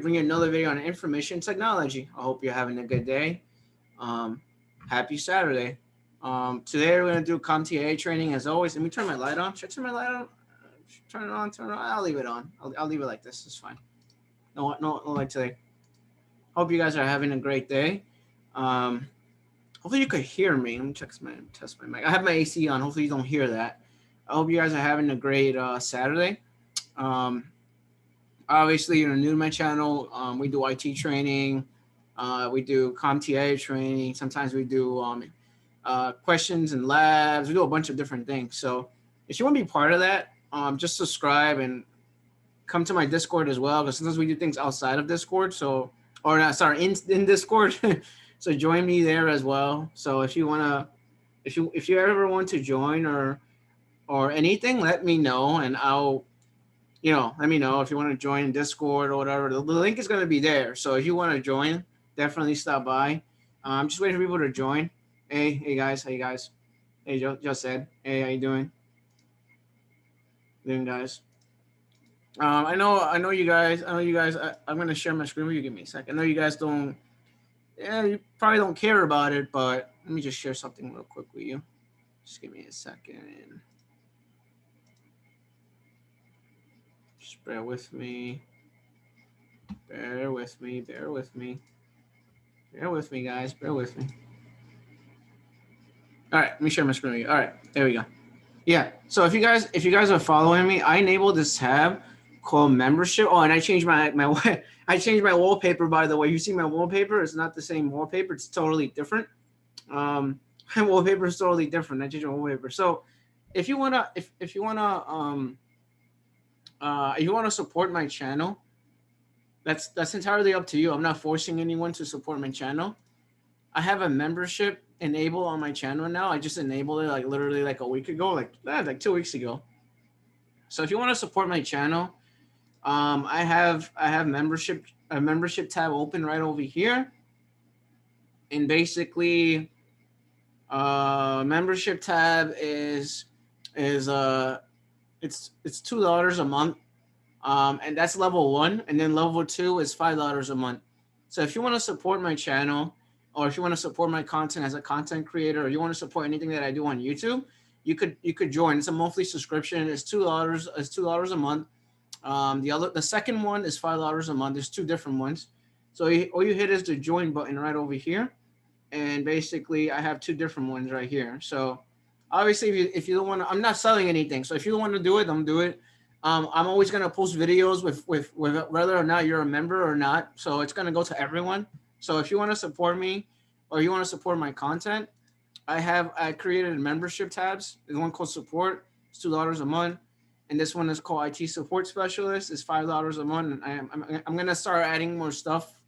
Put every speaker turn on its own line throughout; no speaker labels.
bring you another video on information technology. I hope you're having a good day. Um, Happy Saturday. Today we're gonna do Comptia training as always. Let me turn my light on. Should I turn my light on? Turn it on. Turn it on. I'll leave it on. I'll leave it like this. It's fine. No light today. Hope you guys are having a great day. Um, Hopefully you could hear me. Let me test my mic. I have my AC on. Hopefully you don't hear that. I hope you guys are having a great Saturday. Um, Obviously, you're new to my channel. We do IT training. We do Comptia training. Sometimes we do questions and labs. We do a bunch of different things. So if you want to be part of that, just subscribe and come to my Discord as well. Because sometimes we do things outside of Discord. So, or not, sorry, in Discord. So join me there as well. So if you wanna, if you ever want to join or anything, let me know and I'll let me know if you want to join Discord or whatever. The link is going to be there. So if you want to join, definitely stop by. I'm just waiting for people to join. Hey guys, hey guys. Hey, just said. Hey, how you doing? Doing, guys. I know you guys. I'm going to share my screen with you. Give me a second. I know you guys don't. Yeah, you probably don't care about it, but let me just share something real quick with you. Just give me a second. Just bear with me. Bear with me. Bear with me. Bear with me, guys. Bear with me. All right, let me share my screen with you. All right, there we go. Yeah. So if you guys are following me, I enabled this tab called membership. Oh, and I changed my I changed my wallpaper, by the way. You see my wallpaper? It's not the same wallpaper. It's totally different. My wallpaper is totally different. I changed my wallpaper. So if you wanna support my channel, that's entirely up to you. I'm not forcing anyone to support my channel. I have a membership enabled on my channel now. I just enabled it like literally like a week ago, like 2 weeks ago. So if you want to support my channel, I have a membership tab open right over here, and basically, membership tab is it's $2 a month. And that's level 1, and then level 2 is $5 a month. So if you want to support my channel, or if you want to support my content as a content creator, or you want to support anything that I do on YouTube, you could join. It's a monthly subscription. It's $2. It's $2 a month. The second one is $5 a month. There's two different ones. So all you hit is the join button right over here, and basically I have two different ones right here. So obviously, if you don't want to, I'm not selling anything. So if you don't want to do it, don't do it. I'm always gonna post videos with whether or not you're a member or not. So it's gonna go to everyone. So if you want to support me or you want to support my content, I created membership tabs. There's one called support. It's $2 a month, and this one is called IT support specialist. It's $5 a month. And I'm gonna start adding more stuff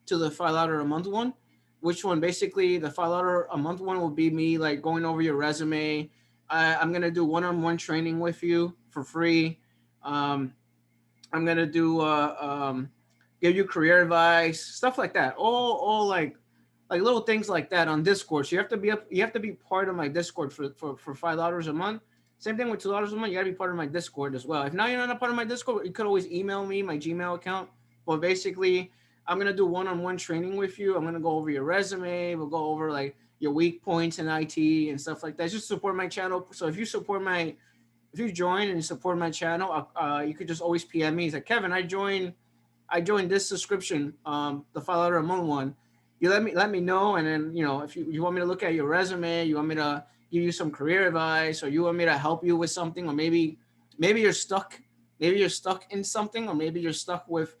to the $5 a month one. Which one? Basically, the $5 a month one will be me like going over your resume. I'm gonna do one-on-one training with you for free. I'm gonna do give you career advice, stuff like that. All like little things like that on Discord. So you have to be part of my Discord for $5 a month. Same thing with $2 a month. You gotta be part of my Discord as well. If now you're not a part of my Discord, you could always email me, my Gmail account. But basically, I'm gonna do one-on-one training with you. I'm gonna go over your resume. We'll go over like your weak points in IT and stuff like that. Just support my channel. So if you join and support my channel, you could just always PM me. He's like, Kevin, I joined this subscription, the $5 a month one. You let me know, and then if you want me to look at your resume, you want me to give you some career advice, or you want me to help you with something, or maybe you're stuck, in something, or maybe you're stuck with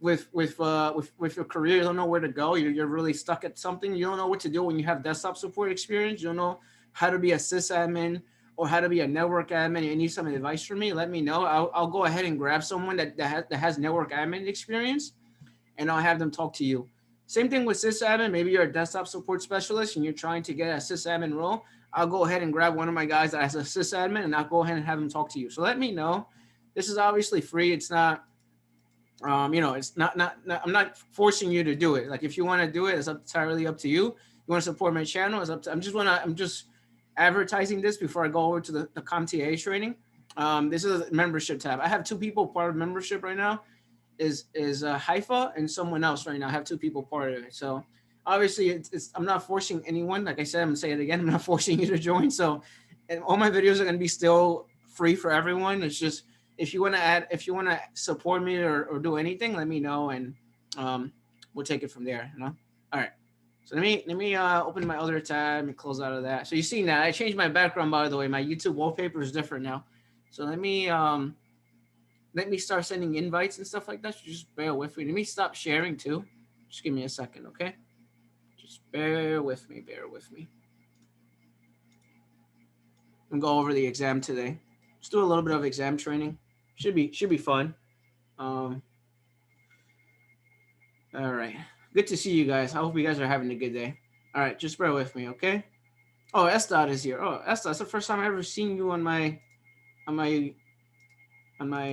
your career. You don't know where to go. You're really stuck at something. You don't know what to do when you have desktop support experience. You don't know how to be a sysadmin or how to be a network admin. You need some advice from me, let me know. I'll go ahead and grab someone that has network admin experience, and I'll have them talk to you. Same thing with sysadmin. Maybe you're a desktop support specialist and you're trying to get a sysadmin role. I'll go ahead and grab one of my guys that has a sysadmin, and I'll go ahead and have them talk to you. So let me know. This is obviously free. It's not, it's not, I'm not forcing you to do it. Like if you want to do it, it's entirely up to you. You want to support my channel, it's up to, I'm just advertising this before I go over to the Comptia training. This is a membership tab. I have two people part of membership right now. is Haifa and someone else right now. I have two people part of it. So obviously, I'm not forcing anyone. Like I said, I'm gonna say it again. I'm not forcing you to join. So, and all my videos are gonna be still free for everyone. It's just if you want to add, if you want to support me or do anything, let me know, and we'll take it from there. You know. All right. So let me open my other tab and close out of that. So you see now I changed my background, by the way. My YouTube wallpaper is different now. So let me start sending invites and stuff like that. So just bear with me. Let me stop sharing too. Just give me a second, okay? Just bear with me. Bear with me. And go over the exam today. Just do a little bit of exam training. Should be fun. Um, all right. Good to see you guys. I hope you guys are having a good day. All right, just bear with me, okay? Oh, Esdot is here. Oh, Esdot, that's the first time I've ever seen you on on my my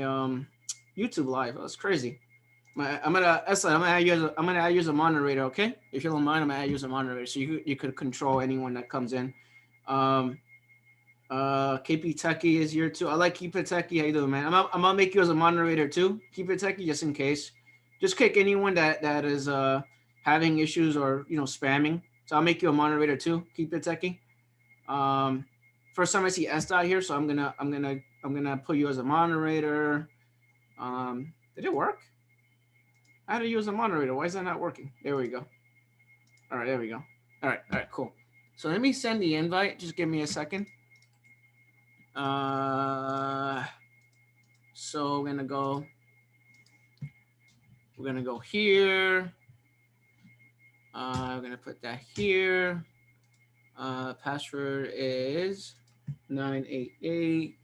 YouTube live. That's crazy. I'm gonna Esdot, I'm gonna add you as a moderator, okay? If you don't mind, I'm gonna add you as a moderator so you could control anyone that comes in. KP Techie is here too. I like Keep It Techie. How you doing, man? I'm gonna make you as a moderator too. Keep It Techie, just in case. Just kick anyone that is having issues or spamming. So I'll make you a moderator too. Keep It Techie. First time I see S dot here, so I'm gonna put you as a moderator. Did it work? I had to use a moderator. Why is that not working? There we go. All right, there we go. All right, cool. So let me send the invite. Just give me a second. So we're gonna go here. We're gonna put that here. Password is 988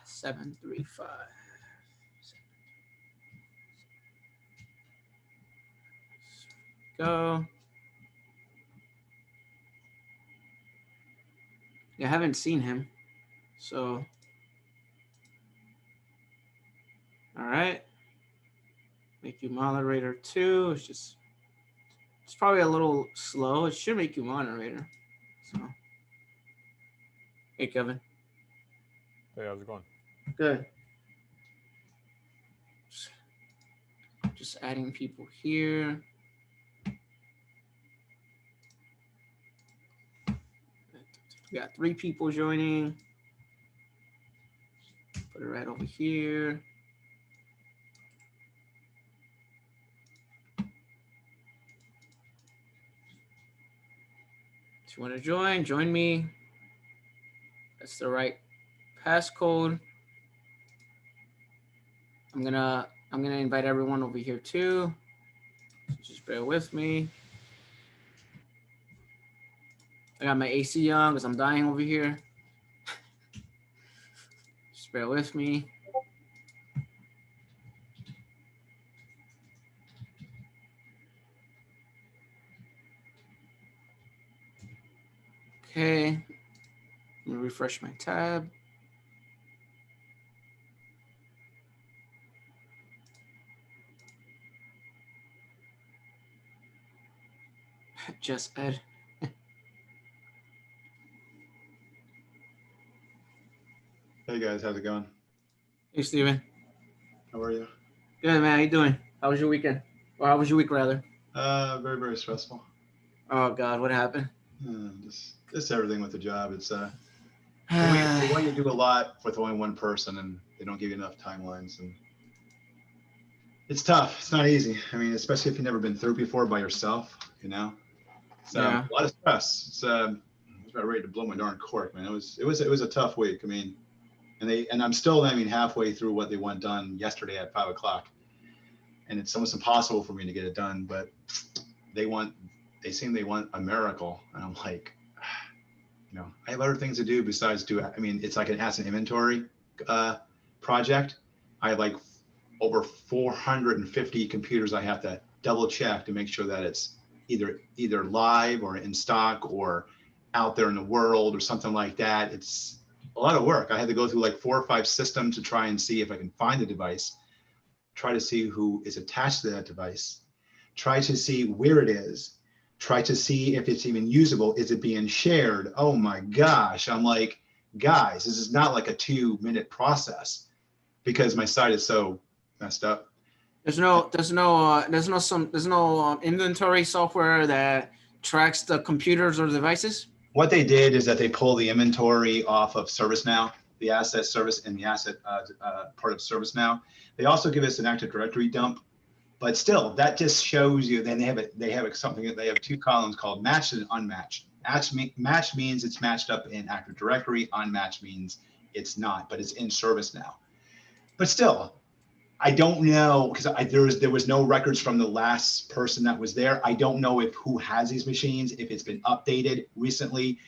735. Go. Yeah, I haven't seen him. So, all right. Make you moderator too. It's probably a little slow. It should make you moderator. So, hey, Kevin.
Hey, how's it going?
Good. Just adding people here. We got 3 people joining. Put it right over here. If you want to join me. That's the right passcode. I'm gonna invite everyone over here too. So just bear with me. I got my AC on because I'm dying over here. Just bear with me. Okay. Let me refresh my tab. Just Ed.
Hey guys, how's it going?
Hey Steven.
How are you?
Good, man. How you doing? How was your weekend? Or how was your week rather?
Very, very stressful.
Oh God, what happened?
Just everything with the job. It's they want you to do a lot with only one person, and they don't give you enough timelines, and it's tough. It's not easy. I mean, especially if you've never been through before by yourself. It's
Yeah.
a lot of stress. It's I was about ready to blow my darn cork, man. It was a tough week. I mean, and I'm still halfway through what they want done yesterday at 5 o'clock, and it's almost impossible for me to get it done. But they seem they want a miracle, and I'm like, I have other things to do besides do. I mean, it's like an asset inventory project. I have like over 450 computers I have to double check to make sure that it's either live or in stock or out there in the world or something like that. It's a lot of work. I had to go through like 4 or 5 systems to try and see if I can find the device, try to see who is attached to that device, try to see where it is, try to see if it's even usable. Is it being shared? Oh my gosh. I'm like, guys, this is not like a 2-minute process. because my site is so messed up.
There's no inventory software that tracks the computers or devices.
What they did is that they pull the inventory off of ServiceNow, the asset service and the asset part of ServiceNow. They also give us an Active Directory dump, but still, that just shows you. Then they have something that they have two columns called matched and unmatched. Matched means it's matched up in Active Directory. Unmatched means it's not, but it's in ServiceNow. But still, I don't know, because there was no records from the last person that was there. I don't know who has these machines, if it's been updated recently,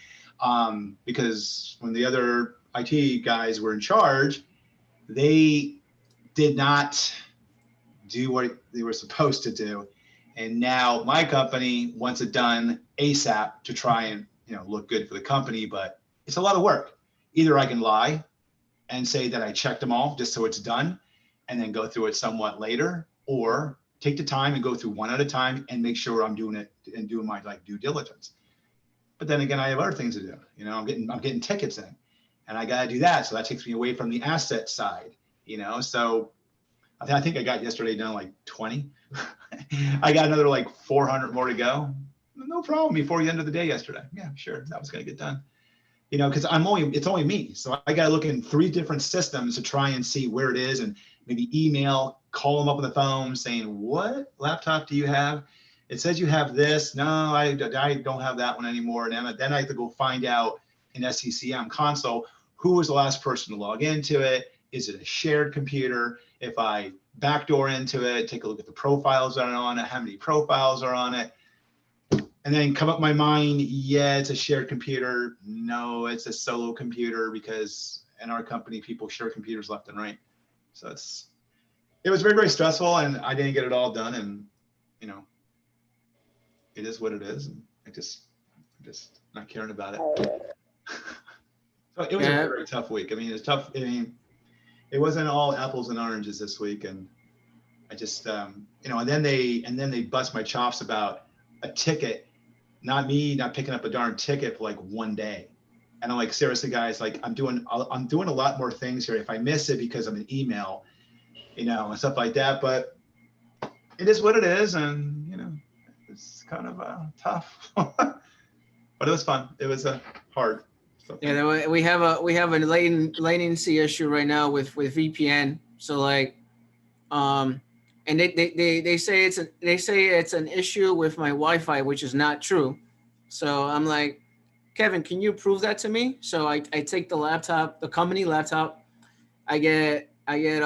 because when the other IT guys were in charge, they did not do what they were supposed to do. And now my company wants it done ASAP to try and look good for the company, but it's a lot of work. Either I can lie and say that I checked them all just so it's done, and then go through it somewhat later, or take the time and go through one at a time and make sure I'm doing it and doing my due diligence. But then again, I have other things to do. I'm getting tickets in, and I got to do that. So that takes me away from the asset side. So I think I got yesterday done like 20. I got another like 400 more to go. No problem before the end of the day yesterday. Yeah, sure, that was going to get done. Because it's only me. So I got to look in 3 different systems to try and see where it is, and maybe email, call them up on the phone saying, what laptop do you have? It says you have this. No, I don't have that one anymore. And then I have to go find out in SCCM console, who was the last person to log into it? Is it a shared computer? If I backdoor into it, take a look at the profiles that are on it, how many profiles are on it, and then come up my mind, yeah, it's a shared computer. No, it's a solo computer, because in our company, people share computers left and right. So it was very, very stressful, and I didn't get it all done. And, it is what it is. And I'm just not caring about it. So it was a very tough week. I mean, it's tough. I mean, it wasn't all apples and oranges this week. And I just, and then they bust my chops about a ticket. Not me not picking up a darn ticket for like one day. And I'm like, seriously, guys, like I'm doing a lot more things here. If I miss it because I'm an email, and stuff like that, but it is what it is. And, it's kind of tough, but it was fun. It was hard. So.
Yeah, we have a latency issue right now with VPN. So like, and they say it's an issue with my Wi-Fi, which is not true. So I'm like, Kevin, can you prove that to me? So I take the laptop, the company laptop, I get 80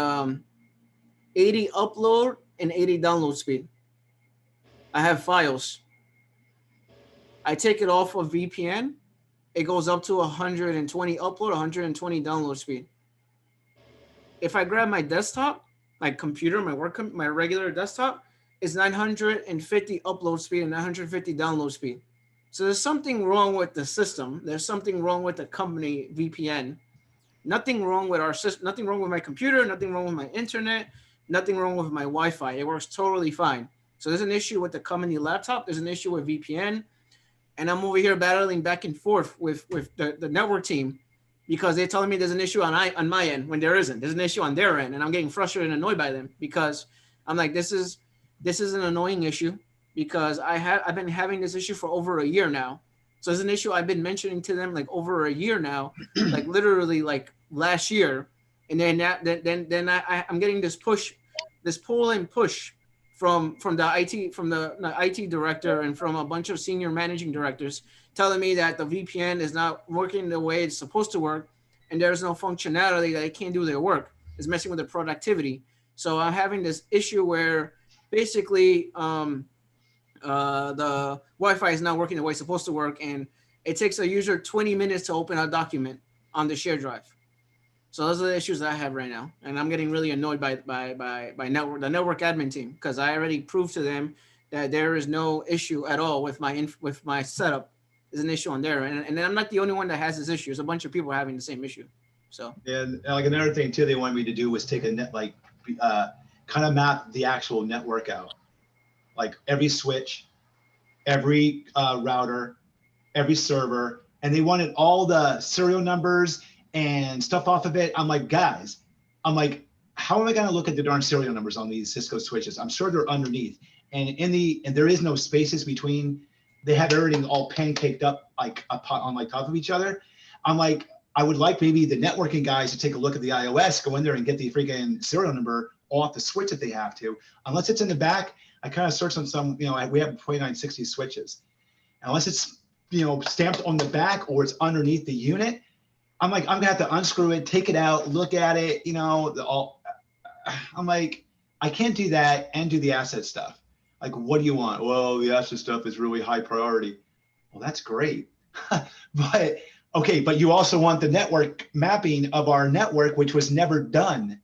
upload and 80 download speed. I have files. I take it off of VPN. It goes up to 120 upload, 120 download speed. If I grab my desktop, my computer, my regular desktop, is 950 upload speed and 950 download speed. So there's something wrong with the system. There's something wrong with the company VPN. Nothing wrong with our system. Nothing wrong with my computer. Nothing wrong with my internet. Nothing wrong with my Wi-Fi. It works totally fine. So there's an issue with the company laptop. There's an issue with VPN. And I'm over here battling back and forth with the network team, because they're telling me there's an issue on my end when there isn't. There's an issue on their end, and I'm getting frustrated and annoyed by them, because I'm like, this is an annoying issue, because I've been having this issue for over a year now. So it's an issue I've been mentioning to them like over a year now, like literally like last year. And then I'm getting this pull and push from the IT director and from a bunch of senior managing directors, telling me that the VPN is not working the way it's supposed to work, and there's no functionality, that it can't do their work. It's messing with their productivity. So I'm having this issue where basically the Wi-Fi is not working the way it's supposed to work, and it takes a user 20 minutes to open a document on the shared drive. So those are the issues that I have right now, and I'm getting really annoyed by the network admin team, because I already proved to them that there is no issue at all with my setup. There's an issue on there, and I'm not the only one that has this issue. There's a bunch of people having the same issue. So
and like another thing too, they wanted me to do was take a kind of map the actual network out, like every switch, every router, every server, and they wanted all the serial numbers and stuff off of it. I'm like, guys, how am I going to look at the darn serial numbers on these Cisco switches? I'm sure they're underneath, and there is no spaces between. They have everything all pancaked up like on like top of each other. I'm like, I would like maybe the networking guys to take a look at the iOS, go in there and get the freaking serial number off the switch if they have to. Unless it's in the back, I kind of searched on some, we have 2960 switches. Unless it's, stamped on the back or it's underneath the unit, I'm like, I'm gonna have to unscrew it, take it out, look at it, I'm like, I can't do that and do the asset stuff. Like, what do you want? Well, the asset stuff is really high priority. Well, that's great. But you also want the network mapping of our network, which was never done.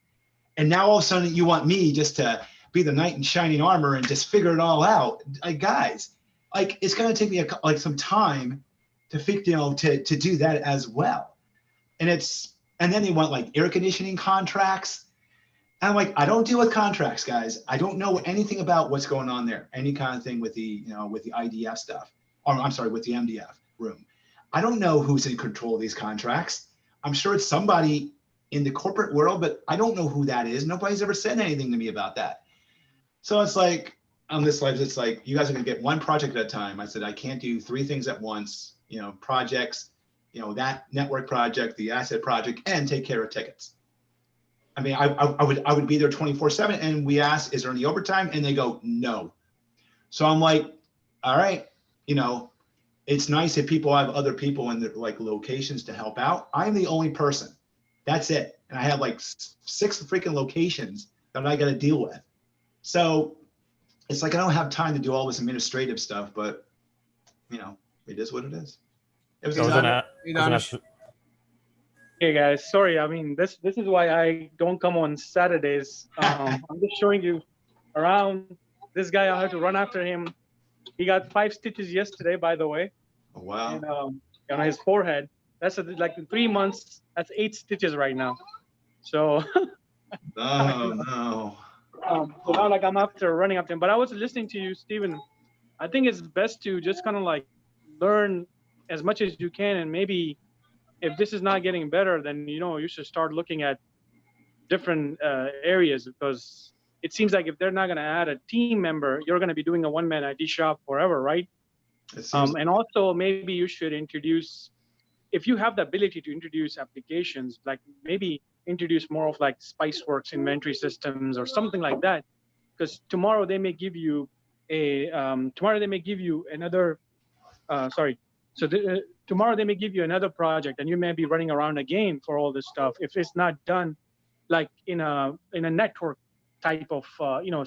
And now all of a sudden you want me just to be the knight in shining armor and just figure it all out. Like, guys, like, it's going to take me some time to to do that as well. And then they want like air conditioning contracts. And I'm like, I don't deal with contracts, guys. I don't know anything about what's going on there. Any kind of thing with the, with the IDF stuff, or I'm sorry, with the MDF room. I don't know who's in control of these contracts. I'm sure it's somebody in the corporate world, but I don't know who that is. Nobody's ever said anything to me about that. So it's like, on this live, it's like, you guys are gonna get one project at a time. I said, I can't do 3 things at once, projects, that network project, the asset project, and take care of tickets. I mean, I would be there 24/7, and we ask, is there any overtime? And they go, no. So I'm like, all right, it's nice if people have other people in their like locations to help out. I'm the only person. That's it. And I have like 6 freaking locations that I got to deal with. So it's like I don't have time to do all this administrative stuff, but it is what it is. It was
Hey guys, sorry. I mean, this is why I don't come on Saturdays. I'm just showing you around. This guy, I have to run after him. He got 5 stitches yesterday, by the way.
Oh, wow.
And, on his forehead. That's like in 3 months. That's 8 stitches right now. So.
No.
So now, like, I'm running after him. But I was listening to you, Steven. I think it's best to just kind of like learn as much as you can, and maybe if this is not getting better, then you should start looking at different areas, because it seems like if they're not going to add a team member, you're going to be doing a one-man IT shop forever, right? And also maybe you should introduce, if you have the ability to introduce applications, like maybe introduce more of like Spiceworks inventory systems or something like that, because tomorrow they may give you another. Tomorrow they may give you another project, and you may be running around again for all this stuff if it's not done like in a network type of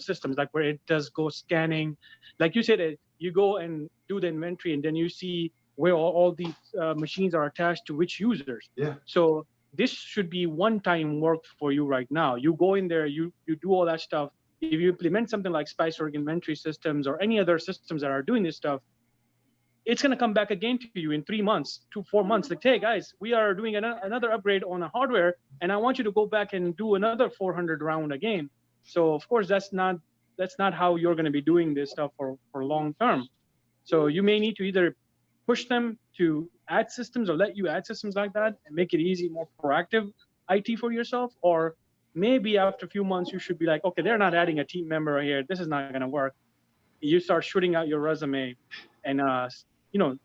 systems, like where it does go scanning, like you said, you go and do the inventory, and then you see where all these machines are attached to which users.
Yeah.
So this should be one-time work for you right now. You go in there, you do all that stuff. If you implement something like Spiceworks inventory systems or any other systems that are doing this stuff, it's going to come back again to you in 3 months, 4 months. Like, hey guys, we are doing another upgrade on a hardware, and I want you to go back and do another 400 round again. So of course, that's not how you're going to be doing this stuff for long term. So you may need to either push them to add systems or let you add systems like that and make it easy, more proactive IT for yourself. Or maybe after a few months, you should be like, okay, they're not adding a team member here. This is not going to work. You start shooting out your resume and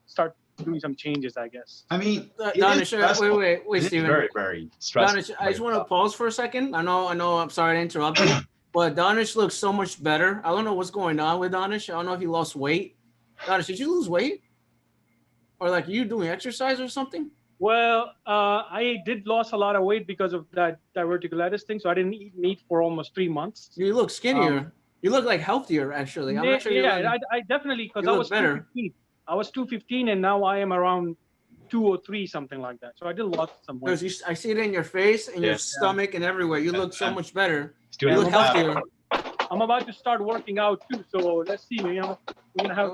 start doing some changes, I guess.
I mean,
Danish, wait, Steven.
Very, very stressful.
Danish, I just want to pause for a second. I know. I'm sorry to interrupt you, but Danish looks so much better. I don't know what's going on with Danish. I don't know if he lost weight. Danish, did you lose weight? Or like you doing exercise or something?
Well, I did lose a lot of weight because of that diverticulitis thing. So I didn't eat meat for almost 3 months.
You look skinnier. You look like healthier, actually. I'm not sure.
I definitely, because I was better. I was 215, and now I am around 203, something like that. So I did lose some weight.
I see it in your face and your stomach and everywhere. You look so much better. You look healthier.
I'm about to start working out too, so let's see. We're gonna have.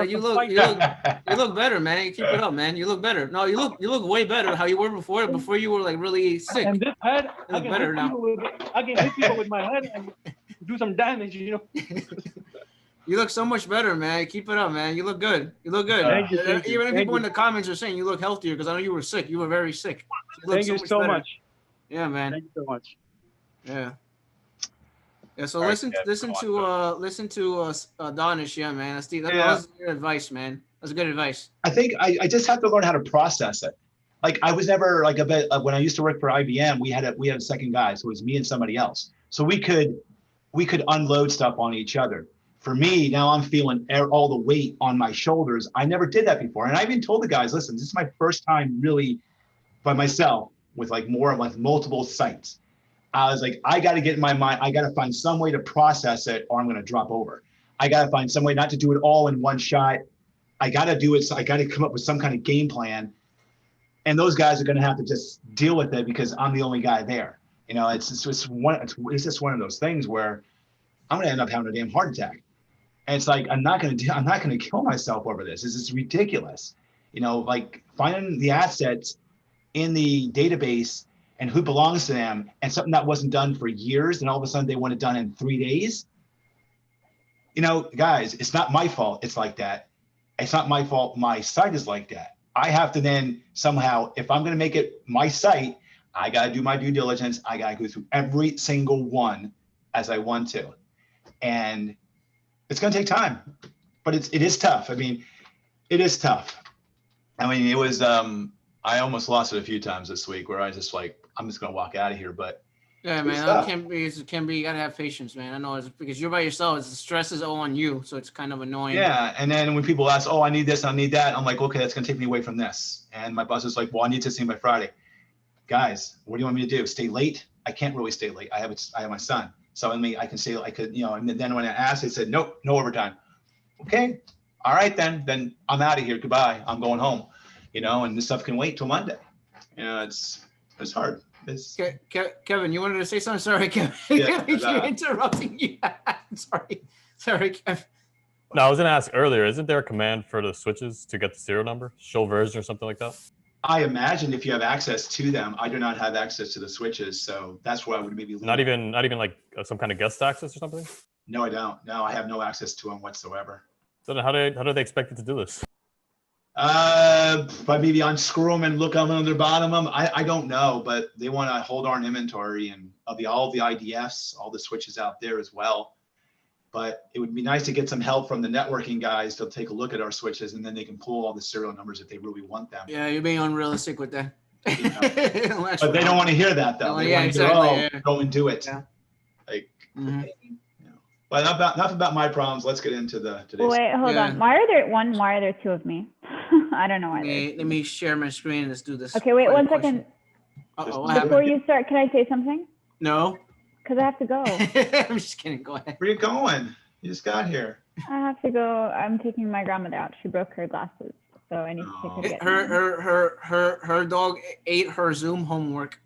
You look better, man. You keep it up, man. You look better. No, you look way better how you were before. Before you were like really sick.
And this head,
I
can hit people with my head and do some damage.
You look so much better, man. Keep it up, man. You look good. You look good.
Thank you.
Even if people in the comments are saying you look healthier, because I know you were sick. You were very sick.
Thank you so much.
Yeah, man.
Thank you so much.
Yeah. Yeah, so
All right,
listen,
yeah,
listen
go
to
on.
listen to Donish, yeah, man. That
Yeah.
was good advice, man. That's good advice.
I think I just have to learn how to process it. Like I was never like a bit when I used to work for IBM, we had a second guy, so it was me and somebody else. So we could unload stuff on each other. For me, now I'm feeling all the weight on my shoulders. I never did that before. And I even told the guys, listen, this is my first time really by myself with like multiple sites. I was like, I got to get in my mind. I got to find some way to process it or I'm going to drop over. I got to find some way not to do it all in one shot. I got to do it. So I got to come up with some kind of game plan. And those guys are going to have to just deal with it because I'm the only guy there. You know, it's just one of those things where I'm going to end up having a damn heart attack. And it's like, I'm not going to kill myself over this. This is ridiculous. You know, like finding the assets in the database and who belongs to them and something that wasn't done for years. And all of a sudden they want it done in 3 days. You know, guys, it's not my fault. It's like that. It's not my fault. My site is like that. I have to then somehow, if I'm going to make it my site, I got to do my due diligence. I got to go through every single one as I want to. And it's going to take time, but it is tough. I mean, it is tough. I mean, it was, I almost lost it a few times this week where I was just like, I'm just going to walk out of here. But
Yeah, man, it can be. You gotta have patience, man. I know it's because you're by yourself. It's the stress is all on you, so it's kind of annoying.
yeah. And then when people ask, oh, I need this, I need that, I'm like, okay, that's going to take me away from this. And my boss is like, well, I need to see by Friday. Guys, what do you want me to do? Stay late? I can't really stay late. I have my son. So I can say, I could, you know, and then when I asked, they said, nope, no overtime. Okay. All right, then I'm out of here. Goodbye. I'm going home, you know, and this stuff can wait till Monday. You know, it's hard.
Kevin, you wanted to say something? Sorry, Kevin.
Yeah,
Keep interrupting you. Sorry, Kevin.
No, I was going to ask earlier, isn't there a command for the switches to get the serial number? Show version or something like that?
I imagine if you have access to them, I do not have access to the switches. So that's where I would maybe.
Not even like some kind of guest access or something?
No, I don't. No, I have no access to them whatsoever.
So then how do they expect you to do this?
But maybe unscrew them and look under the bottom of them. I don't know, but they want to hold our inventory and all the IDFs, all the switches out there as well. But it would be nice to get some help from the networking guys to take a look at our switches, and then they can pull all the serial numbers if they really want them.
Yeah, you're being unrealistic with that.
But they don't want to hear that though. They want to hear, go and do it.
Yeah.
Like, you know. But enough about my problems. Let's get into today's.
Wait, hold on. Why are there two of me? I don't know why.
Let me share my screen and let's do this.
Okay, wait 1 second. Before you start, can I say something?
No.
Because I have to go.
I'm just kidding. Go ahead.
Where are you going? You just got here.
I have to go. I'm taking my grandmother out. She broke her glasses, so I need to take her to get them.
Her dog ate her Zoom homework.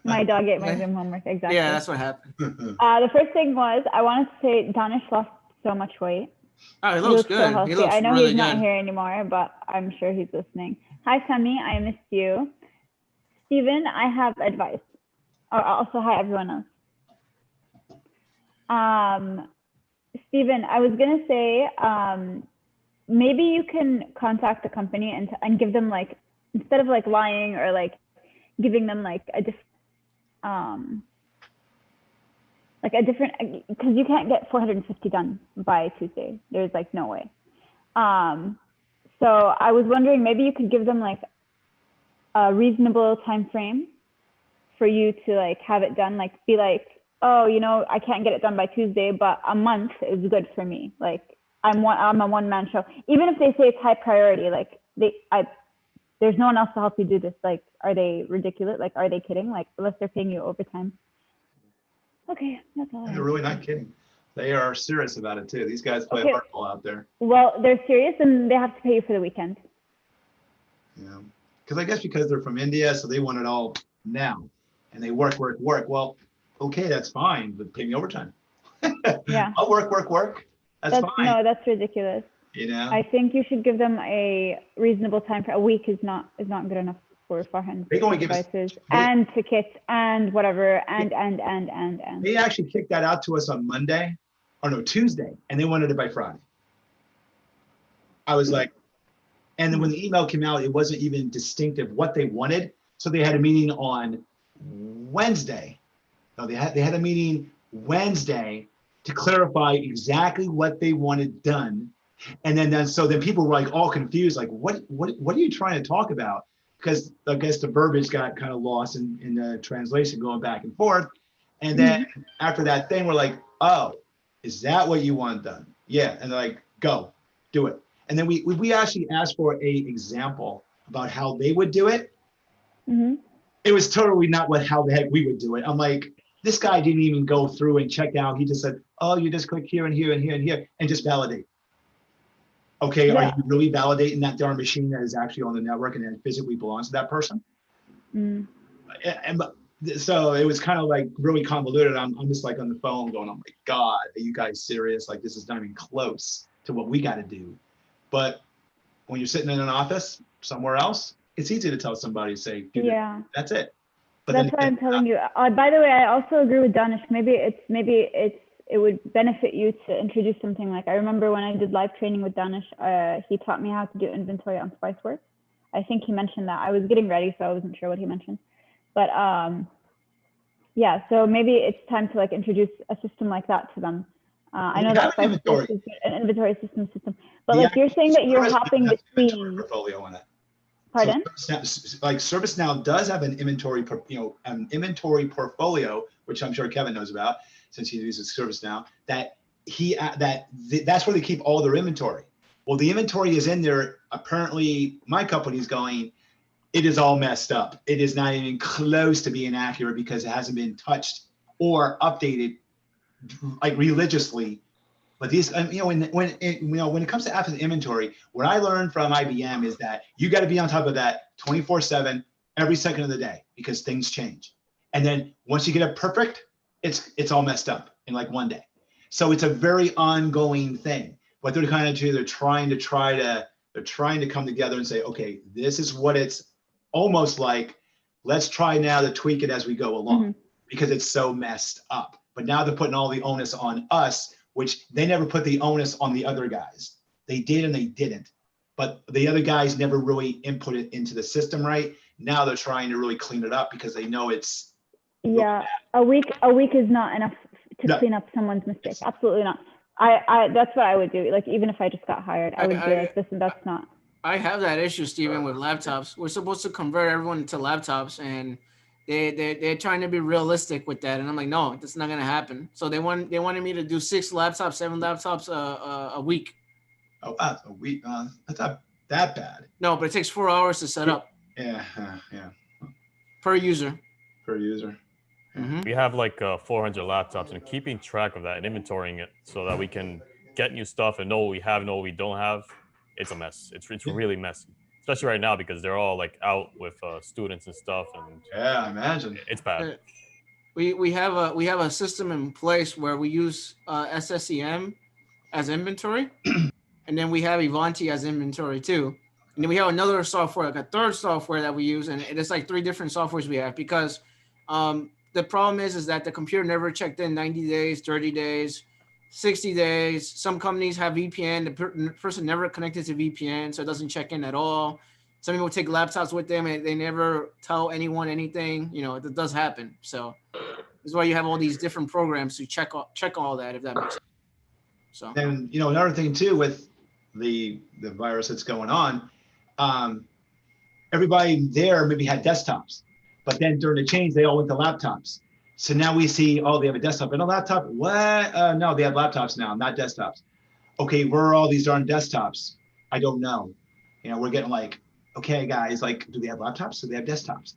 My dog ate my Zoom homework. Exactly.
Yeah, that's what happened.
The first thing was I wanted to say Donish lost so much weight.
Oh, he looks good.
So
he looks
I know
really
he's not
good.
here anymore, but I'm sure he's listening. Hi, Femi. I missed you. Steven, I have advice. Also, hi, everyone else. Steven, I was going to say, maybe you can contact the company and give them like, instead of like lying or like giving them like a different, because you can't get 450 done by Tuesday. There's like no way. So I was wondering, maybe you could give them like a reasonable time frame for you to like have it done, like be like, oh, you know, I can't get it done by Tuesday, but a month is good for me. Like I'm a one-man show. Even if they say it's high priority, like there's no one else to help you do this. Like, are they ridiculous? Like, are they kidding? Like, unless they're paying you overtime. Okay, that's all.
They're really not kidding. They are serious about it too. These guys play hardball out there.
Well, they're serious and they have to pay you for the weekend.
Yeah, because they're from India, so they want it all now, and they work. Well, okay, that's fine, but pay me overtime.
Yeah.
I'll work. That's fine.
No, that's ridiculous.
You know.
I think you should give them a reasonable time. For a week is not good enough for Farhan devices and tickets and whatever and.
They actually kicked that out to us on Monday, or no, Tuesday, and they wanted it by Friday. I was like, and then when the email came out, it wasn't even distinctive what they wanted. So they had a meeting on Wednesday. No, they had a meeting Wednesday to clarify exactly what they wanted done. And then so then people were like all confused, like what are you trying to talk about? Because I guess the verbiage got kind of lost in the translation going back and forth. And then after that thing, we're like, oh, is that what you want done? Yeah. And they're like, go, do it. And then we actually asked for a example about how they would do it.
Mm-hmm.
It was totally not how the heck we would do it. I'm like, this guy didn't even go through and check out. He just said, oh, you just click here and here and here and here and just validate. Okay, are you really validating that darn machine that is actually on the network and that physically belongs to that person? And so it was kind of like really convoluted. I'm just like on the phone going, oh my God, are you guys serious? Like this is not even close to what we got to do. But when you're sitting in an office somewhere else, it's easy to tell somebody, say,
yeah,
that's it. But
that's why I'm telling you. By the way, I also agree with Danish. Maybe it would benefit you to introduce something like, I remember when I did live training with Danish, he taught me how to do inventory on Spiceworks. I think he mentioned that. I was getting ready, so I wasn't sure what he mentioned. But yeah, so maybe it's time to like introduce a system like that to them. I know that Spiceworks is an inventory system, but like you're saying that you're hopping between.
Portfolio on that.
Pardon?
So like ServiceNow does have an inventory, an inventory portfolio, which I'm sure Kevin knows about since he uses ServiceNow. That's where they keep all their inventory. Well, the inventory is in there. Apparently, my company's going, it is all messed up. It is not even close to being accurate because it hasn't been touched or updated like religiously. But these, when it comes to asset inventory, what I learned from IBM is that you got to be on top of that 24/7 every second of the day because things change. And then once you get it perfect, it's all messed up in like one day. So it's a very ongoing thing. What they're kind of doing, they're trying to come together and say, okay, this is what it's almost like. Let's try now to tweak it as we go along because it's so messed up. But now they're putting all the onus on us, which they never put the onus on the other guys. They did and they didn't. But the other guys never really input it into the system right. Now they're trying to really clean it up because they know it's.
Yeah, a week is not enough to clean up someone's mistake. Absolutely not. I that's what I would do. Like even if I just got hired, I would be like, listen, that's not.
I have that issue, Steven, with laptops. We're supposed to convert everyone to laptops, and they're trying to be realistic with that, and I'm like, no, that's not gonna happen. So they wanted me to do 6 laptops, 7 laptops a week.
Oh, a week? That's not that bad.
No, but it takes 4 hours to set up.
Yeah.
Per user.
We have like 400 laptops, and keeping track of that and inventorying it so that we can get new stuff and know what we have, know what we don't have. It's a mess. It's really messy, especially right now because they're all like out with students and stuff. And
yeah, I imagine
it's bad.
We have a system in place where we use SSEM as inventory, and then we have Ivanti as inventory too. And then we have another software, like a third software that we use, and it's like 3 different softwares we have because the problem is that the computer never checked in 90 days, 30 days, 60 days. Some companies have VPN. The person never connected to VPN, so it doesn't check in at all. Some people take laptops with them and they never tell anyone anything. It does happen. So this is why you have all these different programs to check all that, if that makes sense. So
and another thing too with the virus that's going on, everybody there maybe had desktops, but then during the change they all went to laptops. So now we see, oh, they have a desktop and a laptop. What? No, they have laptops now, not desktops. Okay, where are all these darn desktops? I don't know. We're getting like, okay, guys, like, do they have laptops? Do they have desktops?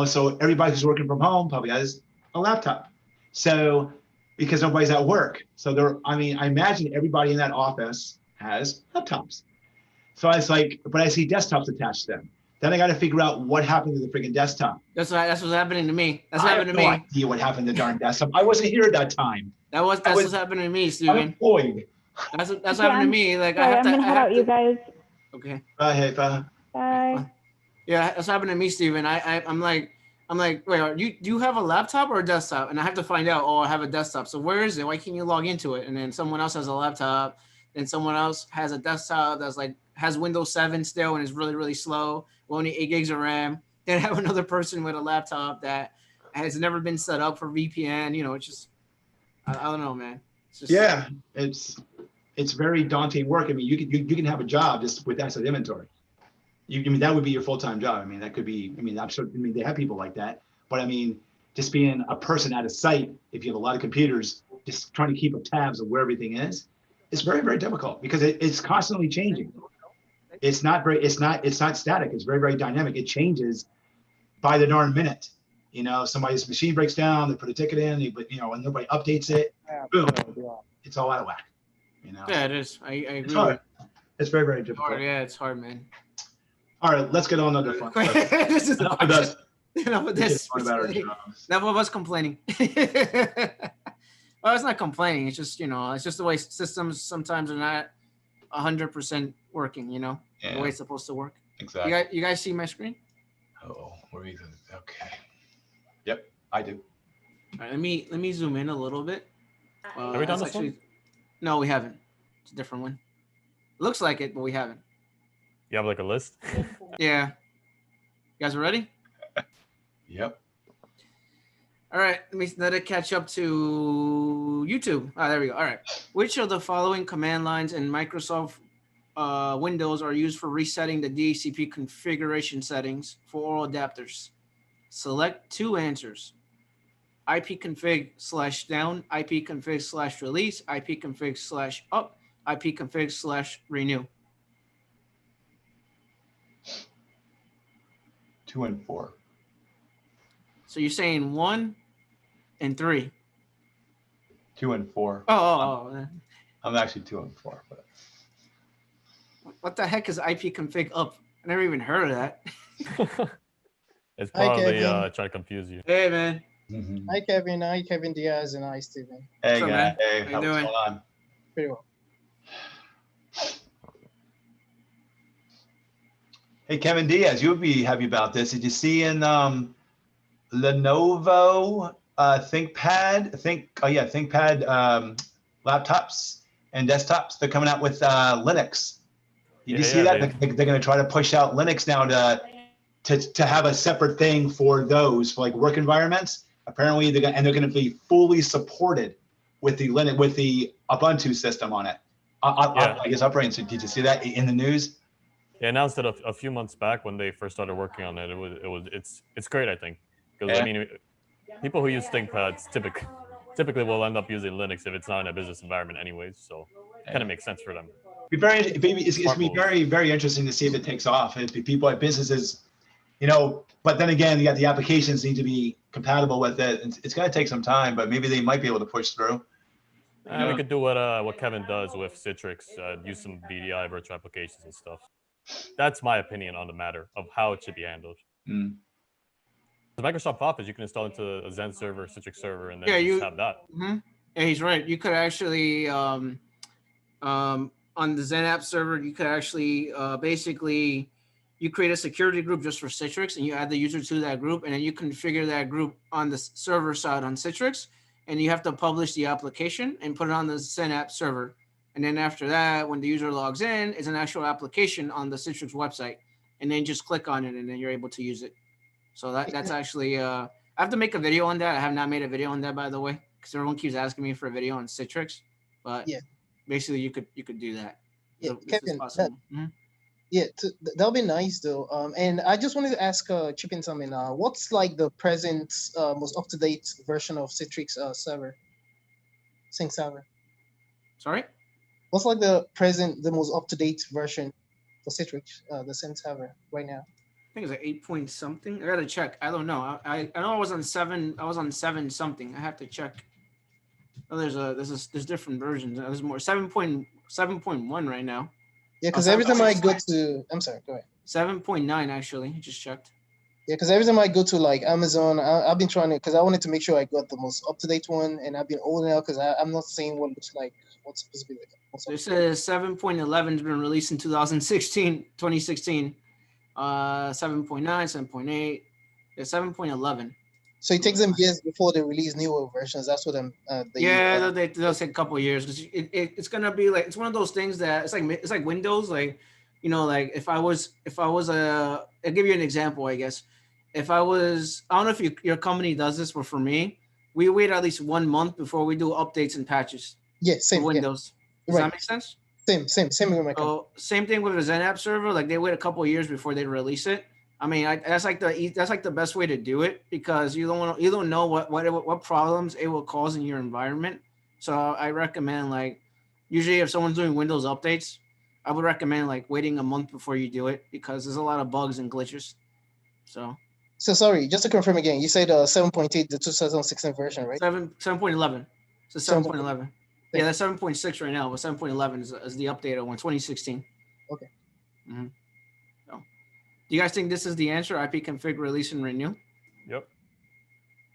So everybody who's working from home probably has a laptop. So because nobody's at work. So I imagine everybody in that office has laptops. So I was like, but I see desktops attached to them. Then I got to figure out what happened to the freaking desktop.
That's what's happening to me. That's what happened to me.
I have no idea what happened to the darn desktop. I wasn't here at that time.
That's what's happening to me, Steven.
Unemployed.
That's happened to me. Like
sorry, I'm gonna head out, you guys.
Okay.
Bye.
Bye.
Yeah, that's happened to me, Steven. I'm like, wait, do you have a laptop or a desktop? And I have to find out. Oh, I have a desktop. So where is it? Why can't you log into it? And then someone else has a laptop. Then someone else has a desktop that's like has Windows 7 still and is really, really slow. Only 8 gigs of RAM. Then I have another person with a laptop that has never been set up for VPN. It's just, I don't know, man. just,
Yeah, it's very daunting work. I mean, you can have a job just with asset inventory. I mean, that would be your full-time job. I mean, that could be. I mean, I'm sure. I mean, they have people like that. But I mean, just being a person at a site, if you have a lot of computers, just trying to keep up tabs of where everything is, it's very, very difficult because it's constantly changing. It's not static. It's very, very dynamic. It changes by the darn minute. You know, somebody's machine breaks down, they put a ticket in, and nobody updates it. Boom, it's all out of whack. You know.
yeah, it is. I agree.
It's hard. It's very, very
It's
difficult.
hard. Yeah, it's hard, man.
All right, let's get on to the fun stuff.
This is the
Enough of us.
Enough of this.
About our jobs.
Enough of us complaining. Well, it's not complaining. It's just, it's just the way systems sometimes are not 100% working, the way it's supposed to work.
Exactly.
You guys see my screen?
Oh, where are you? Okay. Yep, I do.
All right, let me zoom in a little bit.
Have we done this one?
No, we haven't. It's a different one. Looks like it, but we haven't.
You have like a list?
Yeah. You guys are ready?
Yep.
All right, let it catch up to YouTube. There we go. All right. Which of the following command lines in Microsoft Windows are used for resetting the DHCP configuration settings for all adapters? Select two answers. ipconfig/down, ipconfig/release, ipconfig/up, ipconfig/renew.
2 and 4.
So you're saying 1 and 3.
2 and 4.
Oh.
I'm actually 2 and 4. But...
What the heck is ipconfig up? I never even heard of that.
It's probably trying to confuse you.
Hey, man.
Mm-hmm.
Hi, Kevin. Hi, Kevin Diaz, and hi, Steven.
Hey,
What's up,
guy.
man?
Hey,
How you
what's
doing?
going on?
Pretty well.
Hey, Kevin Diaz, you would be happy about this. Did you see in Lenovo ThinkPad laptops and desktops? They're coming out with Linux. Did you see that? They're going to try to push out Linux now to have a separate thing for those, for like work environments. Apparently, they're going to be fully supported with the Linux, with the Ubuntu system on it. I guess operating. So did you see that in the news?
They announced it a few months back when they first started working on it. It's great, I think, because I mean, people who use ThinkPads typically will end up using Linux if it's not in a business environment anyways. So it kind of makes sense for them.
It's going to be very, very interesting to see if it takes off. If people at businesses, but then again, you got the applications need to be compatible with it. It's going to take some time, but maybe they might be able to push through.
We could do what Kevin does with Citrix, use some VDI virtual applications and stuff. That's my opinion on the matter of how it should be handled. The Microsoft Office, you can install into a Zen server, Citrix server, and then just have that.
Mm-hmm. Yeah, he's right. You could actually, on the Zen app server, you could actually basically, you create a security group just for Citrix, and you add the user to that group, and then you configure that group on the server side on Citrix, and you have to publish the application and put it on the Zen app server. And then after that, when the user logs in, it's an actual application on the Citrix website. And then just click on it, and then you're able to use it. So that's actually, I have to make a video on that. I have not made a video on that, by the way, because everyone keeps asking me for a video on Citrix. But basically, you could do that.
Yeah,
so
Kevin,
mm-hmm.
that'll be nice, though. And I just wanted to ask, chip in something. What's like the present most up-to-date version of Citrix Sync server?
Sorry?
What's like the most up-to-date version for Citrix, the Sync server right now?
I think it's like 8 point something. I gotta check. I don't know. I know I was on 7. I was on 7 something. I have to check. Oh, there's different versions. There's more 7.1 right now.
Yeah, because every time I go to, I'm sorry, go ahead.
7.9 actually. I just checked.
Yeah, because every time I go to like Amazon, I've been trying to, because I wanted to make sure I got the most up-to-date one, and I've been holding out because I'm not seeing what it looks like. What's supposed to be like?
It says 7.11 has been released in 2016. 7.9, 7.8, 7.11.
So it takes them years before they release newer versions. That's what they'll
take a couple of years because it's gonna be like, it's one of those things that it's like Windows, like like if I was I'll give you an example, I guess. I don't know if your company does this, but for me, we wait at least 1 month before we do updates and patches.
Yeah,
for
same. Yeah,
Windows. Does
right.
that make sense?
Same with my company.
So same thing with the Zen app server. Like they wait a couple of years before they release it. I mean, that's like the best way to do it because you don't know what problems it will cause in your environment. So I recommend like usually if someone's doing Windows updates, I would recommend like waiting a month before you do it because there's a lot of bugs and glitches. So
sorry, just to confirm again, you said 7.8, the 2016 version, right?
7.11. So
7.8.
7.11. Yeah, that's 7.6 right now, but 7.11 is the updated one, 2016.
Okay.
Mm-hmm. So, do you guys think this is the answer? IP config release and renew.
Yep.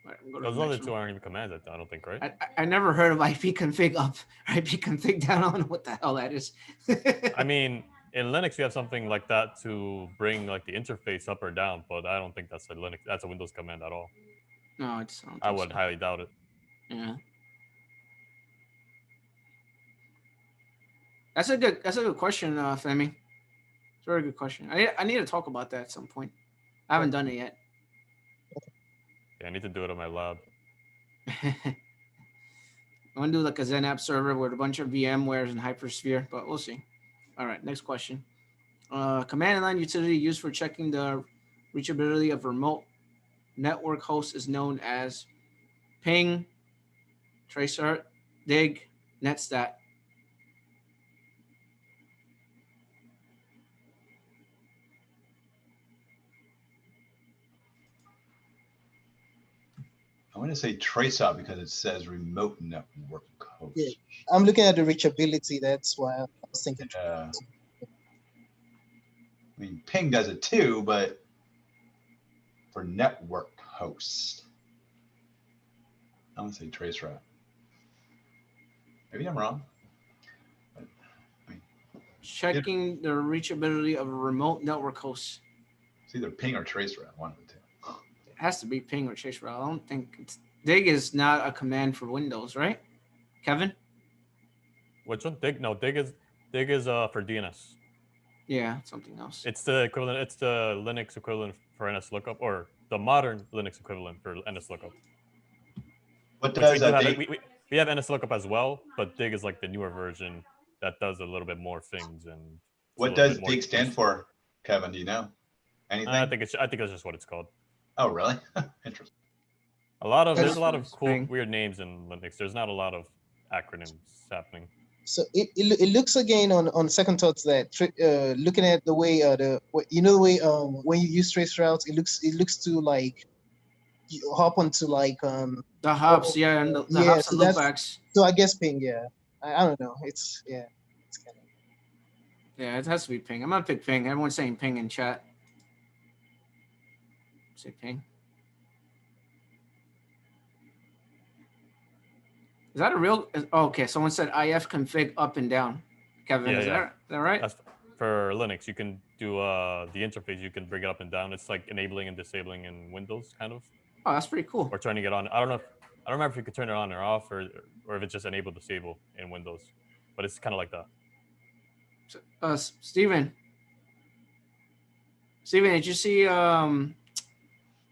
All right, go to
Those
the
other
next
two
one.
aren't even commands, I don't think, right?
I never heard of IP config up, IP config down. I don't know what the hell that is.
I mean, in Linux, we have something like that to bring like the interface up or down, but I don't think that's a Linux. That's a Windows command at all.
No, I don't
I
think
would
so.
highly doubt it.
Yeah. That's a good question, Femi. It's a very good question. I need to talk about that at some point. I haven't done it yet.
Yeah, I need to do it on my lab.
I want to do like a Zen app server with a bunch of VMwares and Hypersphere, but we'll see. All right, next question. Command line utility used for checking the reachability of remote network hosts is known as ping, tracer, dig, netstat.
I want to say trace out because it says remote network host.
Yeah. I'm looking at the reachability. That's why I was thinking.
I mean, ping does it too, but for network host, I want to say trace route. Maybe I'm wrong. But, I mean,
Checking the reachability of a remote network host.
it's either ping or trace route, one of the two.
It has to be ping or tracer. I don't think dig is not a command for Windows, right? Kevin?
Which one? Dig? No, dig is for DNS.
Yeah, something else.
It's the equivalent. It's the Linux equivalent for NSLookup, or the modern Linux equivalent for NSLookup.
What does that?
We have NSLookup as well, but dig is like the newer version that does a little bit more things. And
what does dig stand for, Kevin? Do you know? Anything?
I think that's just what it's called.
Oh, really? Interesting.
There's a lot of cool, weird names in Linux. There's not a lot of acronyms happening.
So it looks again on second thoughts that looking at the way the way when you use trace routes, it looks to like you hop onto like
the hops, and the hops and loopbacks.
So I guess ping, yeah. I don't know. It's kind of.
Yeah, it has to be ping. I'm gonna pick ping. Everyone's saying ping in chat. Say ping. Is that a real? Oh, okay, someone said if config up and down. Kevin, is that right?
That's for Linux. You can do the interface. You can bring it up and down. It's like enabling and disabling in Windows, kind of.
Oh, that's pretty cool.
Or turning it on. I don't remember if you could turn it on or off, or if it's just enable disable in Windows. But it's kind of like that.
Steven, did you see? You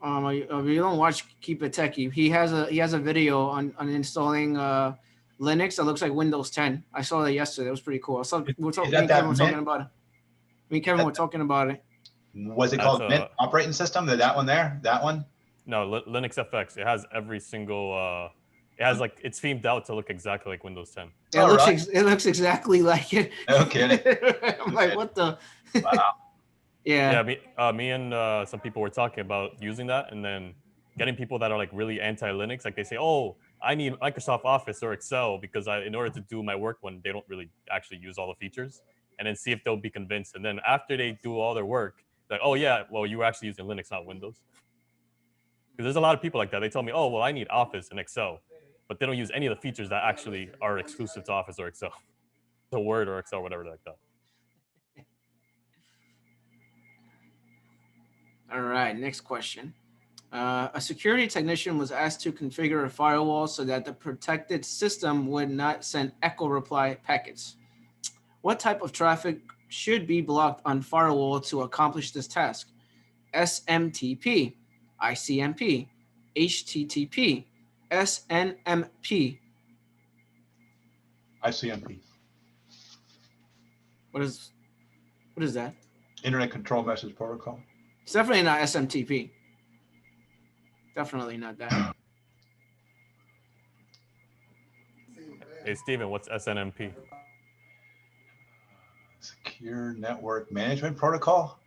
don't watch Keep It Techie. He has a video on installing Linux that looks like Windows 10. I saw that yesterday. It was pretty cool. Me and Kevin were talking about it. Me and Kevin were talking about it.
Was it called Mint operating system? That one there? That one?
No, Linux FX. It has every single. It has like it's themed out to look exactly like Windows 10.
It looks exactly like it.
No kidding.
I'm like, what the?
Wow.
Yeah. Me and some people were talking about using that, and then getting people that are like really anti-Linux. Like they say, "Oh, I need Microsoft Office or Excel because in order to do my work when they don't really actually use all the features." And then see if they'll be convinced. And then after they do all their work, like, "Oh yeah, well you were actually using Linux, not Windows." Because there's a lot of people like that. They tell me, "Oh well, I need Office and Excel," but they don't use any of the features that actually are exclusive to Office or Excel, to Word or Excel, whatever like that.
All right, next question. A security technician was asked to configure a firewall so that the protected system would not send echo reply packets. What type of traffic should be blocked on firewall to accomplish this task? SMTP, ICMP, HTTP, SNMP.
ICMP.
What is that?
Internet Control Message Protocol.
It's definitely not SMTP. Definitely not that.
Hey, Steven, what's SNMP?
Secure Network Management Protocol.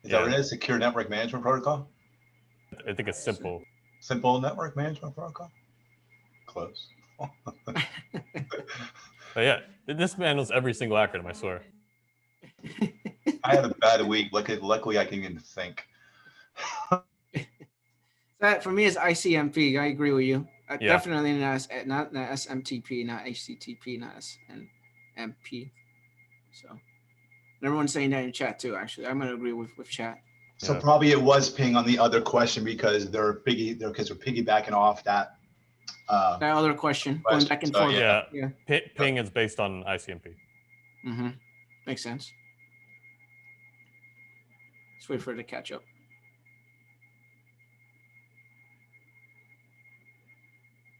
Is that what it is? Secure Network Management Protocol?
I think it's simple.
Simple Network Management Protocol? Close.
But yeah, this man knows every single acronym, I swear.
I had a bad week. Luckily, I can even think.
That for me is ICMP. I agree with you.
Yeah.
Definitely not SMTP, not HTTP, not SNMP. So, and everyone's saying that in chat too. Actually, I'm gonna agree with chat.
So
Yeah.
probably it was ping on the other question because they're piggybacking off that.
That other question going back and
So,
forth.
Yeah. Ping is based on ICMP.
Mm-hmm. Makes sense. Let's wait for it to catch up.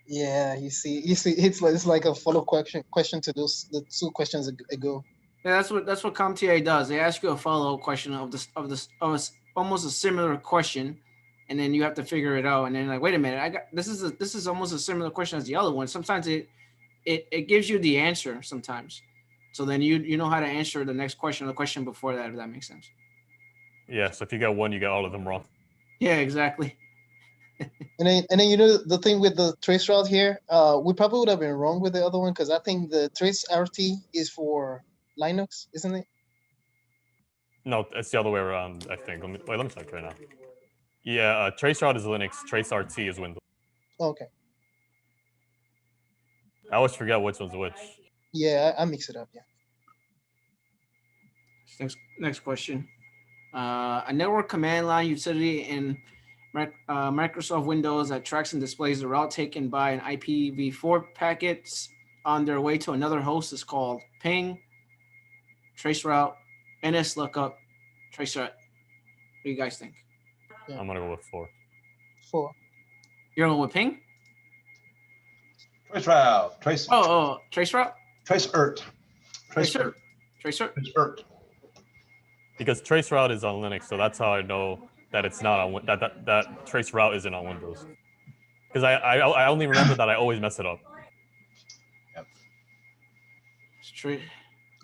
Yeah, you see, it's like a follow question to the 2 questions ago.
Yeah, that's what Comptia does. They ask you a follow-up question of almost a similar question, and then you have to figure it out. And then like, wait a minute, this is almost a similar question as the other one. Sometimes it gives you the answer sometimes, so then you know how to answer the next question or the question before that, if that makes sense.
Yeah, so if you get one, you get all of them wrong.
Yeah, exactly.
And then the thing with the trace route here, we probably would have been wrong with the other one because I think the trace RT is for Linux, isn't it?
No, it's the other way around, I think. Let me check right now. Yeah, traceroute is Linux, traceRT is Windows.
Okay.
I always forget which one's which.
Yeah, I mix it up. Yeah.
Next question. A network command line utility in Microsoft Windows that tracks and displays the route taken by an IPv4 packets on their way to another host is called ping, traceroute, NSLOOKUP, traceroute. What do you guys think?
I'm gonna go with 4.
4.
You're going with ping?
Traceroute.
traceroute?
Traceert.
Traceert.
Because traceroute is on Linux, so that's how I know that it's not on that traceroute isn't on Windows. Because I only remember that I always mess it up.
Yep.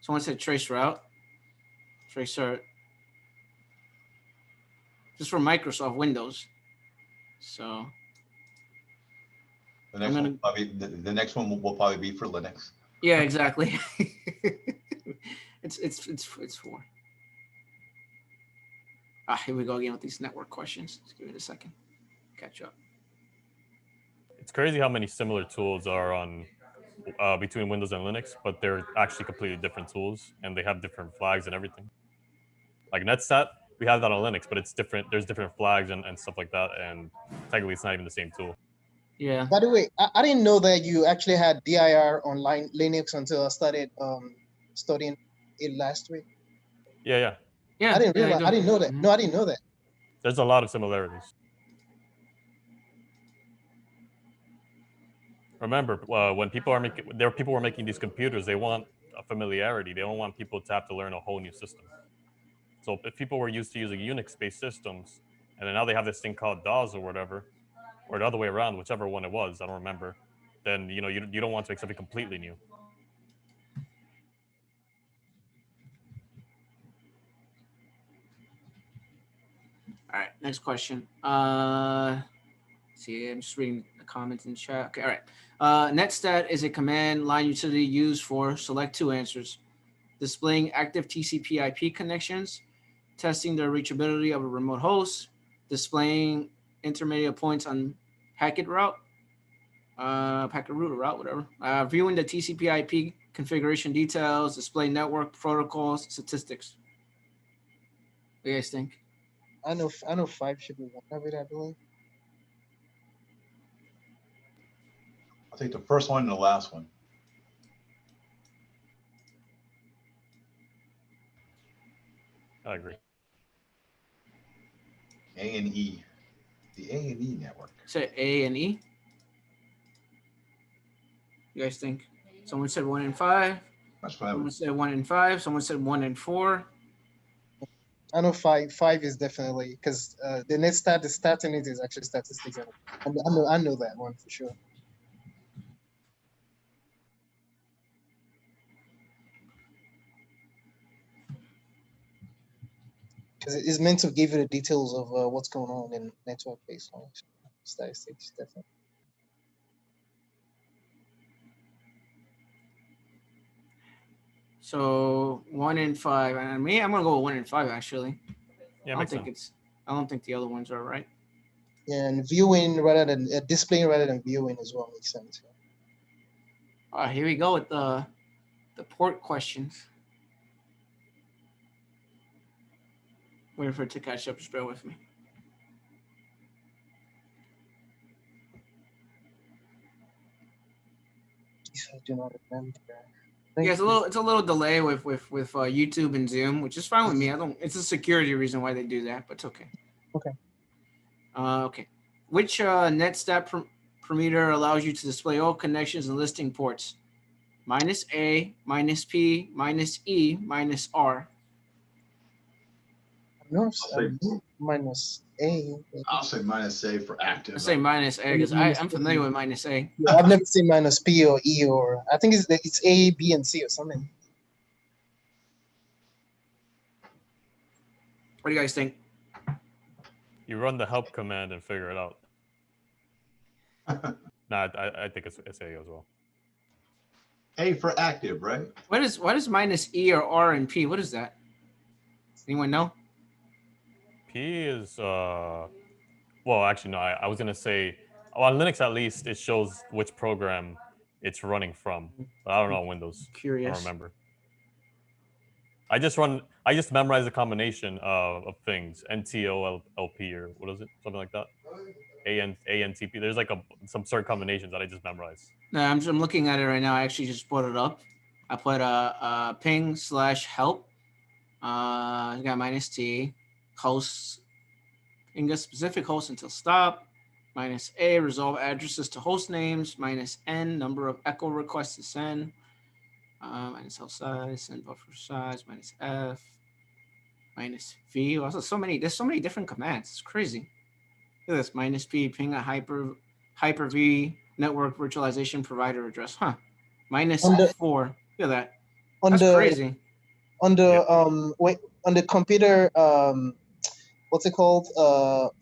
Someone said traceroute. Traceert. Just for Microsoft Windows. So
the next one will probably be for Linux.
Yeah, exactly. It's 4. Here we go again with these network questions. Just give it a second. Catch up.
It's crazy how many similar tools are on between Windows and Linux, but they're actually completely different tools, and they have different flags and everything. Like Netstat, we have that on Linux, but it's different. There's different flags and stuff like that, and technically it's not even the same tool.
Yeah.
By the way, I didn't know that you actually had DIR on Linux until I started studying it last week.
Yeah.
I didn't realize. I didn't know that. No, I didn't know that.
There's a lot of similarities. Remember, when people were making these computers, they want a familiarity. They don't want people to have to learn a whole new system. So if people were used to using Unix-based systems, and then now they have this thing called DOS or whatever, or the other way around, whichever one it was, I don't remember, then you don't want to make something completely new.
All right, next question. See, I'm just reading the comments in the chat. Okay, all right. Netstat is a command line utility used for select 2 answers, displaying active TCP/IP connections, testing the reachability of a remote host, displaying intermediate points on packet route, packet route or route, whatever. Viewing the TCP/IP configuration details, display network protocols, statistics. What do you guys think?
I know 5 should be one of it, I believe.
I'll take the first one and the last one.
I agree.
A&E. The A&E network.
Say A and E. You guys think? Someone said 1 and 5.
Much fun.
Someone said 1 and 5. Someone said 1 and 4.
I know five is definitely because the next the starting it is actually statistics. I know that one for sure. Because it's meant to give you the details of what's going on in network baseline statistics, definitely.
So 1 and 5. And me, I'm gonna go with 1 and 5 actually.
Yeah,
I don't think the other ones are right.
Yeah, and viewing rather than displaying rather than viewing as well makes sense.
All right, here we go with the port questions. Waiting for it to catch up. Just bear with me.
I do not remember.
Yeah, it's a little delay with YouTube and Zoom, which is fine with me. It's a security reason why they do that, but it's okay.
Okay.
Okay. Which netstat parameter allows you to display all connections and listing ports? -A, -P, -E, -R.
No, minus A.
I'll say -A for active.
I say -A because I'm familiar with -A.
Yeah, I've never seen -P or E or I think it's A, B, and C or something.
What do you guys think?
You run the help command and figure it out. Nah, I think it's A as well.
A for active, right?
What is -E or R and P? What is that? Anyone know?
P is well, actually no. I was gonna say on Linux at least it shows which program it's running from. But I don't know on Windows.
Curious.
I don't remember. I just memorize a combination of things. NTOLP or what is it? Something like that. ANTP. There's like some certain combinations that I just memorize.
No, I'm looking at it right now. I actually just brought it up. I put ping/help. I got -T, hosts, ping a specific host until stop. -A, resolve addresses to host names. -N, number of echo requests to send. -L size, send buffer size. -F, -V. Also, there's so many different commands. It's crazy. Look at this. -P, ping a Hyper-V network virtualization provider address. Huh. -4. Look at that. That's crazy.
On the computer, what's it called?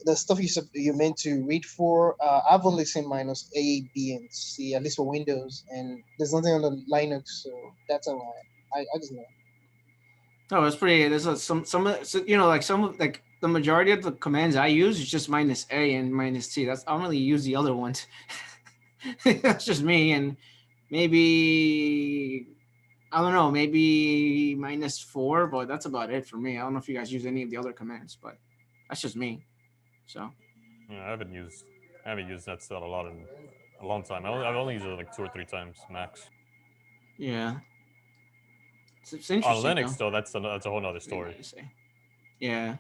The stuff you meant to read for. I've only seen -A, B, and C, at least for Windows, and there's nothing on the Linux, so that's a lie. I just know.
No, it's pretty. There's like the majority of the commands I use is just -A and -T. I don't really use the other ones. That's just me, and maybe I don't know, maybe -4, but that's about it for me. I don't know if you guys use any of the other commands, but that's just me. So
yeah, I haven't used netstat a lot in a long time. I've only used it like 2 or 3 times max.
yeah, it's interesting.
On Linux though, that's a whole nother story.
Yeah.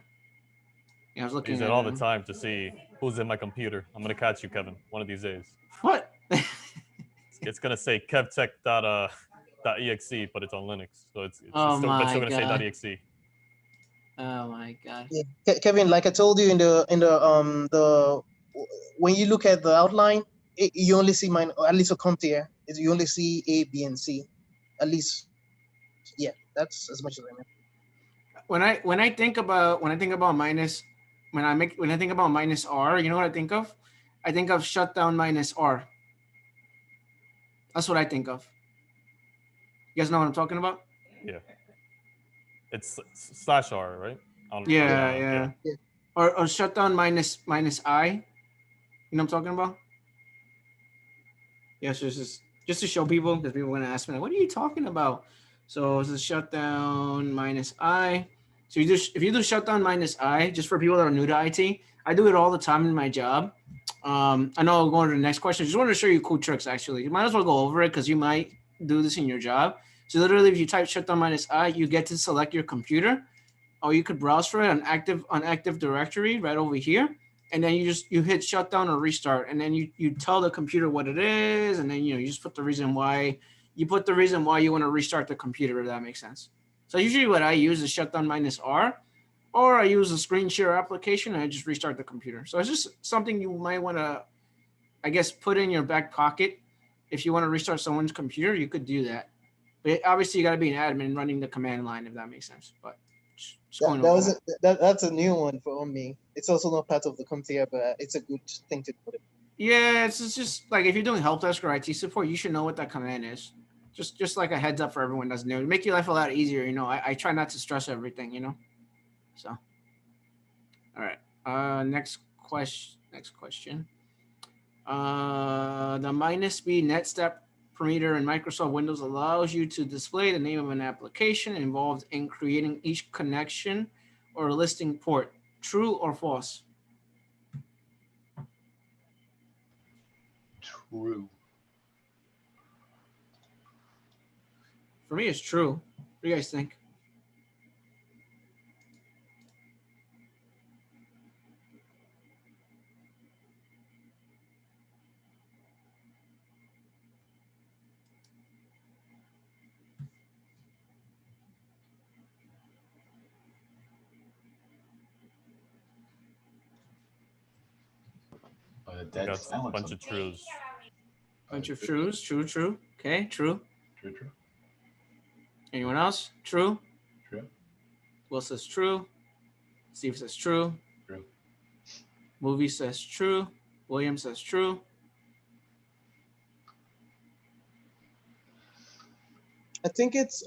Yeah, I was looking
use
at
it all the time to see who's in my computer. I'm gonna catch you, Kevin, one of these days.
What?
It's gonna say kevtech.exe, but it's on Linux, so it's
Oh
still
my
gonna
God.
say .exe.
Oh my God.
Yeah, Kevin, like I told you in the when you look at the outline, you only see at least for Comptia, you only see A, B, and C. At least, yeah, that's as much as I remember.
When I think about -R, you know what I think of? I think of shutdown -R. That's what I think of. You guys know what I'm talking about?
Yeah. It's /R, right?
Yeah. Or shutdown -I. You know what I'm talking about? Yeah, so just to show people, because people are going to ask me, like, what are you talking about? So this is shutdown -I. So if you do shutdown -I, just for people that are new to IT, I do it all the time in my job. I know I'll go on to the next question. I just wanted to show you cool tricks, actually. You might as well go over it because you might do this in your job. So literally, if you type shutdown -I, you get to select your computer, or you could browse for it on Active Directory right over here. And then you hit shutdown or restart, and then you tell the computer what it is, and then you just put the reason why you put the reason why you want to restart the computer, if that makes sense. So usually what I use is shutdown -R, or I use a screen share application and I just restart the computer. So it's just something you might want to, I guess, put in your back pocket. If you want to restart someone's computer, you could do that. But obviously you got to be an admin running the command line, if that makes sense. But just going over
that's a new one for me. It's also not part of the Comptia, but it's a good thing to put it.
Yeah, it's just like if you're doing help desk or IT support, you should know what that command is. Just like a heads up for everyone that's new. To make your life a lot easier, I try not to stress everything. So all right. Next question. The -B NetStep parameter in Microsoft Windows allows you to display the name of an application involved in creating each connection or listing port. True or false?
True.
For me, it's true. What do you guys think?
Dead
That's a
silence.
bunch of trues.
Bunch of trues. True. Okay, true.
True.
Anyone else? True.
True.
Will says true. Steve says true.
True.
Movie says true. William says true.
I think it's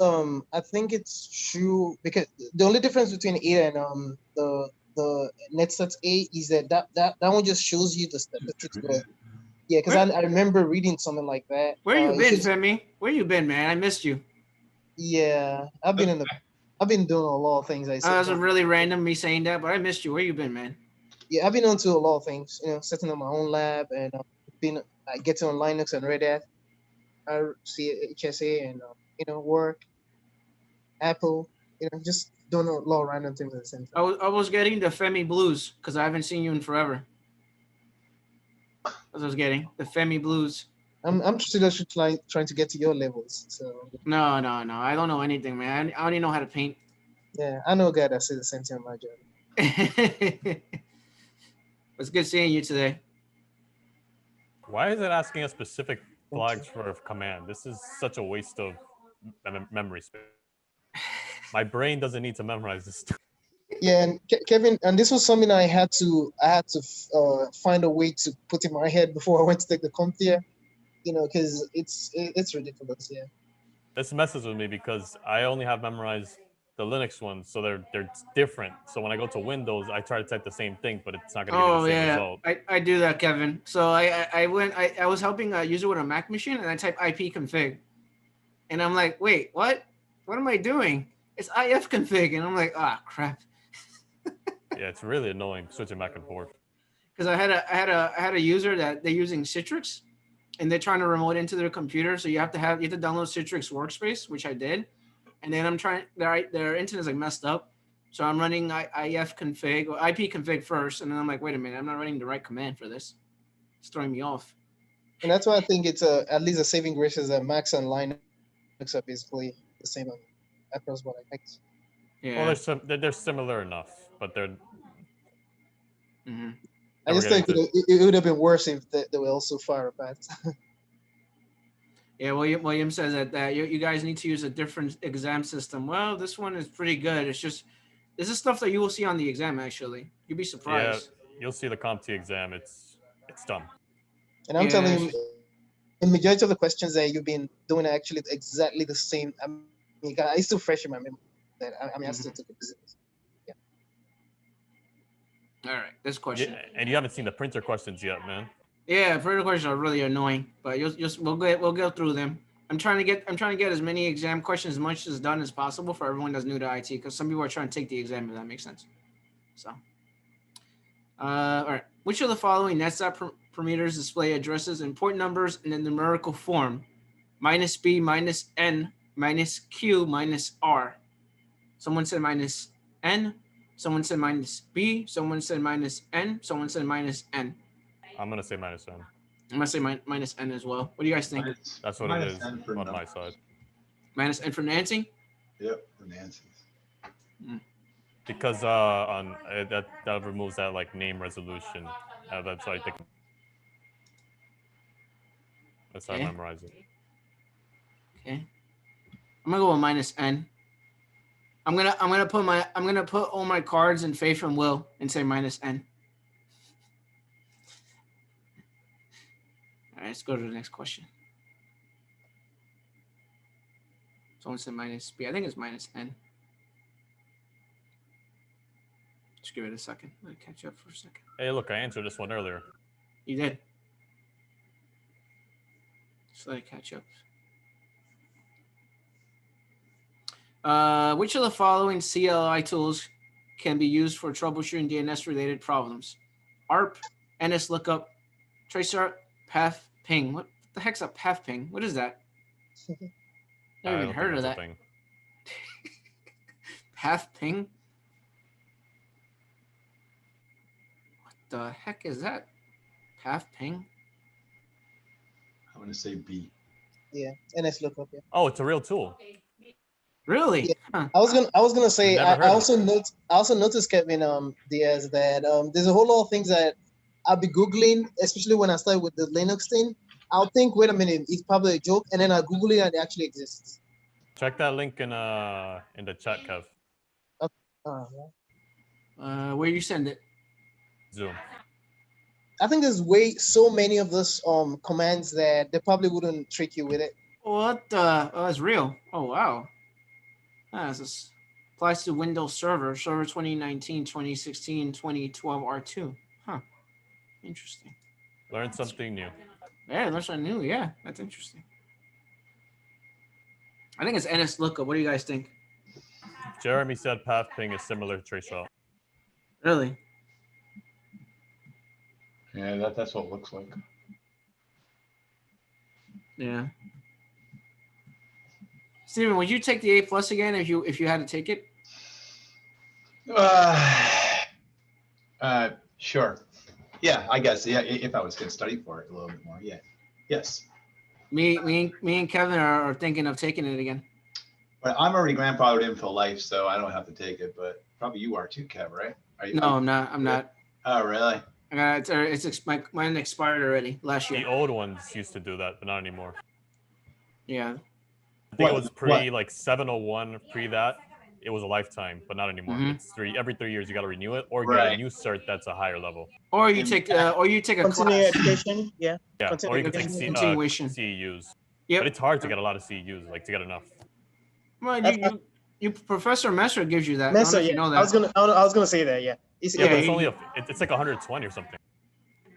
true because the only difference between it and the NetStats A is that one just shows you the statistics. Yeah, because I remember reading something like that.
Where you been, Femi? Where you been, man? I missed you.
Yeah, I've been doing a lot of things.
That was really random me saying that, but I missed you. Where you been, man?
Yeah, I've been onto a lot of things. Setting up my own lab and getting on Linux and Red Hat. I see HSA and work, Apple. Just doing a lot of random things at the same time.
I was getting the Femi blues because I haven't seen you in forever. That's what I was getting, the Femi blues.
I'm still trying to get to your levels. So
no, I don't know anything, man. I only know how to paint.
Yeah, I know a guy that says the same thing on my job.
It's good seeing you today.
Why is it asking us specific flags for a command? This is such a waste of memory space. My brain doesn't need to memorize this stuff.
Yeah, and Kevin, and this was something I had to find a way to put in my head before I went to take the Comptia, because it's ridiculous. Yeah.
This messes with me because I only have memorized the Linux ones, so they're different. So when I go to Windows, I try to type the same thing, but it's not going to give me the same result.
I do that, Kevin. So I was helping a user with a Mac machine, and I type ipconfig, and I'm like, wait, what? What am I doing? It's ifconfig, and I'm like, crap.
Yeah, it's really annoying switching back and forth.
Because I had a user that they're using Citrix, and they're trying to remote into their computer. So you have to download Citrix Workspace, which I did, and then I'm trying. Their internet is like messed up, so I'm running ifconfig or ipconfig first, and then I'm like, wait a minute, I'm not running the right command for this. It's throwing me off.
And that's why I think it's at least a saving grace is that Macs and Linux are basically the same across what I think.
Yeah. Well, they're similar enough, but they're.
Mm-hmm.
I just think it would have been worse if they were also far apart.
Yeah, William says that you guys need to use a different exam system. Well, this one is pretty good. It's just this is stuff that you will see on the exam. Actually, you'd be surprised.
Yeah, you'll see the Comptia exam. It's dumb.
And I'm telling you, the majority of the questions that you've been doing are actually exactly the same. I mean, it's still fresh in my memory. I still took it. Yeah.
All right, this question.
Yeah, and you haven't seen the printer questions yet, man.
Yeah, printer questions are really annoying, but we'll go through them. I'm trying to get as many exam questions as much as done as possible for everyone that's new to IT, because some people are trying to take the exam, if that makes sense. So, all right. Which of the following NetStat parameters display addresses and port numbers in a numerical form? -B, -N, -Q, -R. Someone said -N. Someone said -B. Someone said -N. Someone said -N.
I'm gonna say -N.
I'm gonna say minus N as well. What do you guys think?
That's what it
minus
is
10 for
on
no.
my side.
Minus N for Nancy?
Yep, for Nancy's.
Because that removes that like name resolution. That's what I think. That's how I
Okay.
memorize it.
Okay. I'm gonna go with minus N. I'm gonna put all my cards in Faith and Will and say minus N. All right, let's go to the next question. Someone said minus B. I think it's minus N. Just give it a second. Let it catch up for a second.
Hey, look, I answered this one earlier.
You did. Just let it catch up. Which of the following CLI tools can be used for troubleshooting DNS-related problems? ARP, NSLOOKUP, tracer, path, ping. What the heck's a path ping? What is that? Never even heard of that. Path ping? What the heck is that? Path ping?
I'm gonna say B.
Yeah, NSLOOKUP. Yeah.
Oh, it's a real tool.
Really?
Yeah.
Huh.
I was gonna say
Never heard
I
of
also noticed Kevin Diaz that there's a whole lot of things that I'll be googling, especially when I start with the Linux thing. I'll think, wait a minute, it's probably a joke, and then I Google it and it actually exists.
Check that link in the chat, Kev.
Where you send it?
Zoom.
I think there's so many of those commands that they probably wouldn't trick you with it.
What the? Oh, that's real. Oh, wow. This applies to Windows Server 2019, 2016, 2012 R2. Huh. Interesting.
Learn something new.
Yeah, that's what I knew. Yeah, that's interesting. I think it's NSLOOKUP. What do you guys think?
Jeremy said path ping is similar to traceroute.
Really?
Yeah, that's what it looks like.
Yeah. Steven, would you take the A+ again if you had to take it?
Sure. Yeah, I guess. Yeah, if I was going to study for it a little bit more. Yeah. Yes.
Me and Kevin are thinking of taking it again.
But I'm already grandfathered in for life, so I don't have to take it. But probably you are too, Kev, right? Are you,
No, I'm not. I'm not.
Oh, really?
Mine expired already last year.
The old ones used to do that, but not anymore.
Yeah.
I think it was like 701 pre that. It was a lifetime, but not anymore.
Mhm.
It's every 3 years you got to renew it, or get a new cert that's a higher level.
Or you take a
Continuing
class.
education. Yeah.
Yeah, or you can take
continuation.
CEUs.
Yep.
But it's hard to get a lot of CEUs, like to get enough.
Well, you Professor Messer gives you that.
Messer,
I don't know if you know that.
I was gonna say that. Yeah.
Yeah, but it's only it's like 120 or something.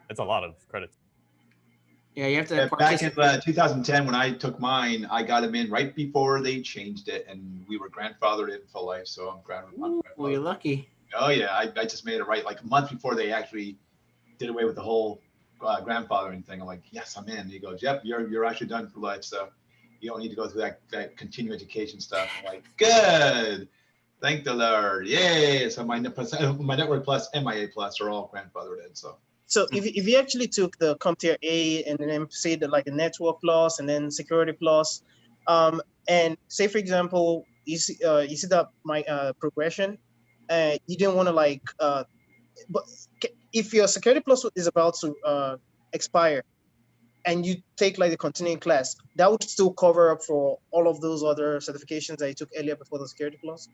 It's a lot of credits.
Yeah, you have to
back in 2010 when I took mine, I got them in right before they changed it, and we were grandfathered in for life. So I'm grandfathered.
Well, you're lucky.
Oh yeah, I just made it right like a month before they actually did away with the whole grandfathering thing. I'm like, yes, I'm in. He goes, yep, you're actually done for life, so you don't need to go through that continuing education stuff. I'm like, good, thank the Lord, yay! So my Network Plus and my A Plus are all grandfathered in.
So if you actually took the Comptia A and then say that like a Network Plus and then Security Plus, and say for example you see that my progression, you didn't want to like, but if your Security Plus is about to expire, and you take like the continuing class, that would still cover up for all of those other certifications that you took earlier before the Security Plus.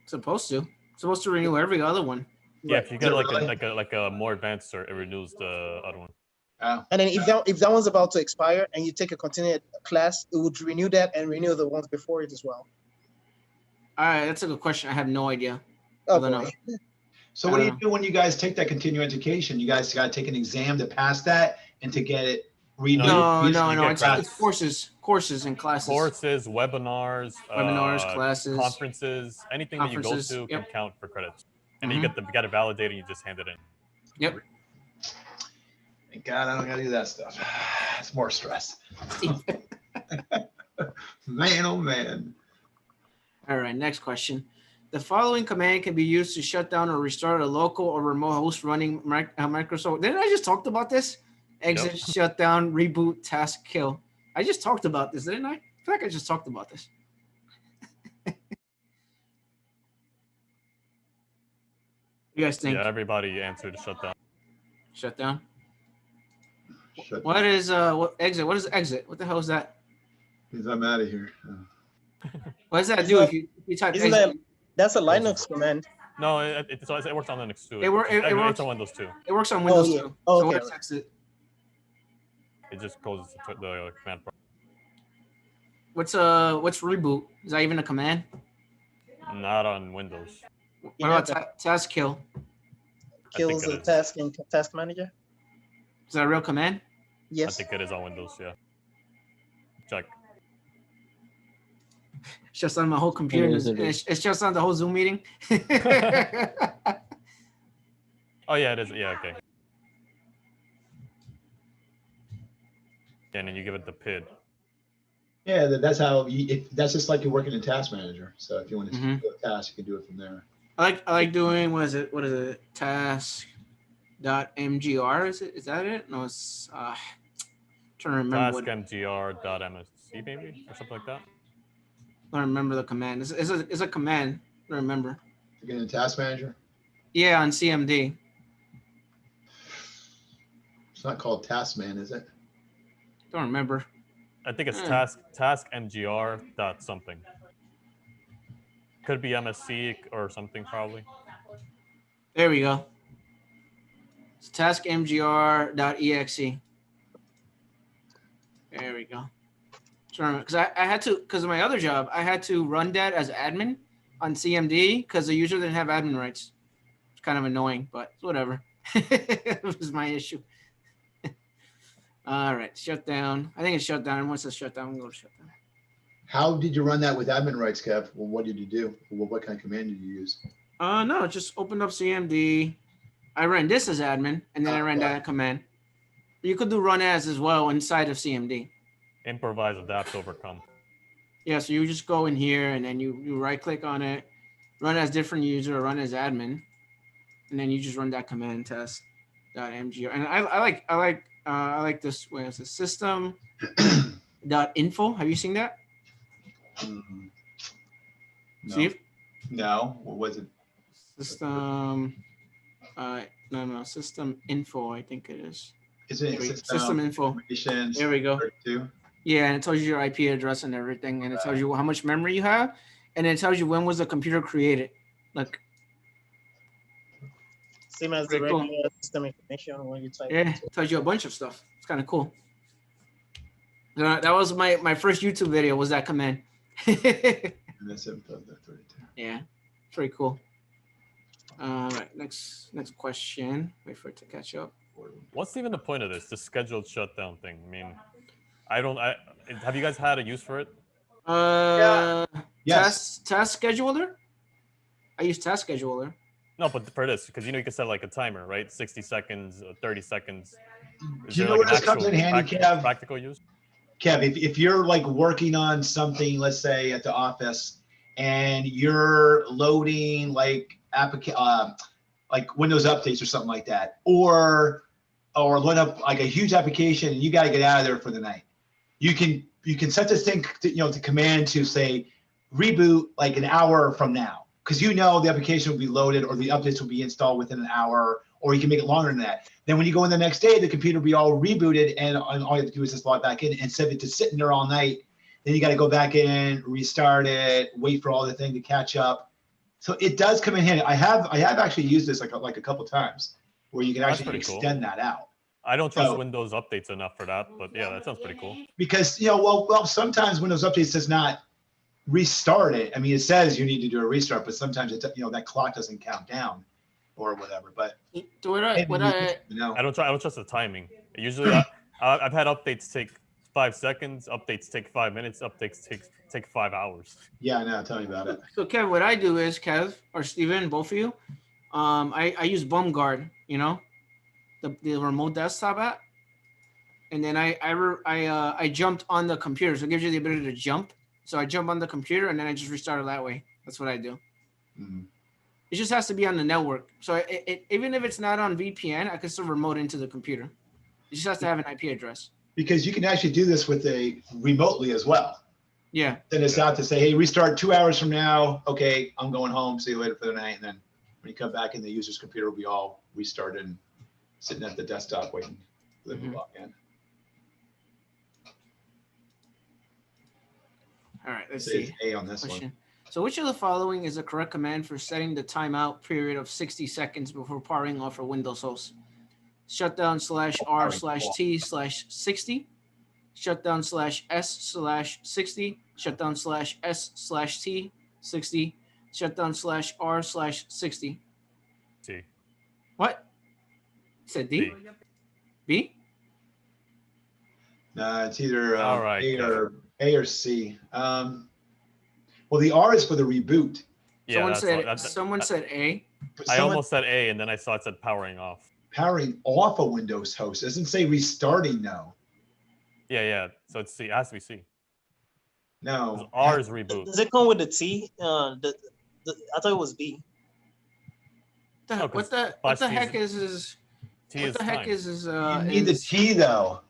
Supposed to renew every other one.
Yeah, if you get like a more advanced cert, it renews the other one.
Oh.
And then if that one's about to expire and you take a continued class, it would renew that and renew the ones before it as well.
All right, that's a good question. I have no idea.
Oh, boy.
So what do you do when you guys take that continuing education? You guys got to take an exam to pass that and to get it renewed?
No. It's courses and classes.
Courses, webinars,
classes,
conferences, anything that you go to can count for credits. And then you got it validated and you just hand it in.
Yep.
Thank God I don't got to do that stuff. It's more stress. Man, oh man.
All right, next question. The following command can be used to shut down or restart a local or remote host running Microsoft. Didn't I just talk about this? exit, shutdown, reboot, task, kill. I just talked about this, didn't I? I feel like I just talked about this. You guys think?
Yeah, everybody answered shutdown.
Shutdown.
Shut
What is what exit? What is exit? What the hell is that?
Means I'm out of here.
What does that
Isn't
do
that-
if you type
Isn't
exit?
that's a Linux command?
No, it works on Linux too.
It works
It's on Windows too.
It works on Windows
yeah.
too.
Oh,
So
okay.
what is exit?
It just goes to the command prompt.
What's reboot? Is that even a command?
Not on Windows.
What
You
about
have
task kill?
Kills
it
the
is.
task in Task Manager.
Is that a real command?
Yes.
I think it is on Windows. Yeah. Check.
It's just on my whole computer.
It is.
It's just on the whole Zoom meeting.
Oh yeah, it is. Yeah, okay. And then you give it the PID.
Yeah, that's how. That's just like you're working in Task Manager. So if you want to
Mhm.
do a task, you can do it from there.
I like doing what is it? Task.mgr is that it? No, it's trying to remember what.
Task.mgr.msc maybe or something like that.
I don't remember the command. It's a command. I don't remember.
Again, in Task Manager,
Yeah, on CMD.
it's not called Task Man, is it?
Don't remember.
I think it's
Hmm.
task.mgr dot something. Could be MSC or something probably.
There we go. It's taskmgr.exe. There we go. Because I had to, because of my other job, I had to run that as admin on CMD because the user didn't have admin rights. It's kind of annoying, but whatever. It was my issue. All right, shutdown. I think it's shutdown. Once it's shutdown, I'm going to shut down.
How did you run that with admin rights, Kev? Well, what did you do? Well, what kind of command did you use?
No, just opened up CMD. I ran this as admin, and then I ran that command. You could do run as well inside of CMD.
Improvise, adapt, overcome.
Yeah, so you just go in here and then you right click on it, run as different user, or run as admin, and then you just run that command test.mgr. And I like this way. It's a system.info. Have you seen that?
No.
Steve?
No. What was it?
System no, system info, I think it is.
Is it
System info. There we go.
32?
Yeah, and it tells you your IP address and everything, and it tells you how much memory you have, and it tells you when was the computer created. Like,
Same as the
Pretty cool.
regular system information when you type.
yeah, it tells you a bunch of stuff. It's kind of cool. That was my first YouTube video, was that command.
And that's info, that 32.
Yeah, pretty cool. All right, next question. Wait for it to catch up.
What's even the point of this scheduled shutdown thing? I mean, have you guys had a use for it?
Yes.
Task scheduler. I use task scheduler.
No, but for this, because you can set like a timer, right? 60 seconds, 30 seconds. Is
Do you
there,
know
like,
where
an
this comes in
actual
handy, Kev?
practical use?
Kev, if you're like working on something, let's say at the office, and you're loading like Windows updates or something like that, or load up like a huge application and you got to get out of there for the night, you can set this thing to command to say reboot like an hour from now, because the application will be loaded or the updates will be installed within an hour, or you can make it longer than that. Then when you go in the next day, the computer will be all rebooted, and all you have to do is just log back in. Instead of it just sitting there all night, then you got to go back in, restart it, wait for all the thing to catch up. So it does come in handy. I have actually used this like a couple times, where you can
That's
actually
pretty cool.
extend that out.
I don't trust Windows updates enough for that, but yeah, that sounds pretty cool.
Because sometimes Windows updates does not restart it. I mean, it says you need to do a restart, but sometimes it that clock doesn't count down or whatever. But
I don't trust the timing. Usually, I've had updates take 5 seconds, updates take 5 minutes, updates take 5 hours.
Yeah, I know. Tell me about it.
So Kev, what I do is, Kev or Steven, both of you, I use BumGuard, the remote desktop app, and then I jumped on the computer, so it gives you the ability to jump. So I jump on the computer and then I just restart it that way. That's what I do.
Mm-hmm.
It just has to be on the network. So even if it's not on VPN, I can still remote into the computer. It just has to have an IP address.
Because you can actually do this with a remotely as well.
Yeah.
Then it's out to say, hey, restart 2 hours from now. Okay, I'm going home. See you later for the night. And then when you come back in, the user's computer will be all restarted and sitting at the desktop waiting for them to log in.
All right, let's
Say
see.
A on this
Question.
one.
So which of the following is the correct command for setting the timeout period of 60 seconds before powering off a Windows host? Shutdown/R/T/60, shutdown/S/60, shutdown/S/T/60, shutdown/R/60.
T.
What? You said D?
D.
B?
No, it's either
All right,
A or C. Well, the R is for the reboot.
Yeah,
Someone said A.
But
I
someone
almost said A, and then I saw it said powering off.
powering off a Windows host. It doesn't say restarting, no.
Yeah. So it's C. It has to be C.
No.
R is reboot.
Does it come with a T? I thought it was B.
What the heck is
T
what
is
the heck
time.
is
You need the T though.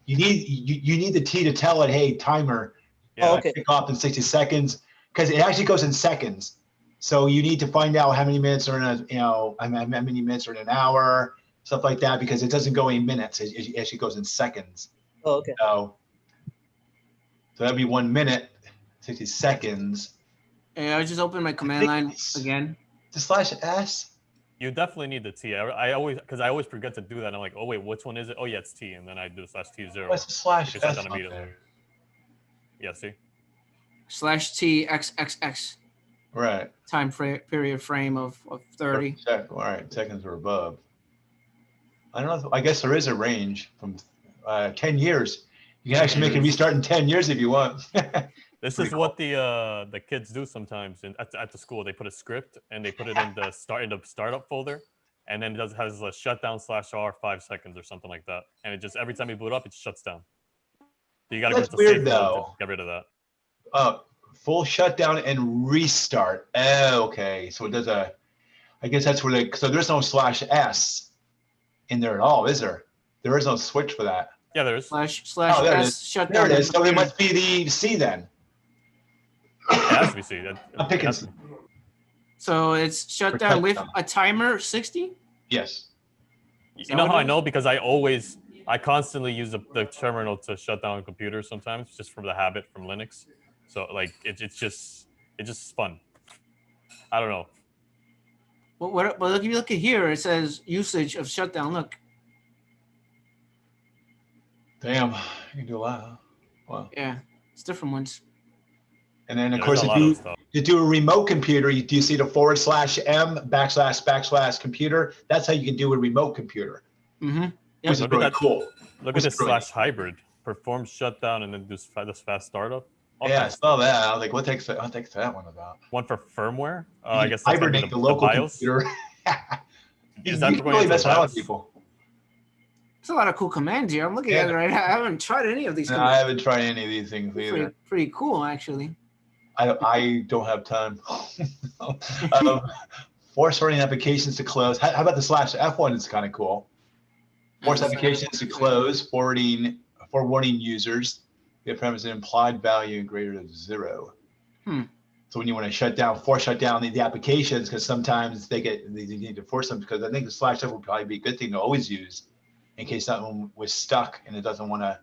You need the T to tell it, hey, timer,
Yeah.
Oh, okay.
pick off in 60 seconds, because it actually goes in seconds. So you need to find out how many minutes are in a, how many minutes are in an hour, stuff like that, because it doesn't go in minutes. It actually goes in seconds.
Oh, okay.
So that'd be 1 minute, 60 seconds.
Hey, I just opened my command line again.
The /S.
You definitely need the T. I always forget to do that. I'm like, oh wait, which one is it? Oh yeah, it's T, and then I do /T0.
What's the /S?
Shut down immediately. Yeah, see.
/TXXX.
Right.
Time period frame of 30.
Check. All right, seconds or above. I don't know. I guess there is a range from 10 years. You can actually make it restart in 10 years if you want.
This is what the kids do sometimes at the school. They put a script and they put it in the startup folder, and then it has a shutdown /R 5 seconds or something like that. And it just every time you boot up, it shuts down. So you got to go
That's
to
weird
safe mode
though.
to get rid of that.
Full shutdown and restart. Oh, okay. So it does I guess that's where so there's no /S in there at all, is there? There is no switch for that.
Yeah, there is.
/S shutdown.
There it is. So it must be the C then.
It has to be C.
I'm picking
C.
So it's shutdown with a timer 60?
Yes.
You know how I know? Because I constantly use the terminal to shut down computers sometimes, just from the habit from Linux. So like it's just fun. I don't know.
But look, if you look at here, it says usage of shutdown. Look.
Damn, you can do a lot. Huh? Wow.
Yeah, it's different ones.
And then of course, if you do a remote computer, do you see the /M /computer? That's how you can do a remote computer.
Mm-hmm. Yep.
Which is really cool.
Look at this /hybrid. Perform shutdown and then do this fast startup.
Yeah, I saw that. I was like, what takes that one about?
One for firmware. I guess
that's hibernate the local computer.
Is that
you can really mess around with people.
There's a lot of cool commands here. I'm looking at it right now. I haven't tried any of these.
No, I haven't tried any of these things either.
Pretty cool, actually.
I don't have time. Force sorting applications to close. How about the /F one? It's kind of cool. Force applications to close, forewarning users. The premise an implied value greater than 0. So when you want to force shut down the applications, because sometimes they need to force them, because I think the /F would probably be a good thing to always use in case something was stuck and it doesn't want to,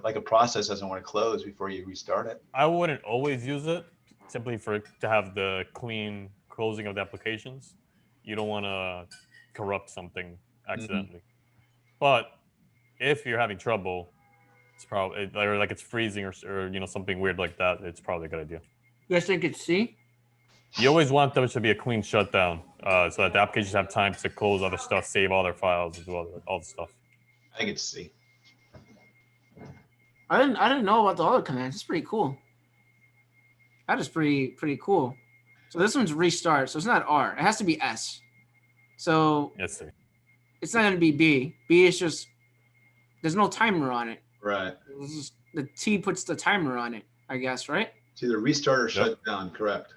like a process doesn't want to close before you restart it.
I wouldn't always use it simply to have the clean closing of the applications. You don't want to corrupt something accidentally. But if you're having trouble, it's probably like it's freezing or something weird like that, it's probably a good idea.
You guys think it's C?
You always want there to be a clean shutdown, so that the applications have time to close other stuff, save all their files, as well, all the stuff.
I think it's C.
I didn't know about the other commands. It's pretty cool. That is pretty cool. So this one's restart. So it's not R. It has to be S. So
Yes, sir.
It's not going to be B. B is just there's no timer on it.
Right.
It's just, the T puts the timer on it, I guess, right?
It's either restart or shut down. Correct.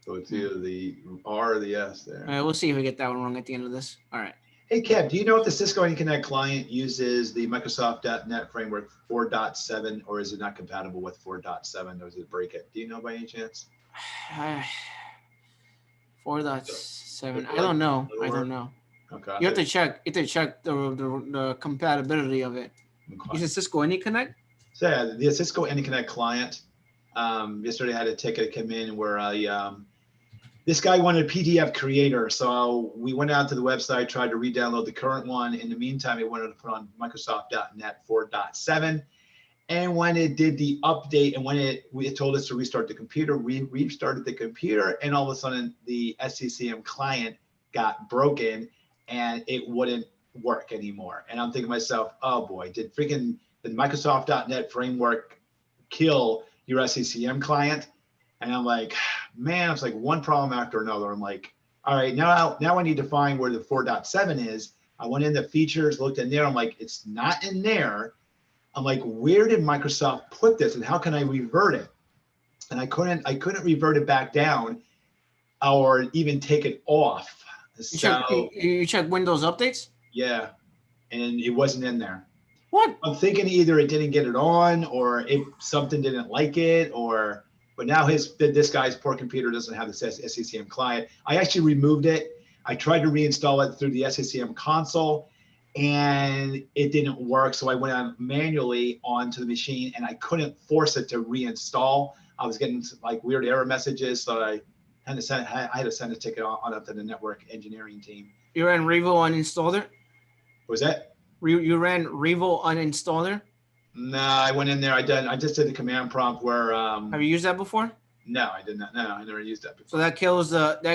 So it's either the R or the S there.
All right, we'll see if we get that one wrong at the end of this. All right.
Hey, Kev, do you know if the Cisco AnyConnect client uses the Microsoft.NET Framework 4.7, or is it not compatible with 4.7, or does it break it? Do you know by any chance?
4.7. I don't know. I don't know.
Okay.
You have to check. You have to check the compatibility of it. Is it Cisco AnyConnect?
So yeah, the Cisco AnyConnect client. Yesterday I had a ticket come in where this guy wanted a PDF creator. So we went out to the website, tried to re-download the current one. In the meantime, it wanted to put on Microsoft.NET 4.7. And when it did the update and when it told us to restart the computer, we restarted the computer, and all of a sudden the SCCM client got broken and it wouldn't work anymore. And I'm thinking to myself, oh boy, did the Microsoft.NET framework kill your SCCM client? And I'm like, man, it's like one problem after another. I'm like, all right, now I need to find where the 4.7 is. I went in the features, looked in there. I'm like, it's not in there. I'm like, where did Microsoft put this, and how can I revert it? And I couldn't revert it back down, or even take it off.
You check Windows updates?
Yeah, and it wasn't in there.
What?
I'm thinking either it didn't get it on, or if something didn't like it, or. But now this guy's poor computer doesn't have this SCCM client. I actually removed it. I tried to reinstall it through the SCCM console, and it didn't work. So I went on manually onto the machine, and I couldn't force it to reinstall. I was getting like weird error messages, so I had to send a ticket on up to the network engineering team.
You ran Revo uninstaller?
What was that?
You ran Revo uninstaller?
No, I went in there. I just did the command prompt where.
Have you used that before?
No, I did not. No, I never used that before.
So that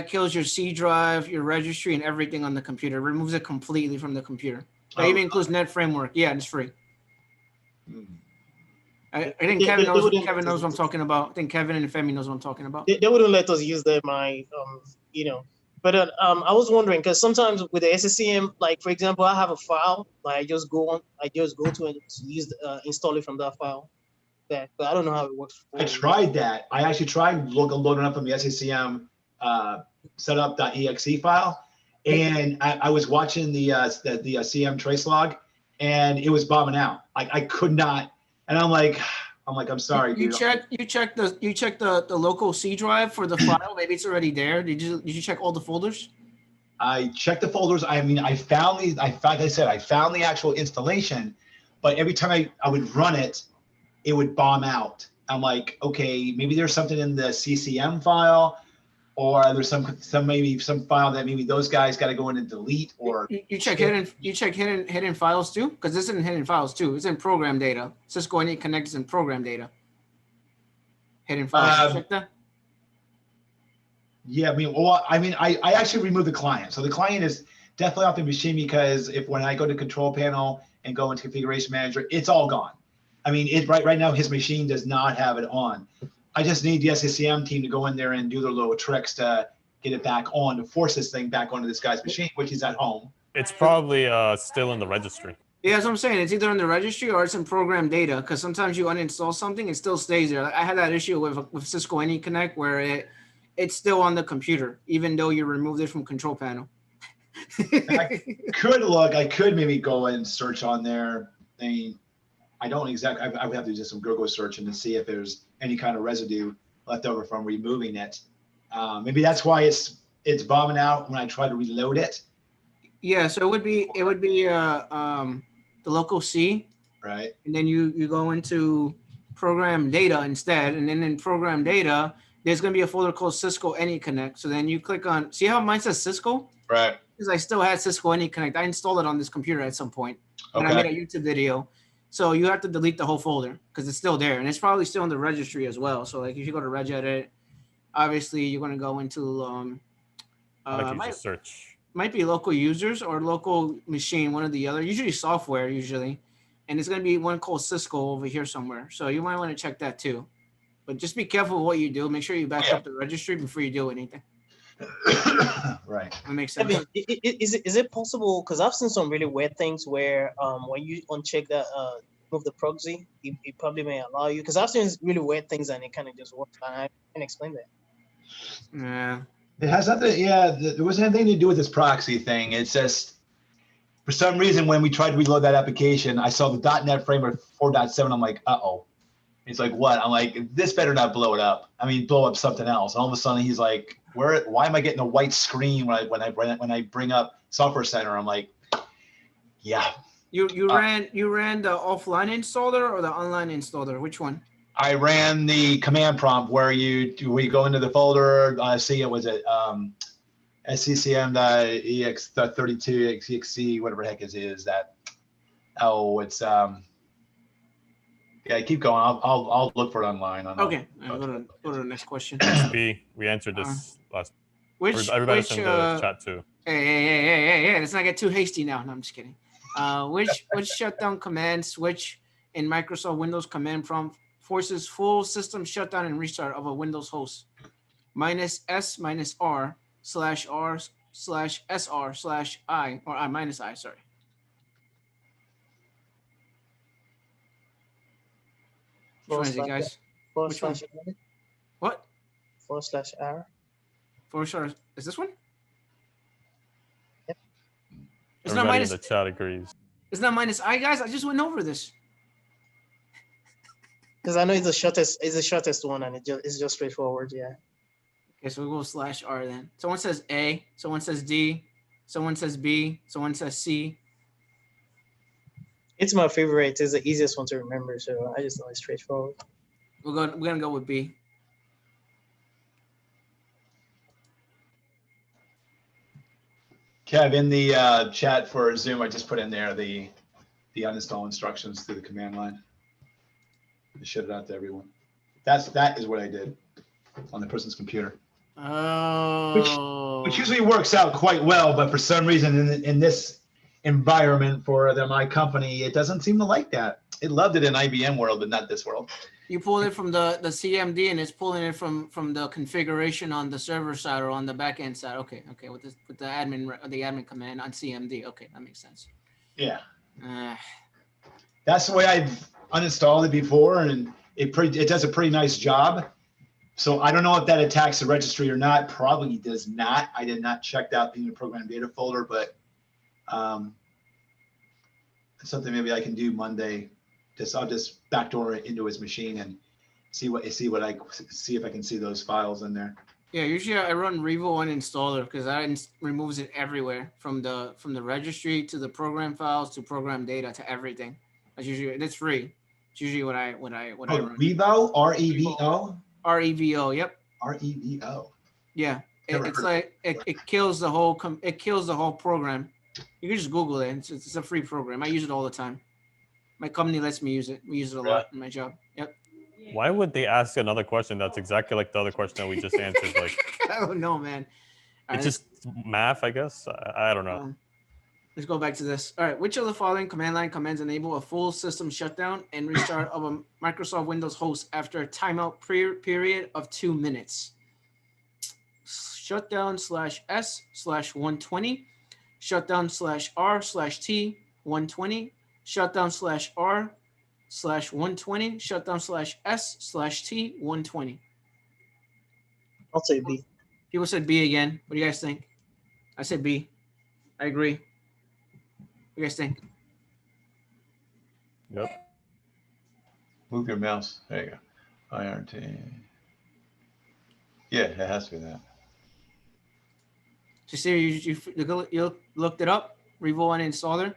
kills your C drive, your registry, and everything on the computer. It removes it completely from the computer. That even includes Net Framework. Yeah, it's free. I think Kevin knows what I'm talking about. I think Kevin and Femi knows what I'm talking about.
They wouldn't let us use them, But I was wondering, because sometimes with the SCCM, like for example, I have a file, like I just go to and use install it from that file. But I don't know how it works.
I tried that. I actually tried loading up from the SCCM setup.exe file, and I was watching the CM trace log, and it was bombing out. I could not, and I'm like, I'm sorry.
You check the local C drive for the file. Maybe it's already there. Did you check all the folders?
I checked the folders. I mean, I found the actual installation, but every time I would run it, it would bomb out. I'm like, okay, maybe there's something in the CCM file, or there's some file that maybe those guys got to go in and delete. Or
you check hidden files too, because this isn't hidden files too. It's in program data. Cisco AnyConnect is in program data. Hidden files. Check that.
Yeah, I actually removed the client, so the client is definitely off the machine, because when I go to control panel and go into configuration manager, it's all gone. I mean, right now his machine does not have it on. I just need the SCCM team to go in there and do their little tricks to get it back on, to force this thing back onto this guy's machine, which is at home.
It's probably still in the registry.
Yeah, that's what I'm saying. It's either in the registry or it's in program data, because sometimes you uninstall something, it still stays there. Like I had that issue with Cisco AnyConnect where it's still on the computer, even though you removed it from control panel.
I could maybe go and search on there. I don't exactly. I would have to do some Google searching to see if there's any kind of residue left over from removing it. Maybe that's why it's bombing out when I try to reload it.
Yeah, so it would be the local C,
right?
And then you go into program data instead, and then in program data, there's going to be a folder called Cisco AnyConnect. So then you click on. See how mine says Cisco?
Right.
Because I still had Cisco AnyConnect. I installed it on this computer at some point, and I made a YouTube video. So you have to delete the whole folder because it's still there, and it's probably still in the registry as well. So like if you go to regedit, obviously you're going to go into
search.
Might be local users or local machine, one or the other. Usually software, and it's going to be one called Cisco over here somewhere. So you might want to check that too. But just be careful with what you do. Make sure you back up the registry before you do anything.
Right.
That makes sense.
I mean, is it possible? Because I've seen some really weird things where when you uncheck that move the proxy, it probably may allow you. Because I've seen really weird things and it kind of just works. I can explain that.
Yeah.
It has nothing. Yeah, there wasn't anything to do with this proxy thing. It's just For some reason, when we tried to reload that application, I saw the .NET Framework 4.7. I'm like, uh-oh. He's like, what? I'm like, this better not blow it up. I mean, blow up something else. And all of a sudden, he's like, why am I getting a white screen when I bring up Software Center? I'm like, yeah.
You ran the offline installer or the online installer? Which one?
I ran the command prompt where we go into the folder. See, it was at sccm.ex32exe, whatever the heck it is that. Oh, it's yeah. Keep going. I'll look for it online.
Okay. Go to the next question.
B. We answered this last.
Everybody's
in the chat too.
Hey! Let's not get too hasty now. No, I'm just kidding. Which shutdown command switch in Microsoft Windows command prompt forces full system shutdown and restart of a Windows host? -S-R/R/SR/I or I-I, sorry. Which one is it, guys? Which one? What?
/R.
/ is this one?
Yep.
It's not
Everybody
minus.
in the chat agrees.
It's not -I, guys. I just went over this.
Because I know it's the shortest one, and it's just straightforward. Yeah.
Okay, so we'll go /R then. Someone says A. Someone says D. Someone says B. Someone says C.
It's my favorite. It's the easiest one to remember, so I just know it's straightforward.
We're gonna go with B.
Kev, in the chat for Zoom, I just put in there the uninstall instructions through the command line. I showed it out to everyone. That is what I did on the person's computer.
Oh.
Which usually works out quite well, but for some reason in this environment for my company, it doesn't seem to like that. It loved it in IBM world, but not this world.
You pull it from the CMD, and it's pulling it from the configuration on the server side or on the backend side. Okay, with the admin command on CMD. Okay, that makes sense.
Yeah. That's the way I've uninstalled it before, and it does a pretty nice job. So I don't know if that attacks the registry or not. Probably does not. I did not check that in the program data folder, but it's something maybe I can do Monday. I'll just backdoor it into his machine and see if I can see those files in there.
Yeah, usually I run Revo uninstaller because that removes it everywhere from the registry to the program files to program data to everything. That's free. It's usually what I run.
Revo, REVO.
REVO, yep.
REVO.
Yeah, it's like it kills the whole program. You can just Google it. It's a free program. I use it all the time. My company lets me use it. We use it a lot in my job. Yep.
Why would they ask another question that's exactly like the other question that we just answered? Like,
I don't know, man.
It's just math, I guess. I don't know.
Let's go back to this. All right. Which of the following command line commands enable a full system shutdown and restart of a Microsoft Windows host after a timeout period of 2 minutes? Shutdown /S/120, shutdown /R/T120, shutdown /R/120, shutdown /S/T120.
I'll say B.
People said B again. What do you guys think? I said B. I agree. What do you guys think?
Yep.
Move your mouse. There you go. IRT. Yeah, it has to be that.
So, Siri, you looked it up? Revo uninstaller?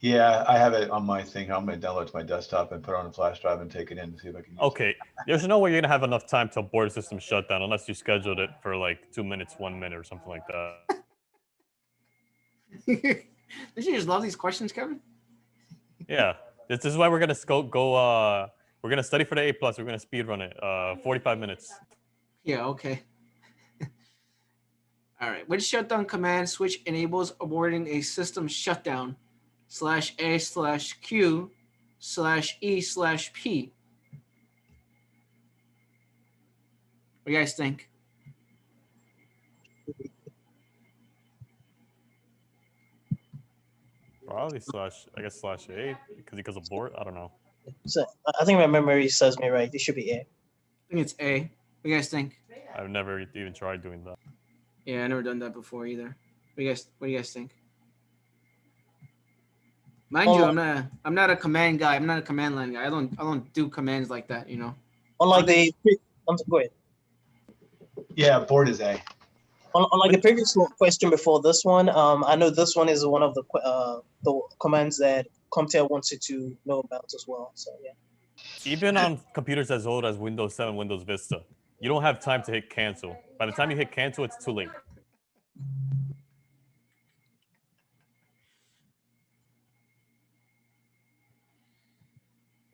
Yeah, I have it on my thing. I'm going to download it to my desktop and put it on a flash drive and take it in to see if I can use
Okay. There's no way you're going to have enough time to abort a system shutdown unless you scheduled it for like 2 minutes, 1 minute, or something like that.
Don't you just love these questions, Kevin?
Yeah. This is why we're going to go we're going to study for the A+. We're going to speed run it. 45 minutes.
Yeah, okay. All right. Which shutdown command switch enables aborting a system shutdown /A/Q/E/P? What do you guys think?
Probably /A because abort. I don't know.
So I think my memory serves me right. It should be A.
I think it's A. What do you guys think?
I've never even tried doing that.
Yeah, I never done that before either. What do you guys think? Mind you,
Unlike,
I'm not a command guy. I'm not a command line guy. I don't do commands like that. You know. I
unlike
don't think.
go ahead.
Yeah, board is A.
Unlike the previous question before this one, I know this one is one of the commands that Comptia wants you to know about as well. So yeah.
Even on computers as old as Windows 7, Windows Vista, you don't have time to hit cancel. By the time you hit cancel, it's too late.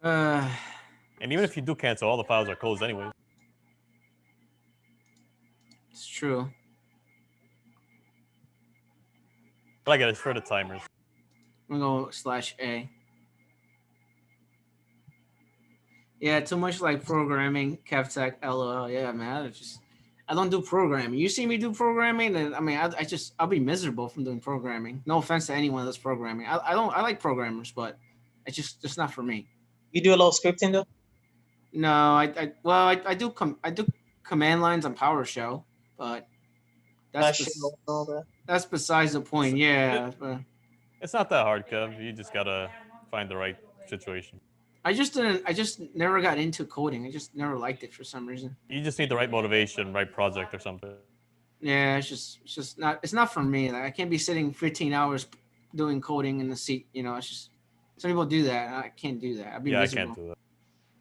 And even if you do cancel, all the files are closed anyway.
It's true.
But I get it, it's for the timers.
I'm gonna go /A. Yeah, too much like programming, Kevtech, LOL. Yeah, man. I don't do programming. You see me do programming, and I mean, I'll be miserable from doing programming. No offense to anyone that's programming. I like programmers, but it's just not for me.
You do a lot of scripting though?
No, I do command lines on PowerShell, but that's besides the point. Yeah, but
It's not that hard, Kev. You just gotta find the right situation.
I just never got into coding. I just never liked it for some reason.
You just need the right motivation, right project or something.
Yeah, it's not for me. Like I can't be sitting 15 hours doing coding in the seat. You know, it's just some people do that. I can't do that. I'd be miserable.
I can't do that.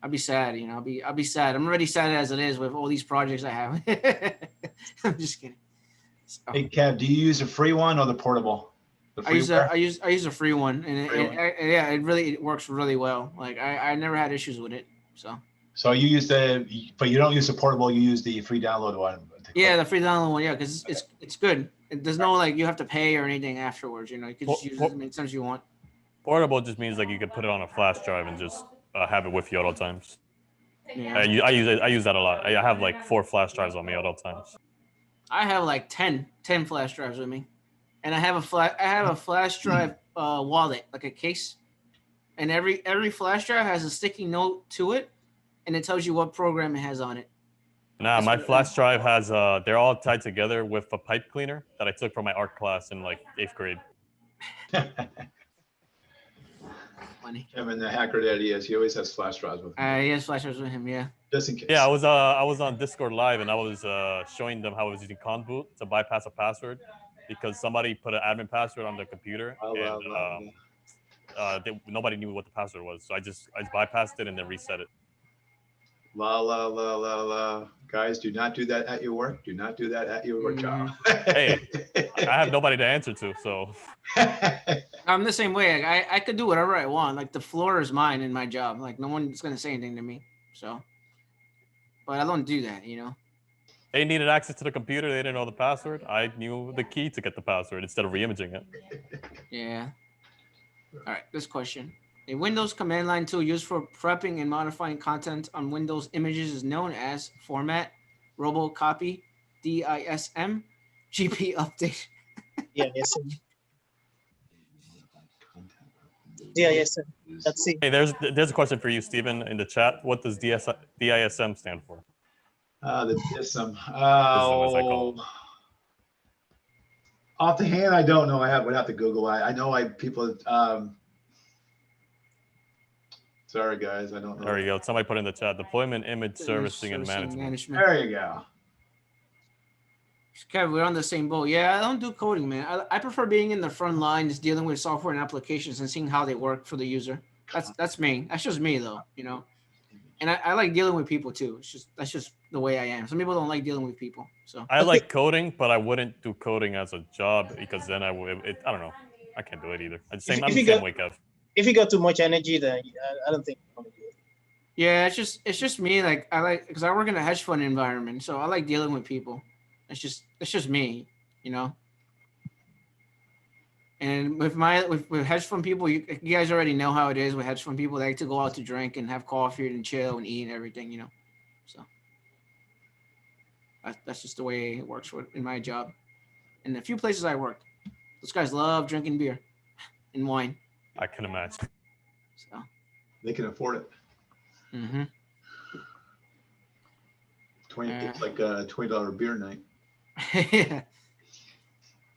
I'd be sad. You know, I'll be sad. I'm already sad as it is with all these projects I have. I'm just kidding. So,
Hey, Kev, do you use a free one or the portable? The
I use a free one, and yeah, it works really well. Like I never had issues with it.
So you use but you don't use the portable. You use the free download one.
Yeah, the free download one. Yeah, because it's good. There's no like you have to pay or anything afterwards. You know, you can just use it as many times as you want.
Portable just means like you can put it on a flash drive and just have it with you at all times.
Yeah.
I use that a lot. I have like 4 flash drives on me at all times.
I have like 10 flash drives with me, and I have a flash drive wallet, like a case, and every flash drive has a sticky note to it, and it tells you what program it has on it.
Nah, my flash drive has they're all tied together with a pipe cleaner that I took from my art class in like 8th grade.
Funny.
Kevin, the hacker that he is, he always has flash drives with him.
He has flash drives with him, yeah.
Just in case.
Yeah, I was on Discord live and I was showing them how I was using Convoot to bypass a password because somebody put an admin password on their computer nobody knew what the password was, so I just bypassed it and then reset it.
La. Guys, do not do that at your work. Do not do that at your work job.
Hey, I have nobody to answer to, so.
I'm the same way. Like, I could do whatever I want. Like the floor is mine in my job. Like no one's gonna say anything to me. So, but I don't do that, you know.
They needed access to the computer. They didn't know the password. I knew the key to get the password instead of re-imaging it.
Yeah. All right, this question. A Windows command line tool used for prepping and modifying content on Windows images is known as Format, Robocopy, DISM, GP Update.
Yeah, yes. Yeah, yes. Let's see.
Hey, there's a question for you, Stephen, in the chat. What does DISM stand for?
The DISM. Off the hand, I don't know. Would have to Google. I know people. Sorry, guys, I don't know.
There you go. Somebody put in the chat: deployment, image servicing, and management.
There you go.
Kevin, we're on the same boat. Yeah, I don't do coding, man. I prefer being in the front line, just dealing with software and applications and seeing how they work for the user. That's me. That's just me, though. You know, and I like dealing with people too. That's just the way I am. Some people don't like dealing with people. So
I like coding, but I wouldn't do coding as a job because then I don't know. I can't do it either. I'm the same way, Kev.
If you got too much energy, then I don't think I'm gonna do it.
Yeah, it's just me. Like because I work in a hedge fund environment, so I like dealing with people. It's just me, you know. And with hedge fund people, you guys already know how it is with hedge fund people. They like to go out to drink and have coffee and chill and eat and everything, you know. So that's just the way it works in my job. And a few places I worked, those guys love drinking beer and wine.
I can imagine.
So they can afford it.
Mm-hmm.
It's like a $20 beer night.
Yeah.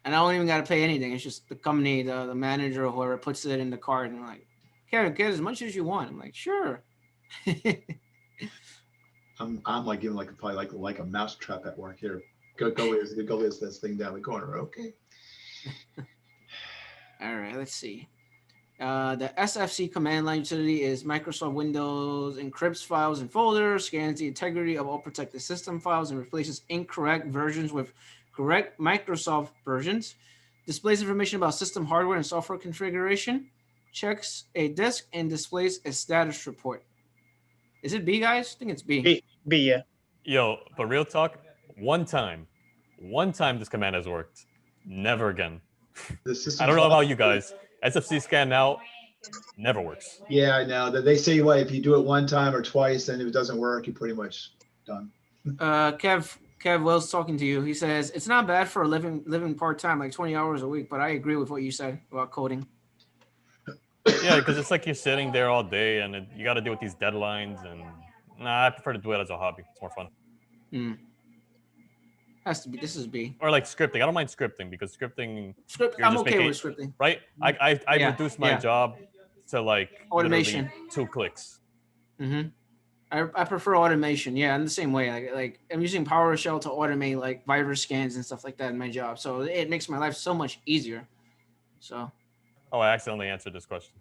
and I don't even got to pay anything. It's just the company, the manager or whoever puts it in the card, and like, get as much as you want. I'm like, sure.
I'm like giving like probably like a mouse trap at work here. Go whiz this thing down the corner. Okay.
All right, let's see. The SFC command line utility is Microsoft Windows encrypts files and folders, scans the integrity of all protected system files, and replaces incorrect versions with correct Microsoft versions, displays information about system hardware and software configuration, checks a disk, and displays a status report. Is it B, guys? I think it's B.
B, yeah.
Yo, but real talk, one time this command has worked. Never again.
The system
I don't know about you guys. SFC scan now never works.
Yeah, I know. They say what if you do it one time or twice, and if it doesn't work, you're pretty much done.
Kev Will's talking to you. He says it's not bad for living part-time, like 20 hours a week, but I agree with what you said about coding.
Yeah, because it's like you're sitting there all day and you got to deal with these deadlines, and I prefer to do it as a hobby. It's more fun.
Has to be. This is B.
Or like scripting. I don't mind scripting because scripting.
I'm okay with scripting.
Right? I reduced my job to like
automation,
2 clicks.
I prefer automation. Yeah, in the same way. Like I'm using PowerShell to automate like virus scans and stuff like that in my job. So it makes my life so much easier. So.
Oh, I accidentally answered this question.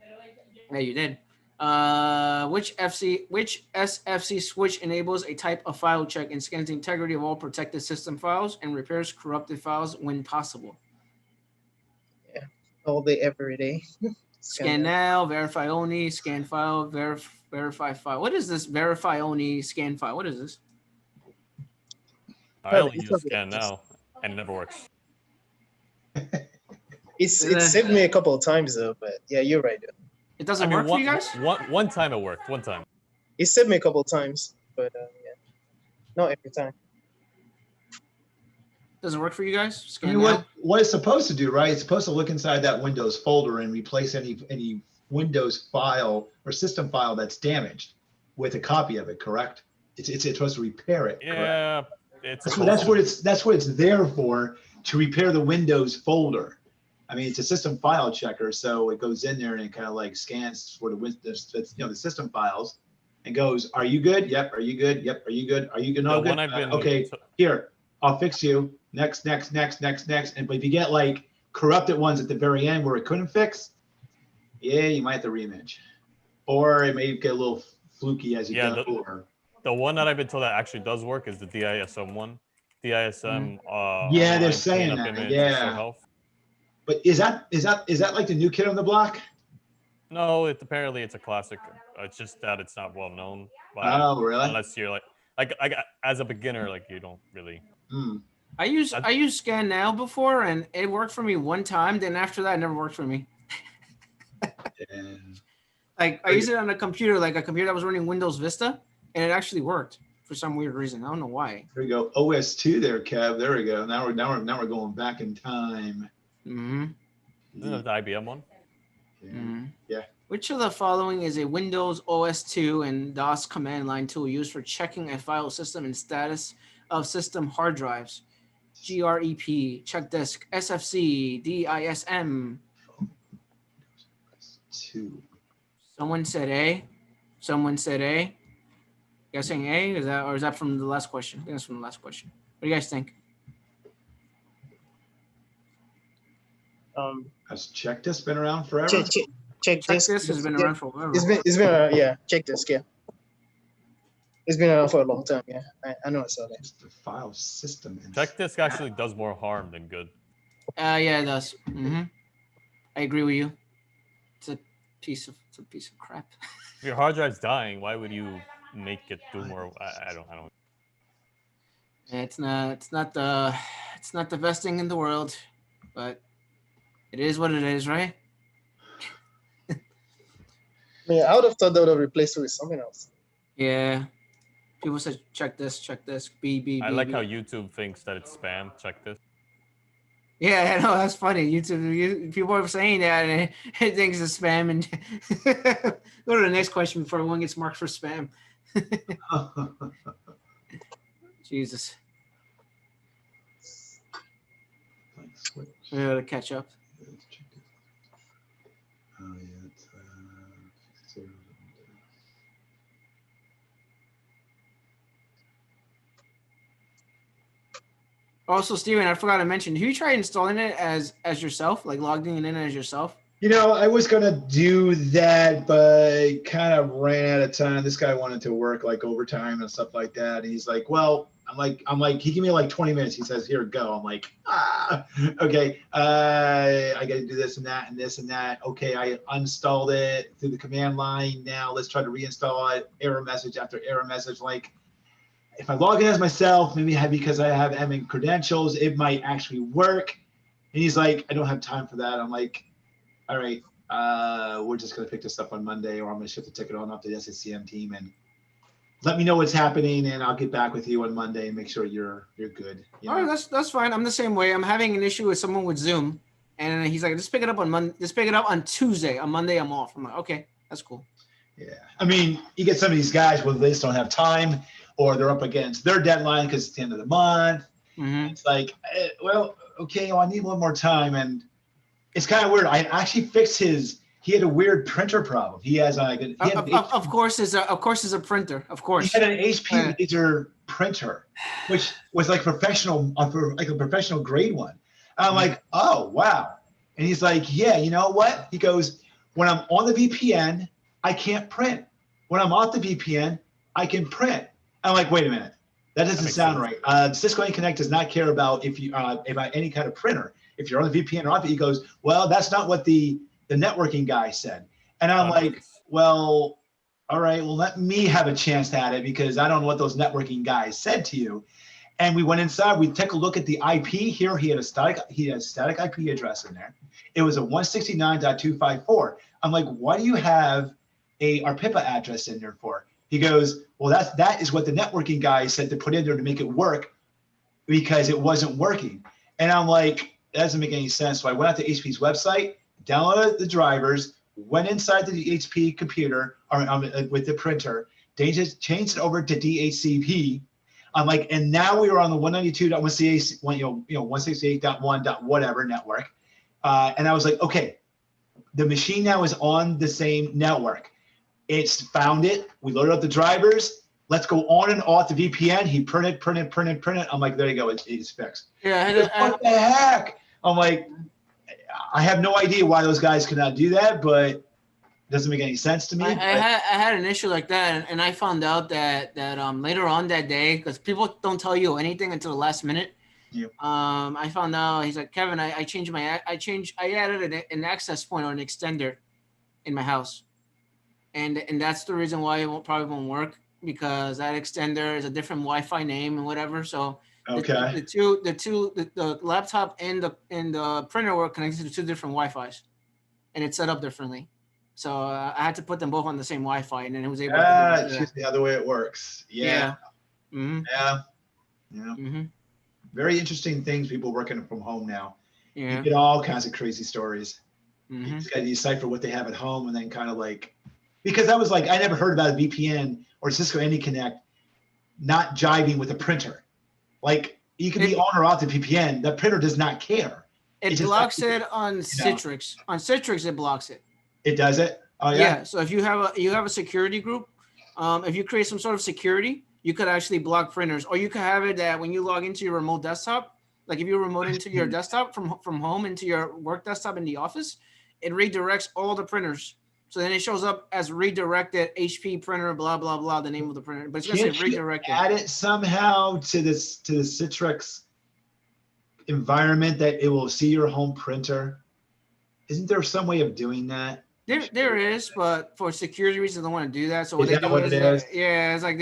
Yeah, you did. Which SFC switch enables a type of file check and scans the integrity of all protected system files and repairs corrupted files when possible?
Yeah, all day, every day.
Scan now, verify only, scan file, verify file. What is this verify only scan file? What is this?
I only use scan now, and it never works.
It saved me a couple of times though, but yeah, you're right.
It doesn't work for you guys?
One time it worked. One time.
It saved me a couple of times, but yeah, not every time.
Doesn't work for you guys?
Scan what it's supposed to do, right? It's supposed to look inside that Windows folder and replace any Windows file or system file that's damaged with a copy of it. Correct? It's supposed to repair it.
Yeah,
correct? That's what it's there for, to repair the Windows folder. I mean, it's a system file checker, so it goes in there and it kind of like scans for the system files and goes, "Are you good? Yep. Are you good? Yep. Are you good? Are you good? No, good. Okay, here, I'll fix you. Next. And but if you get like corrupted ones at the very end where it couldn't fix, yeah, you might have to reimage, or it may get a little fluky as you go.
The one that I've been told that actually does work is the DISM one. DISM.
Yeah, they're saying that. Yeah. But is that like the new kid on the block?
No, apparently it's a classic. It's just that it's not well known.
Oh, really?
Unless you're like as a beginner, like you don't really.
I used Scan Now before, and it worked for me one time. Then after that, it never worked for me. Like I used it on a computer that was running Windows Vista, and it actually worked for some weird reason. I don't know why.
There we go. OS2 there, Kev. There we go. Now we're going back in time.
Isn't that the IBM one?
Yeah.
Which of the following is a Windows OS2 and DOS command line tool used for checking a file system and status of system hard drives? GREP, check disk, SFC, DISM.
2.
Someone said A. You guys saying A? Is that from the last question? I think that's from the last question. What do you guys think?
Has check disk been around forever?
Check disk
has been around for forever.
It's been yeah. Check disk, yeah. It's been around for a long time. Yeah, I know I saw that.
It's the file system.
Check disk actually does more harm than good.
Yeah, it does. I agree with you. It's a piece of crap.
If your hard drive's dying, why would you make it do more? I don't.
It's not the best thing in the world, but it is what it is, right?
Yeah, I would have thought they would have replaced it with something else.
Yeah. People said check this, B.
I like how YouTube thinks that it's spam. Check this.
Yeah, I know, that's funny. People are saying that and it thinks it's spam. And go to the next question before one gets marked for spam. Jesus.
switch.
We gotta catch up.
Oh yeah. It's,
Also, Steven, I forgot to mention. Have you tried installing it as yourself, like logging it in as yourself?
You know, I was gonna do that, but kind of ran out of time. This guy wanted to work like overtime and stuff like that. And he's like, well, I'm like, he gave me like 20 minutes. He says, here, go. I'm like, okay. I got to do this and that and this and that. Okay, I installed it through the command line. Now let's try to reinstall it. Error message after error message. Like, if I log in as myself, maybe because I have admin credentials, it might actually work. And he's like, I don't have time for that. I'm like, all right, we're just going to pick this up on Monday, or I'm going to shift the ticket on up to the SCCM team and let me know what's happening, and I'll get back with you on Monday and make sure you're good. You know?
All right, that's fine. I'm the same way. I'm having an issue with someone with Zoom, and he's like, just pick it up on Monday. Just pick it up on Tuesday. On Monday, I'm off. I'm like, okay, that's cool.
Yeah, I mean, you get some of these guys where they just don't have time, or they're up against their deadline because it's the end of the month.
Mm-hmm.
It's like, well, okay, well, I need a little more time, and it's kind of weird. I actually fixed his. He had a weird printer problem. He has like
of course is a printer. Of course,
he had an HP laser printer, which was like professional, like a professional grade one. I'm like, oh wow. And he's like, yeah, you know what? He goes, when I'm on the VPN, I can't print. When I'm off the VPN, I can print. I'm like, wait a minute, that doesn't sound right. Cisco Connect does not care about about any kind of printer. If you're on the VPN or off it, he goes, well, that's not what the networking guy said. And I'm like, well, all right, well, let me have a chance at it because I don't know what those networking guys said to you. And we went inside, we took a look at the IP here. He had a static IP address in there. It was a 169.254. I'm like, why do you have a ARPIPA address in there for? He goes, well, that is what the networking guy said to put in there to make it work because it wasn't working. And I'm like, that doesn't make any sense. So I went out to HP's website, downloaded the drivers, went inside the HP computer with the printer, changed it over to DHCP. I'm like, and now we were on the 192.168.1 whatever network. And I was like, okay, the machine now is on the same network. It's found it. We loaded up the drivers. Let's go on and off the VPN. He printed. I'm like, there you go. It's fixed.
Yeah.
What the heck? I'm like, I have no idea why those guys could not do that, but it doesn't make any sense to me.
I had an issue like that, and I found out that later on that day, because people don't tell you anything until the last minute.
Yeah.
I found out. He's like, Kevin, I added an access point or an extender in my house, and that's the reason why it probably won't work, because that extender is a different Wi-Fi name and whatever. So
okay,
the laptop and the printer were connected to two different Wi-Fis, and it's set up differently. So I had to put them both on the same Wi-Fi, and then it was able to do
it's just the other way it works. Yeah.
Mm-hmm.
Yeah.
Mm-hmm.
Very interesting things. People working from home now.
Yeah.
You get all kinds of crazy stories.
Mm-hmm.
You just got to decipher what they have at home, and then kind of like, because I was like, I never heard about a VPN or Cisco AnyConnect not jiving with a printer. Like, you can be on or off the VPN. The printer does not care.
It blocks it on Citrix. On Citrix, it blocks it.
It does it? Oh yeah.
Yeah. So if you have a security group, if you create some sort of security, you could actually block printers, or you could have it that when you log into your remote desktop, like if you remote into your desktop from home into your work desktop in the office, it redirects all the printers. So then it shows up as redirected HP printer, blah blah blah, the name of the printer, but it's gonna say redirected.
Add it somehow to the Citrix environment that it will see your home printer. Isn't there some way of doing that?
There is, but for security reasons, they don't want to do that. So what
Is that what it is?
Yeah, it's like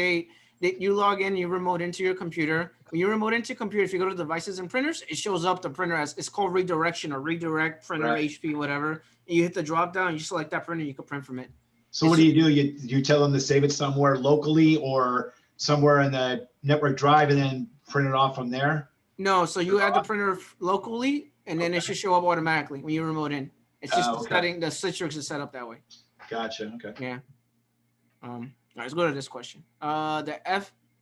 you log in, you remote into your computer. When you remote into your computer, if you go to devices and printers, it shows up the printer as, it's called redirection or redirect printer, right. HP, whatever. And you hit the drop down, you select that printer, you can print from it.
So what do? You tell them to save it somewhere locally or somewhere in the network drive and then print it off from there?
No, so you add the printer locally, and then it should show up automatically when you remote in. It's just the setting, the Citrix is set up that way.
Gotcha. Okay.
Yeah. All right, let's go to this question. The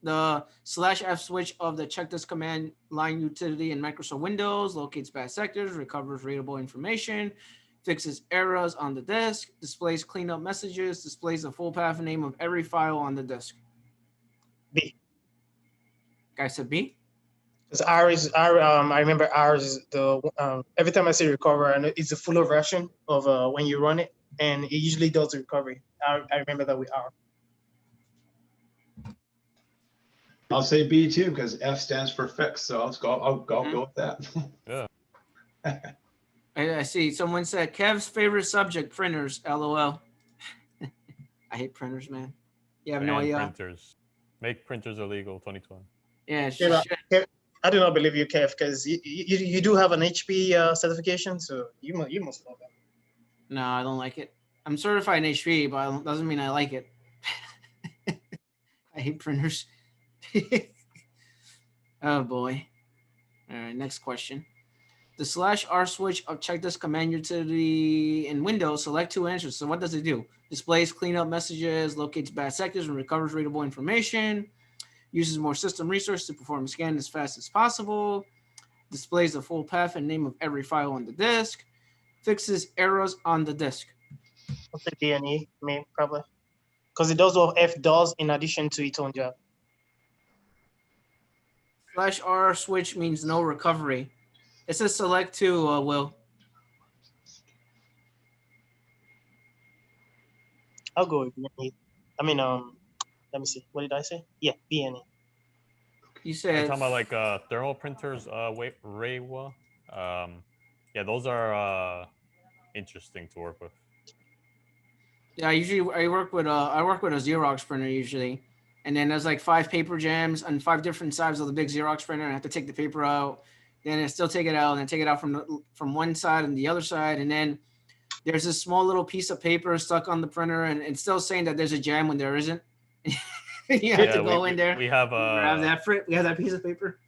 The /F switch of the check this command line utility in Microsoft Windows locates bad sectors, recovers readable information, fixes errors on the disk, displays cleanup messages, displays the full path and name of every file on the disk.
B.
Guy said B.
Because I remember ours is the every time I say recover, I know it's a fuller version of when you run it, and it usually does the recovery. I remember that with R.
I'll say B too because F stands for fix. So I'll go with that.
Yeah.
I see. Someone said Kev's favorite subject, printers. LOL. I hate printers, man. You have no idea.
Printers. Make printers illegal 2020.
Yeah,
I do not believe you, Kev, because you do have an HP certification, so you must know that.
No, I don't like it. I'm certified in HP, but it doesn't mean I like it. I hate printers. Oh boy. All right, next question. The /R switch of check this command utility in Windows, select two answers. So what does it do? Displays cleanup messages, locates bad sectors, and recovers readable information. Uses more system resources to perform a scan as fast as possible. Displays the full path and name of every file on the disk. Fixes errors on the disk.
I'll say B and E, probably. Because it does what F does in addition to its own job.
/R switch means no recovery. It says select two, Will.
I'll go with B and E. I mean, let me see. What did I say? Yeah, B and E.
You
Are
said
you talking about like thermal printers, Reiwa? Yeah, those are interesting to work with.
yeah. Usually, I work with a Xerox printer usually, and then there's like 5 paper jams on 5 different sides of the big Xerox printer, and I have to take the paper out. Then I still take it out, and then take it out from one side and the other side, and then there's this small little piece of paper stuck on the printer, and it's still saying that there's a jam when there isn't. You have to go in there.
We have
we have that piece of paper.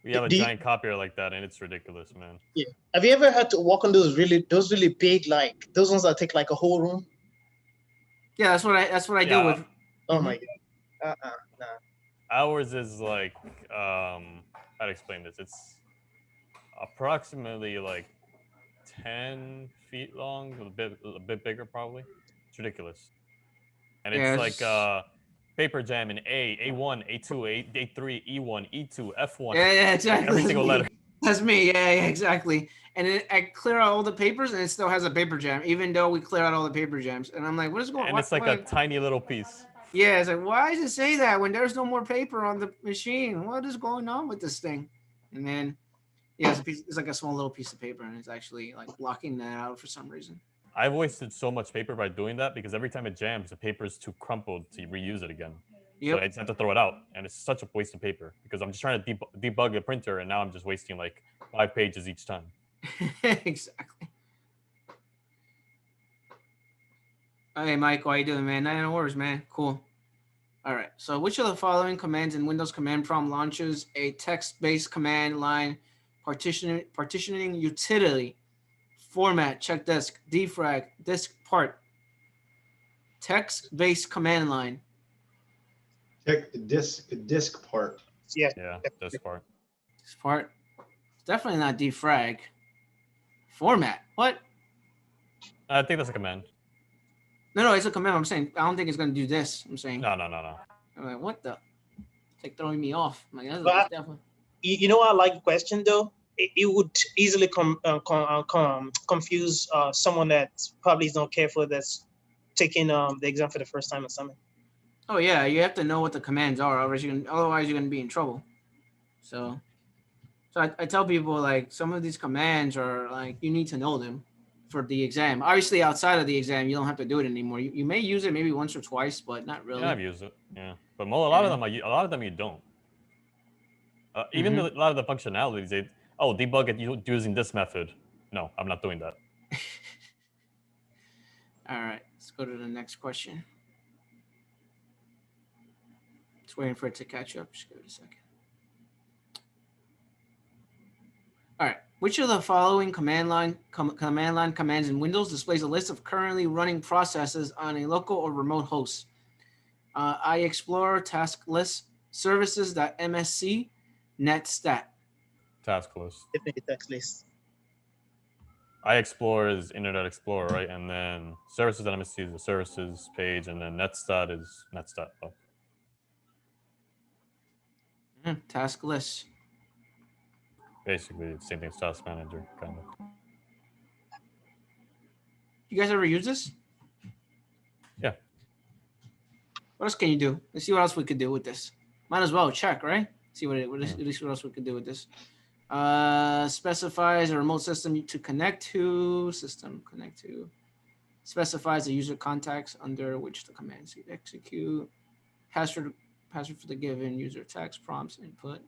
We have a giant copier like that, and it's ridiculous, man.
Yeah. Have you ever had to work on those really big, like those ones that take like a whole room?
Yeah, that's what I do with.
Oh my god. Nah.
Ours is like how to explain this? It's approximately like 10 feet long, a bit bigger probably. It's ridiculous. And it's like paper jam in A1, A2, A3, E1, E2, F1.
Yeah, exactly.
Every single letter.
That's me. Yeah, exactly. And I clear out all the papers, and it still has a paper jam, even though we clear out all the paper jams. And I'm like, what is going on?
And it's like a tiny little piece.
Yeah, it's like, why does it say that when there's no more paper on the machine? What is going on with this thing? And then, yeah, it's like a small little piece of paper, and it's actually like blocking that out for some reason.
I've wasted so much paper by doing that because every time it jams, the paper is too crumpled to reuse it again. Yep. So I just have to throw it out, and it's such a waste of paper because I'm just trying to debug a printer, and now I'm just wasting like 5 pages each time.
Exactly. Hey, Mike, how you doing, man? 9 hours, man. Cool. All right. So, which of the following commands in Windows Command Prompt launches a text-based command line partitioning utility? Format, check disk, defrag, disk part. Text-based command line.
Disk part.
Yeah,
disk part.
Disk part. It's definitely not defrag. Format. What?
I think that's a command.
No, it's a command. I'm saying I don't think it's gonna do this. I'm saying.
No.
I'm like, what the? It's like throwing me off. I'm like,
that's definitely. You know, I like the question though. It would easily confuse someone that probably is not careful that's taking the exam for the first time or something.
Oh yeah, you have to know what the commands are, otherwise you're gonna be in trouble. So I tell people like some of these commands are like you need to know them for the exam. Obviously, outside of the exam, you don't have to do it anymore. You may use it maybe once or twice, but not really.
Yeah, I've used it. Yeah, but a lot of them you don't. Even a lot of the functionalities, debug it using this method. No, I'm not doing that.
All right, let's go to the next question. Just waiting for it to catch up. Just give it a second. All right. Which of the following command line commands in Windows displays a list of currently running processes on a local or remote host? iExplorer, task list, services.msc netstat.
Task list.
Definitely text list.
iExplorer is Internet Explorer, right? And then services.msc is the services page, and then netstat is netstat. Oh.
Task list.
Basically, the same thing as Task Manager, kind of.
You guys ever use this?
Yeah.
What else can you do? Let's see what else we could do with this. Might as well check, right? See at least what else we could do with this. Specifies a remote system to connect to. System connect to. Specifies the user contacts under which the commands execute. Password for the given user text prompts input.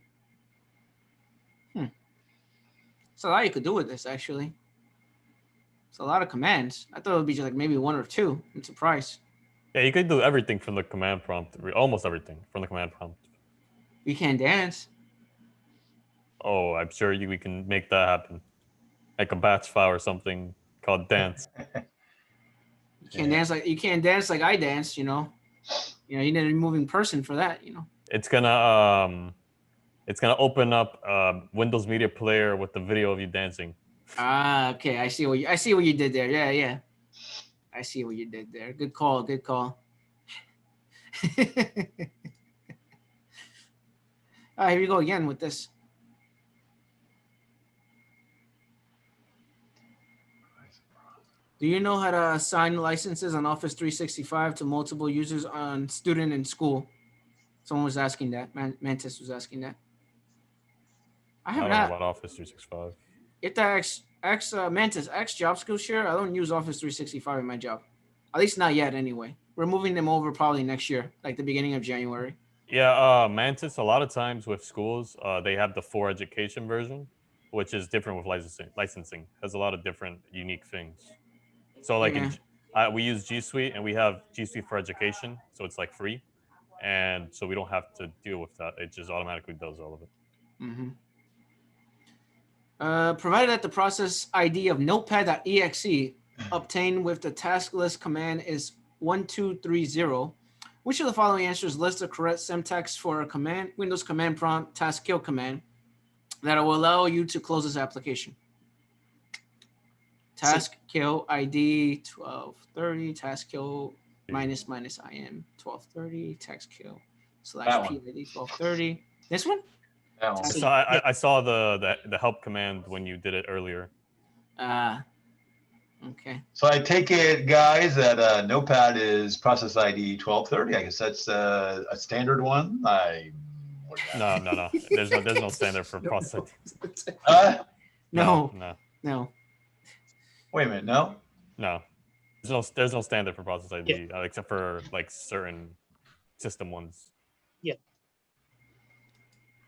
It's a lot you could do with this, actually. It's a lot of commands. I thought it would be just like maybe one or two. I'm surprised.
Yeah, you could do everything from the command prompt. Almost everything from the command prompt.
You can't dance.
Oh, I'm sure we can make that happen. Like a batch file or something called dance.
You can't dance like I dance. You need a moving person for that.
It's gonna open up Windows Media Player with the video of you dancing.
Okay. I see what you did there. Yeah. I see what you did there. Good call. All right, here we go again with this. Do you know how to assign licenses on Office 365 to multiple users on student and school? Someone was asking that. Mantis was asking that. I
I
have
don't know
not.
about Office 365.
If that Mantis X job skill share, I don't use Office 365 in my job. At least not yet, anyway. We're moving them over probably next year, like the beginning of January.
Yeah, Mantis. A lot of times with schools, they have the For Education version, which is different with licensing. Has a lot of different unique things. So like we use G Suite, and we have G Suite for Education, so it's like free, and so we don't have to deal with that. It just automatically does all of it.
Mm-hmm. Provided that the process ID of notepad.exe obtained with the task list command is 1230, which of the following answers lists the correct syntax for a Windows command prompt task kill command that will allow you to close this application? Task kill ID 1230, task kill minus IM 1230, task kill / PID 1230. This one?
So I saw the help command when you did it earlier.
Okay.
So I take it, guys, that Notepad is process ID 1230. I guess that's a standard one.
No. There's no standard for process
ID.
No.
Wait a minute. No.
No. There's no standard for process ID except for like certain system ones.
Yeah.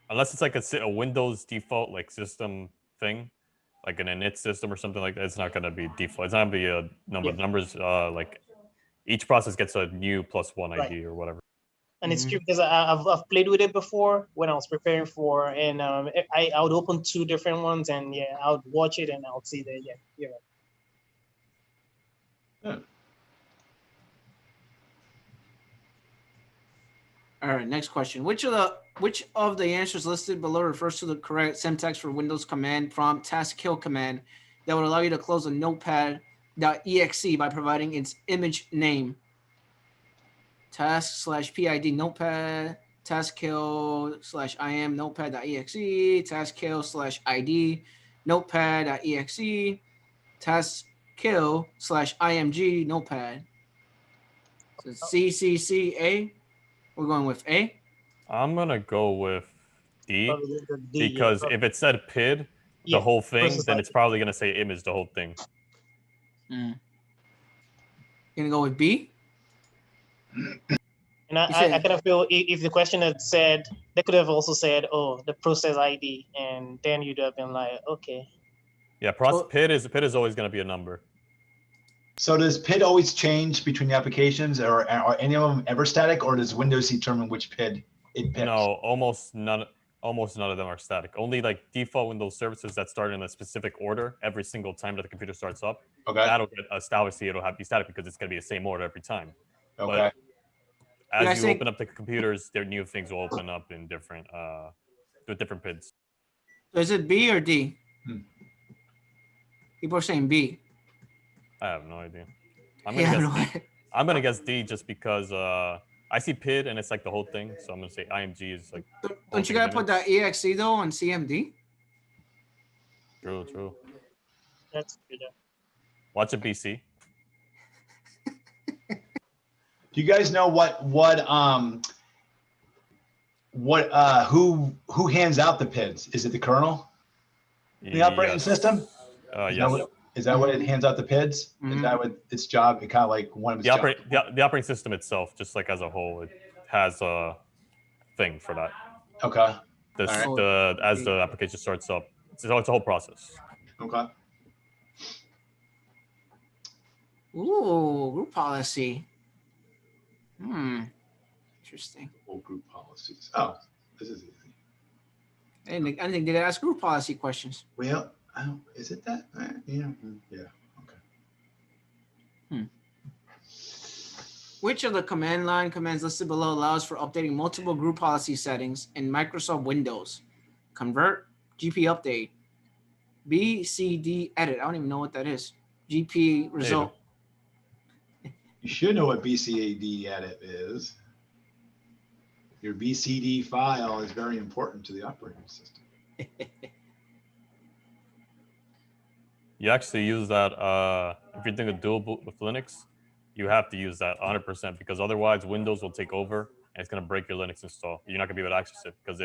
Unless it's like a Windows default like system thing, like an init system or something like that, it's not going to be default. It's not going to be a number.
Yeah.
Numbers like each process gets a new +1 ID or whatever.
And it's true because I've played with it before when I was preparing for, and I would open two different ones, and I would watch it and I would see that you're right.
All right, next question. Which of the answers listed below refers to the correct syntax for Windows command prompt task kill command that would allow you to close a notepad.exe by providing its image name? Task / PID notepad, task kill / IM notepad.exe, task kill / ID notepad.exe, task kill / IMG notepad. So CCCA. We're going with A.
I'm gonna go with D, because if it said PID the
Yeah,
whole thing,
process
then
ID.
it's probably gonna say image the whole thing.
Gonna go with B.
And I kind of feel if the question had said, they could have also said, oh, the process ID, and then you'd have been like, okay.
Yeah, PID is always gonna be a number.
So does PID always change between the applications, or are any of them ever static, or does Windows determine which PID it picks?
No, almost none of them are static. Only like default Windows services that start in a specific order every single time that the computer starts up.
Okay.
That'll get established. It'll have to be static because it's gonna be the same order every time.
Okay.
as
I
you
think-
open up the computers, their new things will open up in different with different PIDs.
So is it B or D?
Hmm.
People are saying B.
I have no idea. I'm
Yeah,
gonna
no
guess D.
way.
I'm gonna guess D just because I see PID and it's like the whole thing. So I'm gonna say IMG is like
Don't you gotta put that EXE though on CMD?
true.
That's good.
Watch it BC.
Do you guys know who hands out the PIDs? Is it the kernel? The operating system?
Yes.
Is that what it hands out the PIDs? Is that what its job? It kind of like one of its jobs.
The operating system itself, just like as a whole, it has a thing for that.
Okay.
As the application starts up, it's a whole process.
Okay.
Ooh, group policy. Interesting.
Full group policies. Oh, this is easy.
I didn't think they ask group policy questions.
Well, is it that? Yeah. Okay.
Which of the command line commands listed below allows for updating multiple group policy settings in Microsoft Windows? Convert, GP update, BCD edit. I don't even know what that is. GP result.
You should know what BCAD edit is. Your BCD file is very important to the operating system.
You actually use that if you're doing a dual boot with Linux, you have to use that 100% because otherwise Windows will take over and it's going to break your Linux install. You're not going to be able to access it because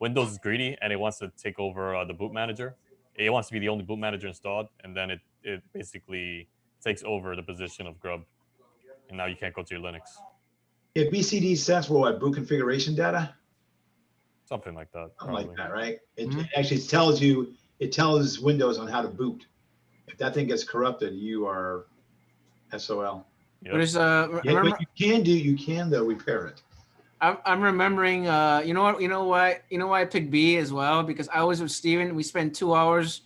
Windows is greedy and it wants to take over the boot manager. It wants to be the only boot manager installed, and then it basically takes over the position of grub, and now you can't go to your Linux.
Yeah, BCD stands for what? Boot configuration data?
Something like that.
Something
Probably.
like that, right? It actually tells Windows on how to boot. If that thing gets corrupted, you are SOL.
Yep.
But it's
But you can though repair it.
I'm remembering. You know why I picked B as well, because I was with Steven. We spent 2 hours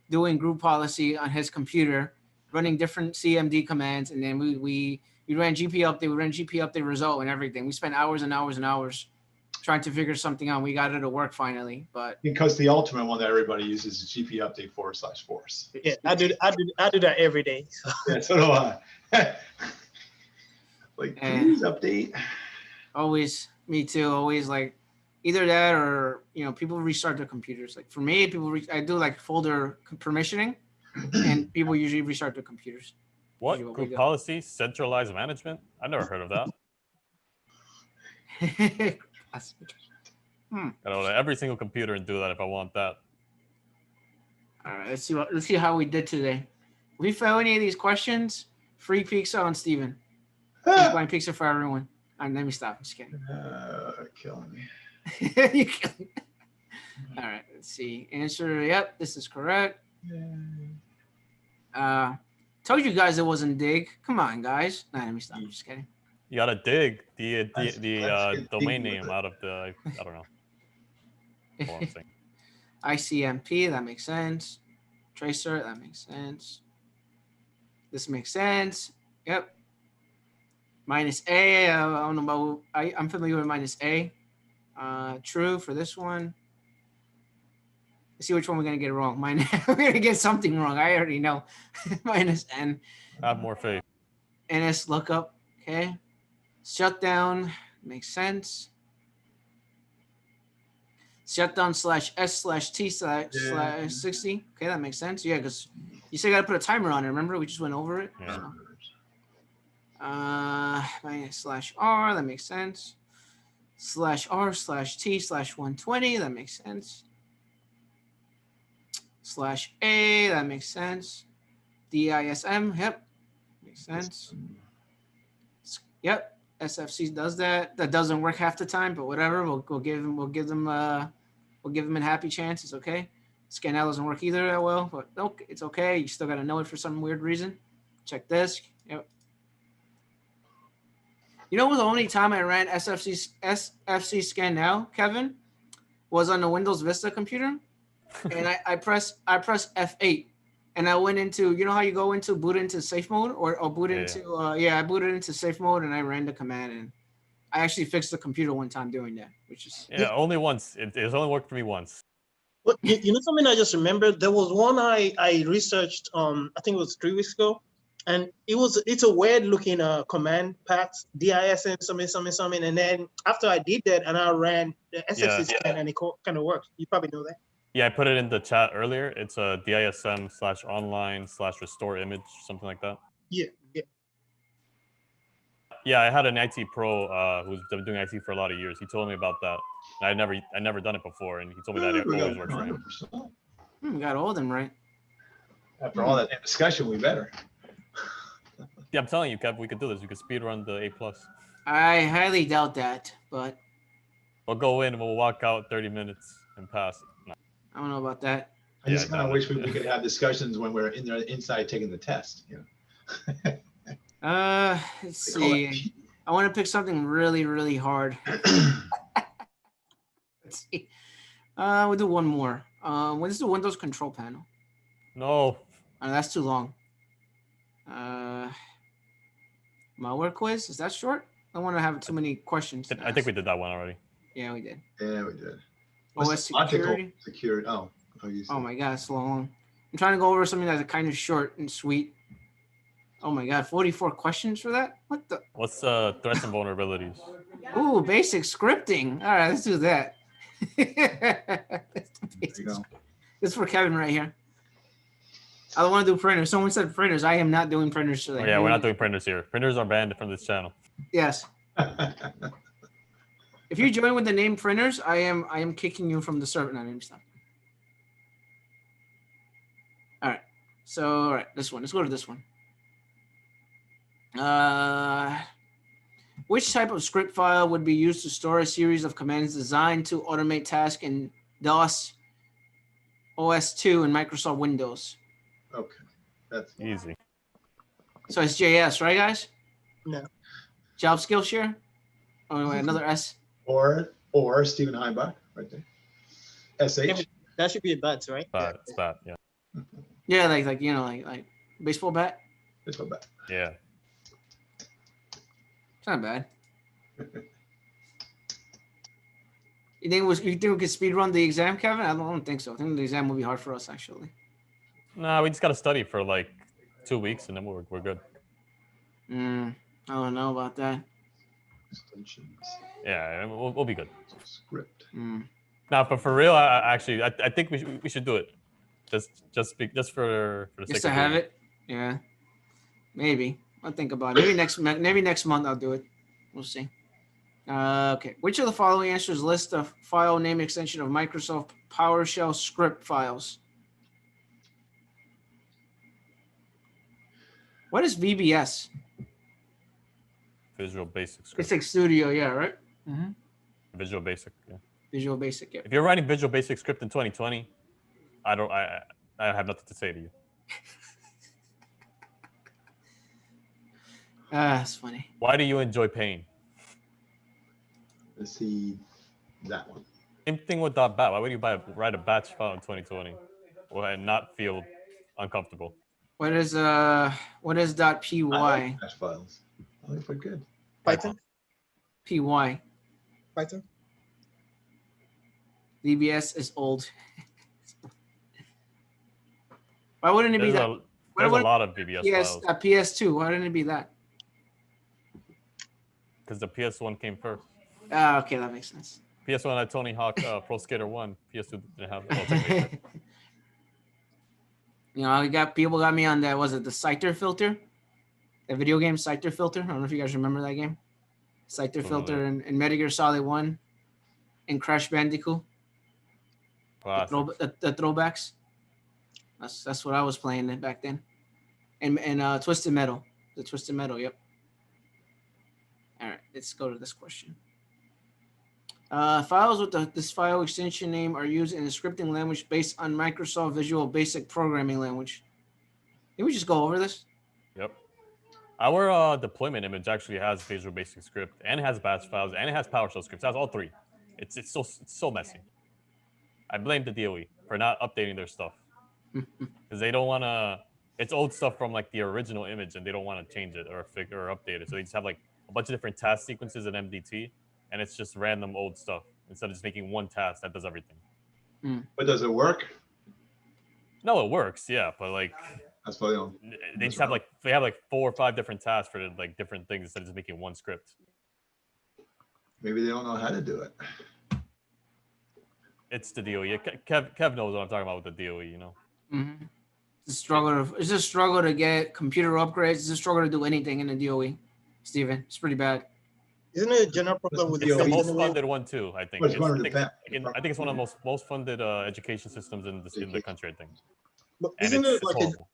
doing group policy on his computer, running different CMD commands, and then we ran GP update. We ran GP update result and everything. We spent hours and hours and hours trying to figure something out. We got it to work finally, but
because the ultimate one that everybody uses is GP update /force.
Yeah, I do that every day.
Yeah, so do I. Like, please update.
Always, me too. Always like either that or people restart their computers. Like for me, I do like folder permissioning, and people usually restart their computers.
What group policy? Centralized management? I never heard of that. I don't know every single computer and do that if I want that.
All right, let's see how we did today. If we fail any of these questions, free pizza on Steven. He's buying pizza for everyone. Let me stop. I'm just kidding.
Killing me.
You're killing me. All right, let's see. Answer, yep, this is correct. Told you guys it wasn't dig. Come on, guys. Let me stop. I'm just kidding.
You gotta dig the domain name out of the I don't know.
ICMP, that makes sense. Tracer, that makes sense. This makes sense. Yep. Minus A, I don't know about, I'm familiar with minus A. True for this one. Let's see which one we're going to get wrong. We're going to get something wrong. I already know. Minus N.
I have more faith.
NS lookup. Okay. Shutdown makes sense. Shutdown /S/T/60. Okay, that makes sense. Yeah, because you still got to put a timer on it. Remember, we just went over it.
Yeah.
So. /R, that makes sense. /R/T/120, that makes sense. /A, that makes sense. DISM, yep, makes sense. Yep, SFC does that. That doesn't work half the time, but whatever. We'll give them a happy chance. It's okay. Scanel doesn't work either that well, but okay, it's okay. You still got to know it for some weird reason. Check this. Yep. You know, the only time I ran SFC scan now, Kevin, was on the Windows Vista computer, and I pressed F8, and I went into, you know how you go boot into safe mode or boot into I booted into safe mode, and I ran the command, and I actually fixed the computer one time doing that, which is
only once. It's only worked for me once.
Well, you know something I just remembered? There was one I researched I think it was 3 weeks ago, and it's a weird looking command path, DISM something, and then after I did that and I ran the SFC scan and it kind of works. You probably know that.
Yeah, I put it in the chat earlier. It's a DISM/online/restore image, something like that.
Yeah.
Yeah, I had an IT pro who's been doing IT for a lot of years. He told me about that. I never done it before, and he told me that it always works for him.
100%.
got all of them right.
After all that discussion, we better.
Yeah, I'm telling you, Kev, we could do this. We could speed run the A+.
I highly doubt that, but
We'll go in and we'll walk out 30 minutes and pass. No.
I don't know about that.
I just kind of
no.
wish we could have discussions when we're in there inside taking the test. You know?
Let's see. I want to pick something really, really hard. Let's see. We'll do one more. What is the Windows control panel?
No.
That's too long. Malware quiz, is that short? I don't want to have too many questions.
I think we did that one already.
Yeah, we did.
Yeah, we did.
OS security.
Security. Oh
my God, it's long. I'm trying to go over something that's kind of short and sweet. Oh my God, 44 questions for that? What the?
What's threats and vulnerabilities?
Ooh, basic scripting. All right, let's do that.
There you go.
This is for Kevin right here. I don't want to do printers. Someone said printers. I am not doing printers today.
Oh, yeah, we're not doing printers here. Printers are banned from this channel.
Yes. If you join with the name printers, I am kicking you from the server. No, stop. All right. So, all right, this one. Let's go to this one. Which type of script file would be used to store a series of commands designed to automate tasks in DOS, OS2, and Microsoft Windows?
Okay, that's
easy.
So it's JS, right, guys?
No.
Job Skillshare? Oh, wait, another S.
Or Stephen Heimbach, right there. SH.
That should be a bat, right?
It's bat, yeah.
Yeah, like you know, like baseball bat.
Baseball bat.
Yeah.
It's not bad. You think we could speed run the exam, Kevin? I don't think so. I think the exam will be hard for us actually.
Nah, we just gotta study for like 2 weeks and then we're good.
I don't know about that.
Extensions.
Yeah, we'll be good.
Script.
Now, but for real, I think we should do it. Just for the sake
Just to
of
have
doing
it. Yeah. Maybe. I'll think about it. Maybe next month I'll do it. We'll see. Okay. Which of the following answers list the file name extension of Microsoft PowerShell script files? What is VBS?
Visual Basic Script.
It's like Studio, yeah, right?
Visual Basic, yeah.
Visual Basic, yeah.
If you're writing Visual Basic Script in 2020, I have nothing to say to you.
That's funny.
Why do you enjoy pain?
Let's see that one.
Same thing with .bat. Why would you write a batch file in 2020 and not feel uncomfortable?
What is .py?
Batch files. I think we're good.
Python.
PY.
Python.
VBS is old. Why wouldn't it be that?
There's a lot of VBS files.
PS2. Why didn't it be that?
Because the PS1 came first.
Okay, that makes sense.
PS1 had Tony Hawk Pro Skater 1. PS2 didn't have.
You know, people got me on that. Was it the Scyther filter? The video game Scyther filter. I don't know if you guys remember that game. Scyther filter and Metal Gear Solid 1 and Crash Bandicoot. The throwbacks. That's what I was playing back then. And Twisted Metal. The Twisted Metal, yep. All right, let's go to this question. Files with this file extension name are used in a scripting language based on Microsoft Visual Basic Programming Language. Can we just go over this?
Yep. Our deployment image actually has Visual Basic Script, and it has batch files, and it has PowerShell scripts. It has all three. It's so messy. I blame the DOE for not updating their stuff because they don't want to. It's old stuff from like the original image, and they don't want to change it or update it. So they just have like a bunch of different task sequences in MDT, and it's just random old stuff instead of just making one task that does everything.
But does it work?
No, it works, yeah, but like
That's probably
they just have like 4 or 5 different tasks for like different things instead of just making one script.
maybe they don't know how to do it.
It's the DOE. Kev knows what I'm talking about with the DOE, you know.
Mm-hmm. It's a struggle to get computer upgrades. It's a struggle to do anything in the DOE, Steven. It's pretty bad.
Isn't it a general problem with
It's the
defense
most
anyway?
funded one too, I think.
Well, it's
It's,
one
I,
of the
think
best.
I think it's one of the most funded education systems in the country, I think.
But
And
isn't
it's
it like a
horrible.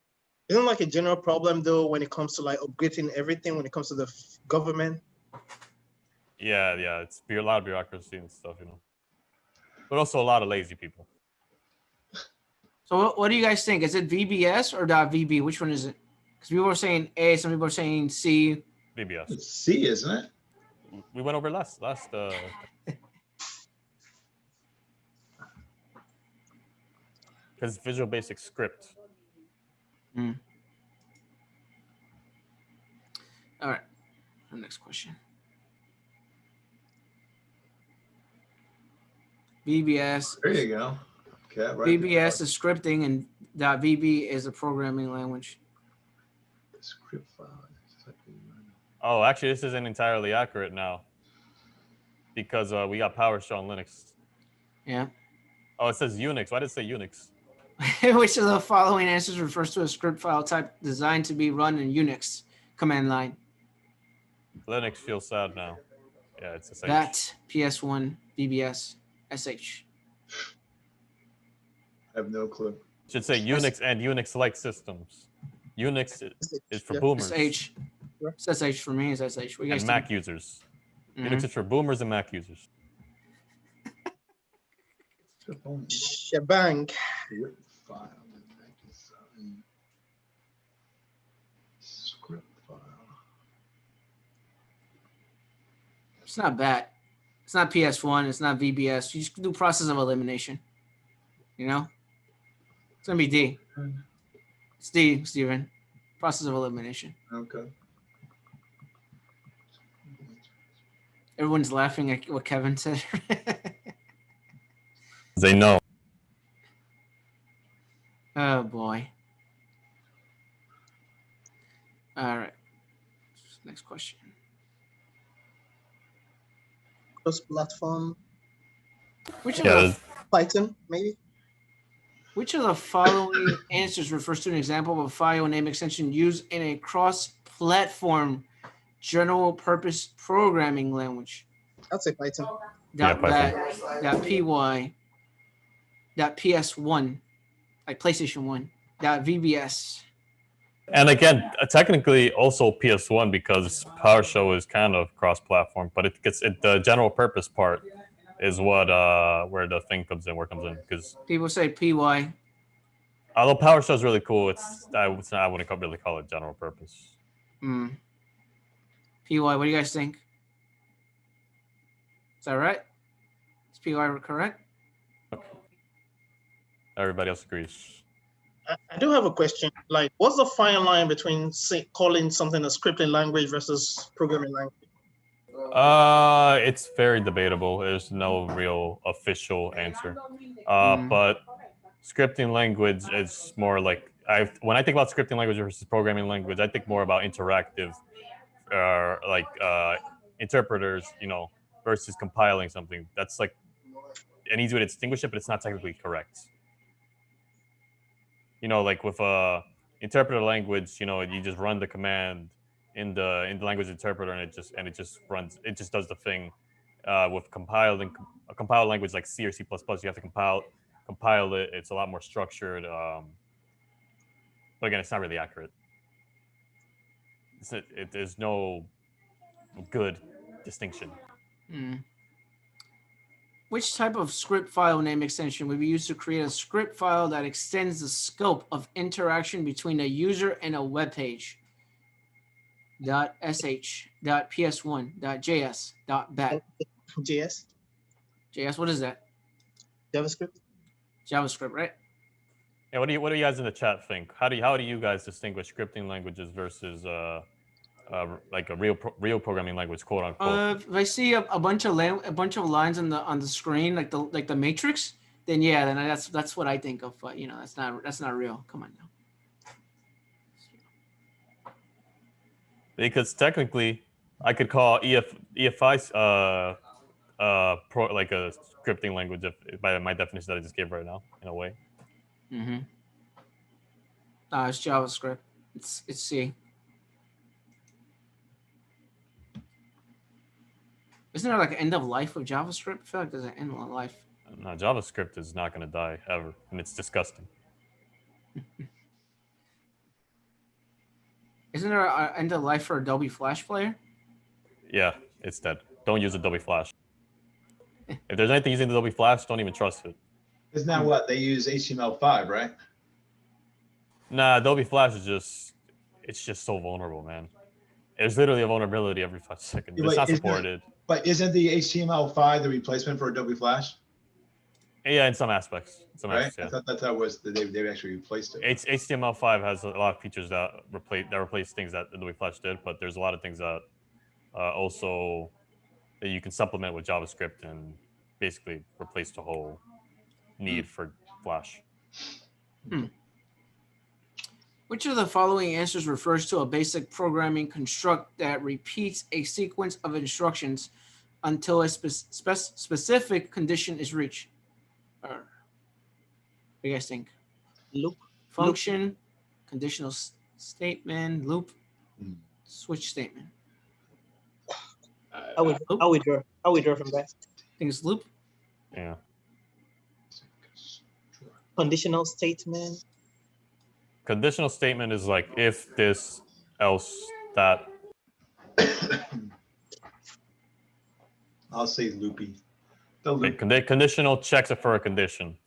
isn't like a general problem though when it comes to like upgrading everything when it comes to the government?
Yeah, it's a lot of bureaucracy and stuff, you know. But also a lot of lazy people.
So what do you guys think? Is it VBS or .VB? Which one is it? Because people are saying A, some people are saying C.
VBS.
It's C, isn't it?
We went over last because Visual Basic Script.
All right. The next question. VBS.
There you go. Okay, right.
VBS is scripting and .VB is a programming language.
Script file.
Oh, actually, this isn't entirely accurate now because we got PowerShell and Linux.
Yeah.
Oh, it says Unix. Why did it say Unix?
Which of the following answers refers to a script file type designed to be run in Unix command line?
Linux feels sad now. Yeah, it's SH.
That PS1, VBS, SH.
I have no clue.
Should say Unix and Unix-like systems. Unix is for
Yeah.
boomers
SH. It's SH for me. It's SH. What do you guys
and
think?
Mac users.
Mhm.
Unix is for boomers and Mac users.
Shebang.
Script file. Script file.
It's not bad. It's not PS1. It's not VBS. You just do process of elimination. You know? It's going to be D. It's D, Steven. Process of elimination.
Okay.
Everyone's laughing at what Kevin said.
They know.
Oh, boy. All right. Next question.
Cross-platform.
Which of
Yeah,
the
Python, maybe?
Which of the following answers refers to an example of a file name extension used in a cross-platform general-purpose programming language?
I'd say Python.
Python.
.py, .ps1, like PlayStation 1, .vbs.
And again, technically also PS1 because PowerShell is kind of cross-platform, but the general purpose part is what where the thing comes in, because
People say py.
although PowerShell is really cool, I wouldn't really call it general purpose.
Py, what do you guys think? Is that right? Is py correct?
Everybody else agrees.
I do have a question. Like, what's the fine line between calling something a scripting language versus programming language?
It's very debatable. There's no real official answer. But scripting language is more like when I think about scripting language versus programming language, I think more about interactive, interpreters, versus compiling something. That's like an easy way to distinguish it, but it's not technically correct. Like with a interpreter language, you just run the command in the language interpreter, and it just does the thing. With compiling a compiled language like C or C++, you have to compile it. It's a lot more structured. But again, it's not really accurate. There's no good distinction.
Which type of script file name extension would be used to create a script file that extends the scope of interaction between a user and a web page? .sh, .ps1, .js, .bat.
JS?
JS, what is that?
JavaScript?
JavaScript, right?
Yeah, what do you guys in the chat think? How do you guys distinguish scripting languages versus like a real programming language, quote unquote.
If I see a bunch of lines on the screen, like the Matrix, then yeah, then that's what I think of. But that's not real. Come on now.
Because technically, I could call EFI like a scripting language by my definition that I just gave right now, in a way.
Mm-hmm. It's JavaScript. It's C. Isn't there like an end of life of JavaScript? I feel like there's an end of life.
No, JavaScript is not going to die ever, and it's disgusting.
Isn't there an end of life for Adobe Flash Player?
Yeah, it's dead. Don't use Adobe Flash. If there's anything using Adobe Flash, don't even trust it.
Isn't that what they use HTML5, right?
Nah, Adobe Flash is it's just so vulnerable, man. There's literally a vulnerability every 5 seconds. It's not supported.
But isn't the HTML5 the replacement for Adobe Flash?
Yeah, in some aspects.
Right?
Yeah.
I thought that's how it was. They actually replaced it.
HTML5 has a lot of features that replace things that Adobe Flash did, but there's a lot of things that also that you can supplement with JavaScript and basically replace the whole need for Flash.
Which of the following answers refers to a basic programming construct that repeats a sequence of instructions until a specific condition is reached? What do you guys think?
Loop.
Function, conditional statement, loop, switch statement.
I withdraw from that.
Think it's loop?
Yeah.
Conditional statement.
Conditional statement is like if this, else that.
I'll say loopy.
Conditional checks it for a condition.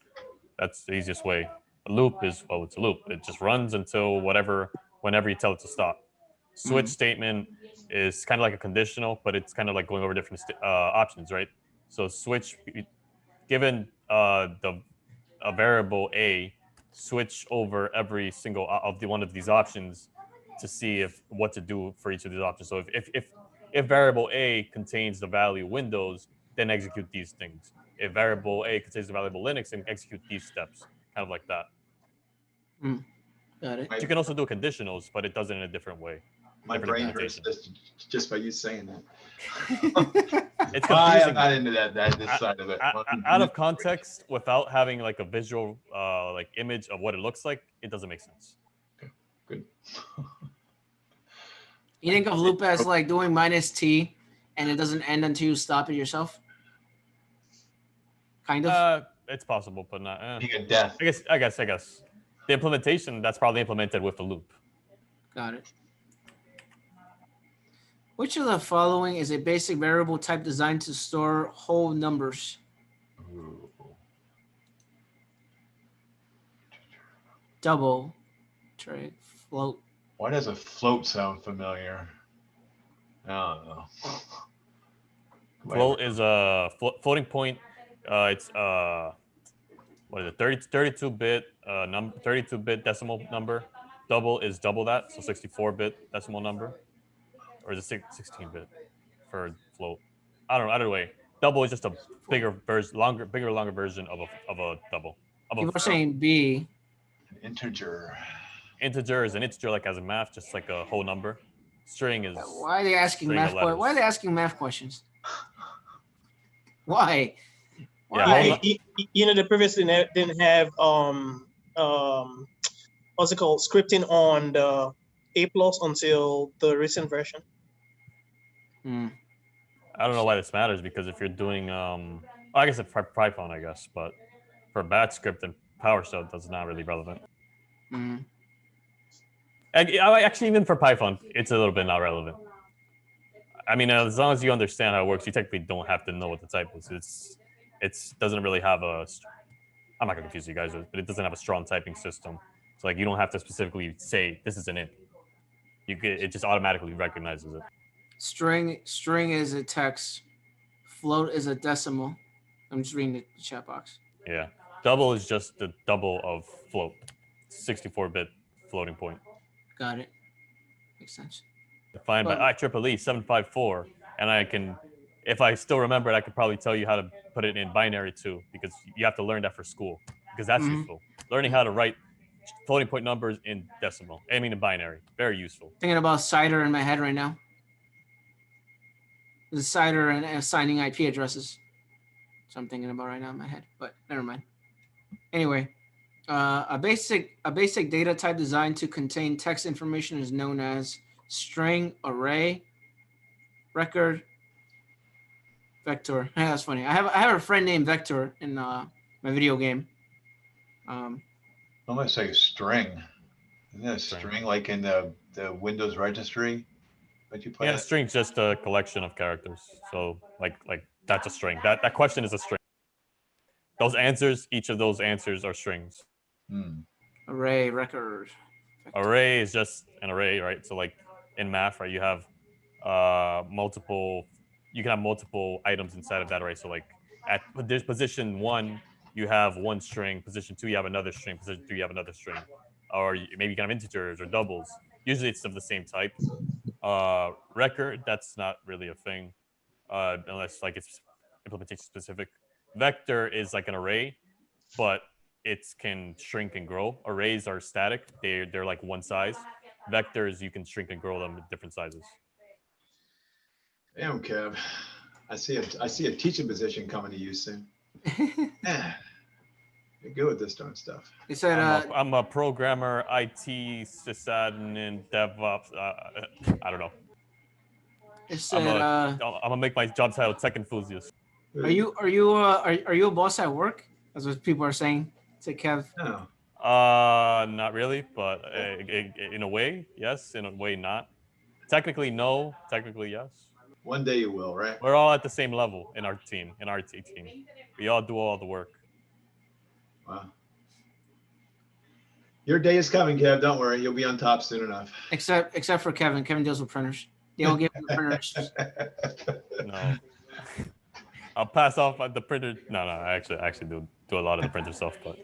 That's the easiest way. A loop is, well, it's a loop. It just runs until whenever you tell it to stop. Switch statement is kind of like a conditional, but it's kind of like going over different options, right? So switch, given a variable A, switch over every single of one of these options to see what to do for each of these options. So if variable A contains the value Windows, then execute these things. If variable A contains the variable Linux, then execute these steps, kind of like that.
Got it.
You can also do conditionals, but it does it in a different way.
My brain hurts just by you saying that.
It's confusing.
I'm not into this side of it.
Out of context, without having like a visual like image of what it looks like, it doesn't make sense.
Okay, good.
You think of loop as like doing -t, and it doesn't end until you stop it yourself? Kind of.
It's possible, but not.
Being a death.
I guess. The implementation that's probably implemented with the loop.
Got it. Which of the following is a basic variable type designed to store whole numbers? Double, trig, float.
Why does a float sound familiar? I don't know.
Float is a floating point. It's what is it? 32-bit number, 32-bit decimal number. Double is double that, so 64-bit decimal number, or is it 16-bit for float? I don't know. Either way, double is just a bigger version, longer version of a double.
People are saying B.
An integer.
Integer is an integer like as a math, just like a whole number. String is.
Why are they asking math? Why are they asking math questions? Why?
Yeah,
they previously didn't have what's it called, scripting on the A+ until the recent version.
I don't know why this matters, because if you're doing I guess for Python, but for batch script and PowerShell, that's not really relevant. Actually, even for Python, it's a little bit not relevant. I mean, as long as you understand how it works, you technically don't have to know what the type is. It doesn't really have a. I'm not gonna confuse you guys, but it doesn't have a strong typing system. So like you don't have to specifically say this is an int. It just automatically recognizes it.
String is a text. Float is a decimal. I'm just reading the chat box.
Yeah. Double is just the double of float. 64-bit floating point.
Got it. Makes sense.
defined by IEEE 754, and I can, if I still remember it, I could probably tell you how to put it in binary too, because you have to learn that for school, because that's useful. Learning how to write floating point numbers in decimal, I mean in binary, very useful.
Thinking about CIDR in my head right now. The CIDR and assigning IP addresses. So I'm thinking about right now in my head, but never mind. Anyway, a basic data type designed to contain text information is known as string, array, record, vector. Yeah, that's funny. I have a friend named Vector in my video game.
I'm gonna say string. Isn't that a string like in the Windows registry that you play?
Yeah, a string's just a collection of characters. So like that's a string. That question is a string. Those answers, each of those answers are strings.
Array, record. Vector.
Array is just an array, right? So like in math, right, you have multiple. You can have multiple items inside of that array. So like at this position 1, you have one string. Position 2, you have another string. Position 3, you have another string. Or maybe you can have integers or doubles. Usually it's of the same type. Record, that's not really a thing, unless like it's implementation specific. Vector is like an array, but it can shrink and grow. Arrays are static; they're like one size. Vectors, you can shrink and grow them to different sizes.
Damn, Kev, I see a teaching position coming to you soon. Man, you're good with this darn stuff.
He said,
I'm a programmer, IT sysadmin, DevOps. I don't know.
It said,
I'm gonna make my job title tech enthusiast.
Are you a boss at work? That's what people are saying to Kev.
No.
Not really, but in a way, yes. In a way, not. Technically, no. Technically, yes.
One day you will, right?
We're all at the same level in our team, in our team. We all do all the work.
Wow. Your day is coming, Kev. Don't worry. You'll be on top soon enough.
Except for Kevin. Kevin deals with printers. They all give him the printers.
No. I'll pass off the printer. No, I actually do a lot of the printer stuff, but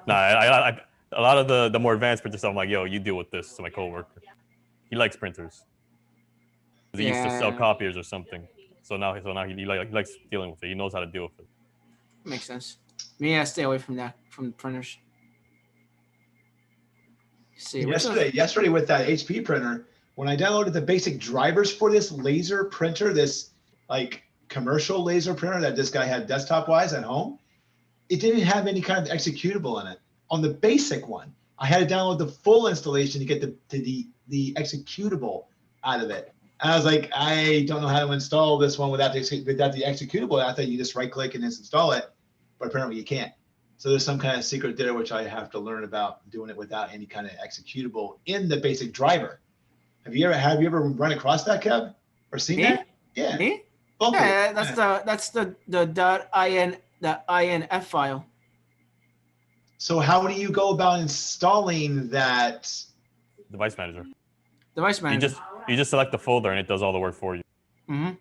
no, I a lot of the more advanced printer stuff. I'm like, yo, you deal with this to my coworker. He likes printers. He used to sell copiers or something. So now he likes dealing with it. He knows how to deal with it.
Makes sense. Me, I stay away from printers. See,
yesterday with that HP printer, when I downloaded the basic drivers for this laser printer, this like commercial laser printer that this guy had desktop wise at home, it didn't have any kind of executable in it. On the basic one, I had to download the full installation to get the executable out of it. And I was like, I don't know how to install this one without the executable. I thought you just right click and just install it, but apparently you can't. So there's some kind of secret there which I have to learn about doing it without any kind of executable in the basic driver. Have you ever run across that, Kev, or seen that? Yeah.
Me?
Okay.
Yeah, that's the .inf file.
So how do you go about installing that?
Device manager.
Device manager.
You just select the folder and it does all the work for you.
Mm-hmm.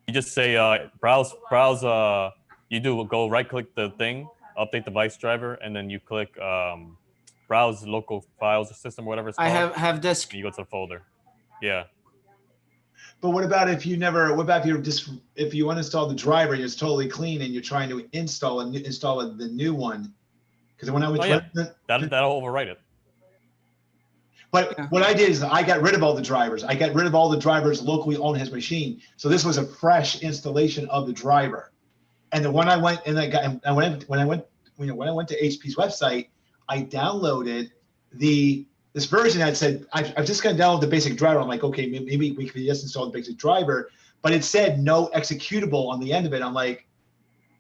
You just say browse. You go right click the thing, update device driver, and then you click browse local files or system, whatever it's called.
I have disk.
And you go to the folder. Yeah.
But what about if you uninstall the driver, it's totally clean, and you're trying to install the new one? Because when I was
that'll overwrite it.
But what I did is I got rid of all the drivers. I got rid of all the drivers locally on his machine. So this was a fresh installation of the driver. And then when I went to HP's website, I downloaded this version that said I've just got to download the basic driver. I'm like, okay, maybe we could just install the basic driver, but it said no executable on the end of it. I'm like,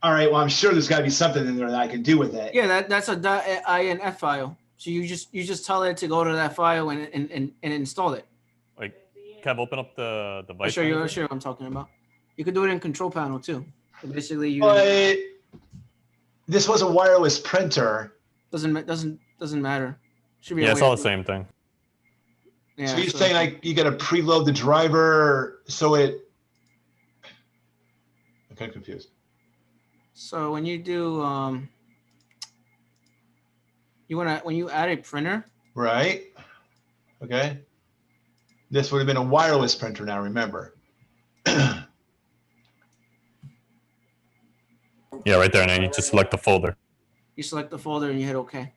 all right, well, I'm sure there's got to be something in there that I can do with it.
Yeah, that's a .inf file. So you just tell it to go to that file and install it.
Like, Kev, open up the device.
I'll show you what I'm talking about. You could do it in control panel too. So basically,
But this was a wireless printer.
Doesn't matter. Should be.
Yeah, it's all the same thing.
Yeah, so you're saying like you got to preload the driver so it. I'm kind of confused.
So when you do when you add a printer,
right? Okay. This would have been a wireless printer now, remember.
Yeah, right there, and then you just select the folder.
You select the folder and you hit OK.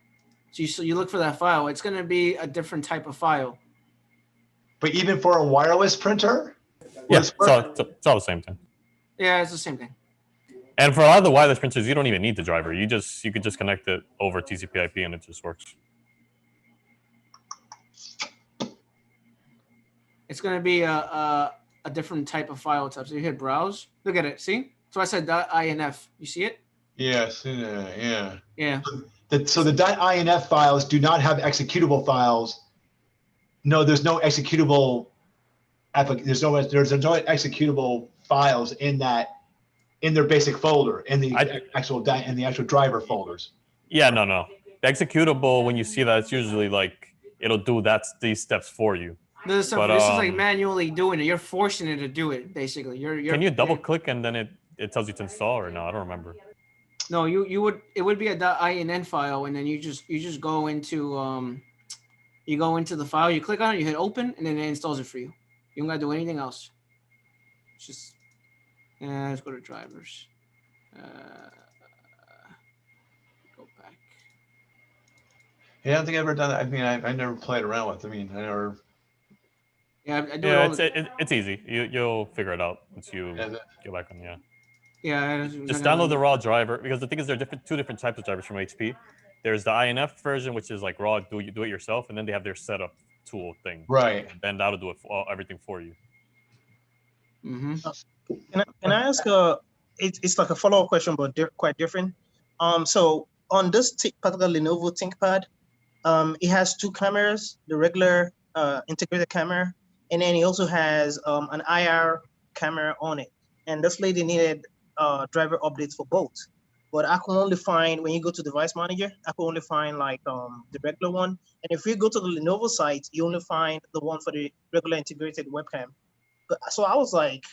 So you look for that file. It's going to be a different type of file.
But even for a wireless printer?
Yeah, it's all the same thing.
Yeah, it's the same thing.
And for a lot of the wireless printers, you don't even need the driver. You could just connect it over TCP/IP and it just works.
It's going to be a different type of file type. So you hit browse. Look at it. See? So I said .inf. You see it?
Yeah, see that. Yeah.
Yeah.
So the .inf files do not have executable files. No, there's no executable there's no executable files in their basic folder in the actual driver folders.
Yeah, no. The executable, when you see that, it's usually like it'll do these steps for you.
This is like manually doing it. You're forcing it to do it, basically.
Can you double click and then it tells you to install, or no? I don't remember.
No, it would be a .inn file, and then you just go into the file, you click on it, you hit open, and then it installs it for you. You don't gotta do anything else. It's just let's go to drivers. Go back.
Yeah, I don't think I've ever done that. I mean, I never played around with it. I mean, I never.
Yeah, I do it.
It's easy. You'll figure it out once you get back on. Yeah.
Yeah.
Just download the raw driver, because the thing is, there are two different types of drivers from HP. There's the INF version, which is like raw, do it yourself, and then they have their setup tool thing.
Right.
And then that'll do everything for you.
Mm-hmm.
Can I ask it's like a follow-up question, but quite different. So on this particular Lenovo ThinkPad, it has two cameras, the regular integrated camera, and then it also has an IR camera on it. And this lady needed driver updates for both. But I can only find, when you go to Device Manager, I can only find like the regular one. And if you go to the Lenovo site, you only find the one for the regular integrated webcam. So I was like,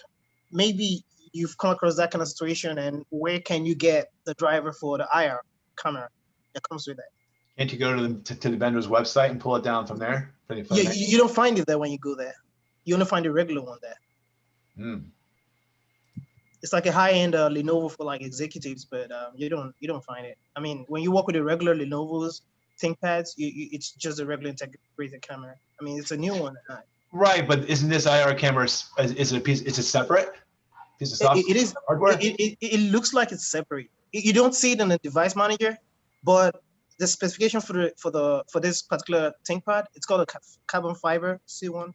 maybe you've come across that kind of situation, and where can you get the driver for the IR camera that comes with that?
Can't you go to the vendor's website and pull it down from there?
Yeah, you don't find it there when you go there. You only find the regular one there.
Mm.
It's like a high-end Lenovo for like executives, but you don't find it. I mean, when you work with the regular Lenovo's ThinkPads, it's just a regular integrated camera. I mean, it's a new one.
Right, but isn't this IR camera? Is it a piece? It's a separate piece of software.
It is hardware. It looks like it's separate. You don't see it in the Device Manager, but the specification for this particular ThinkPad, it's called a carbon fiber C1,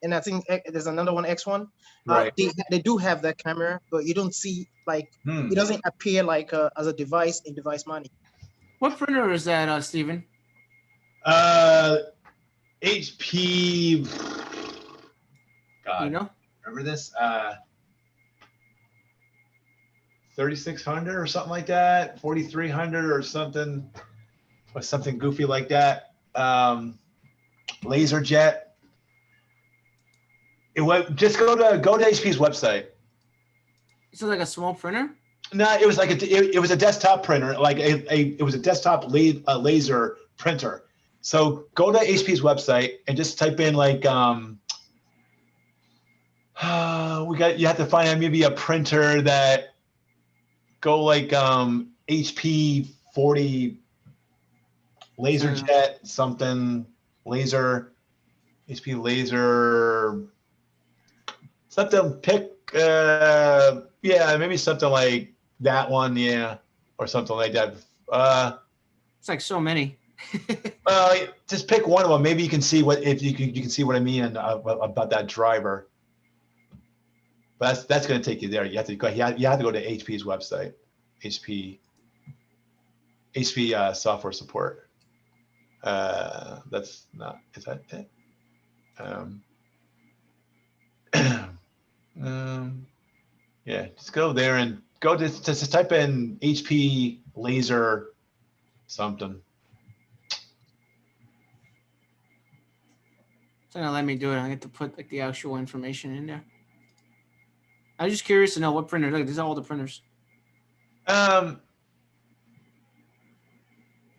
and I think there's another one, X1.
Right.
They do have that camera, but you don't see like it doesn't appear like as a device in Device Manager.
What printer is that, Steven?
HP. God,
you know?
Remember this? 3600 or something like that, 4300 or something goofy like that. LaserJet. Just go to HP's website.
Is it like a small printer?
No, it was like it was a desktop printer, like it was a desktop laser printer. So go to HP's website and just type in like you have to find maybe a printer that go like HP 40 LaserJet something laser HP laser something pick maybe something like that one, or something like that.
It's like so many.
Just pick one of them. Maybe you can see you can see what I mean about that driver. But that's going to take you there. You have to go. You have to go to HP's website, HP software support. That's not. Is that it? Yeah, just go there and go to just type in HP laser something.
It's not gonna let me do it. I get to put like the actual information in there. I'm just curious to know what printer. Look, these are all the printers.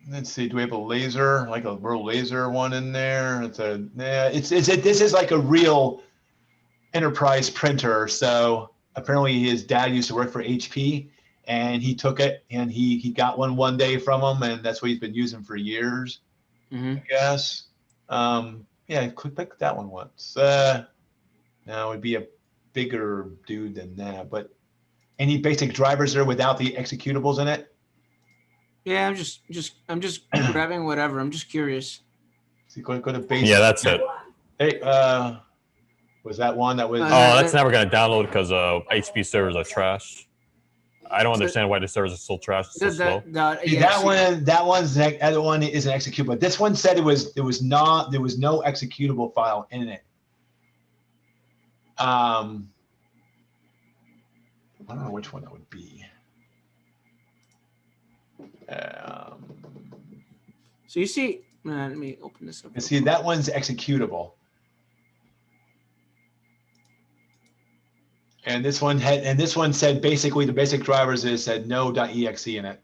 let's see. Do we have a laser, like a real laser one in there? This is like a real enterprise printer. So apparently his dad used to work for HP, and he took it and he got one day from him, and that's what he's been using for years. I guess. Yeah, click that one once. Now it would be a bigger dude than that, but any basic drivers there without the executables in it?
Yeah, I'm just grabbing whatever. I'm just curious.
So go to basic.
Yeah, that's it.
Hey, was that one that was?
Oh, that's never gonna download because HP servers are trash. I don't understand why the servers are so trash, so slow.
That other one isn't executable. But this one said there was no executable file in it. I don't know which one that would be.
So you see, let me open this up.
You see, that one's executable. And this one said basically the basic drivers said no.exe in it.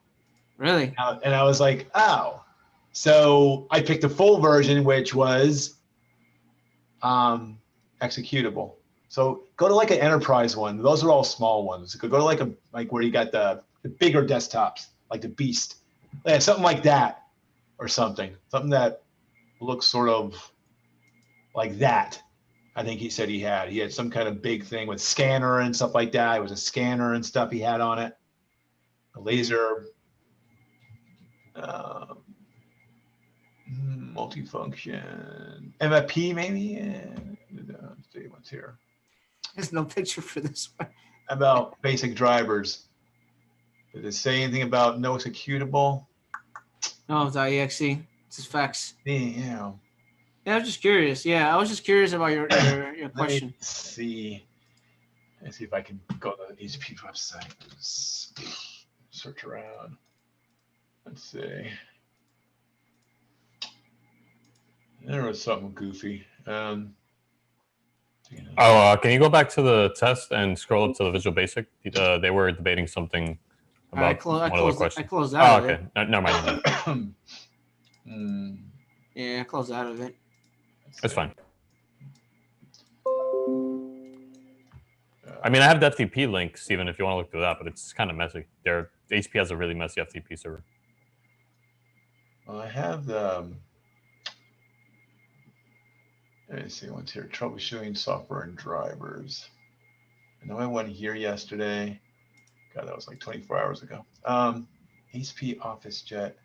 Really?
And I was like, oh. So I picked the full version, which was executable. So go to like an enterprise one. Those are all small ones. Go to like where you got the bigger desktops, like the Beast. Yeah, something like that, or something that looks sort of like that. I think he said he had some kind of big thing with scanner and stuff like that. It was a scanner and stuff he had on it. A laser, multifunction, MFP maybe. Let's see what's here.
There's no picture for this one.
About basic drivers. Did it say anything about no executable?
No, it's .exe. It's just facts.
Yeah.
Yeah, I was just curious. Yeah, I was just curious about your question.
Let's see if I can go to the HP website. Search around. Let's see. There was something goofy.
Can you go back to the test and scroll up to the Visual Basic? They were debating something about one of the questions.
I closed out of
okay.
it.
Never mind.
Yeah, I closed out of it.
It's fine. I mean, I have the FTP link, Steven, if you want to look through that, but it's kind of messy. HP has a really messy FTP server.
Well, I have the. Let me see what's here. Troubleshooting software and drivers. I know I went here yesterday. God, that was like 24 hours ago. HP Office Jet.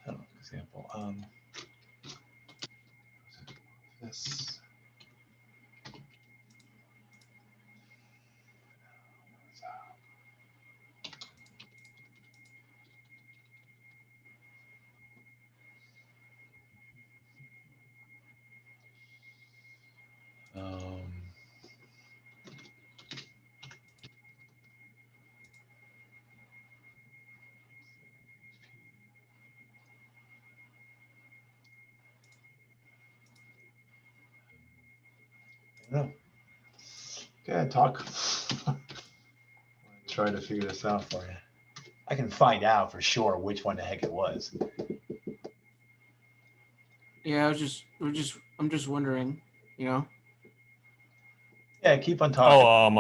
I don't know, for example. This. No. Okay, talk. Try to figure this out for you. I can find out for sure which one the heck it was.
Yeah, I'm just wondering, you know.
Yeah, keep on talking.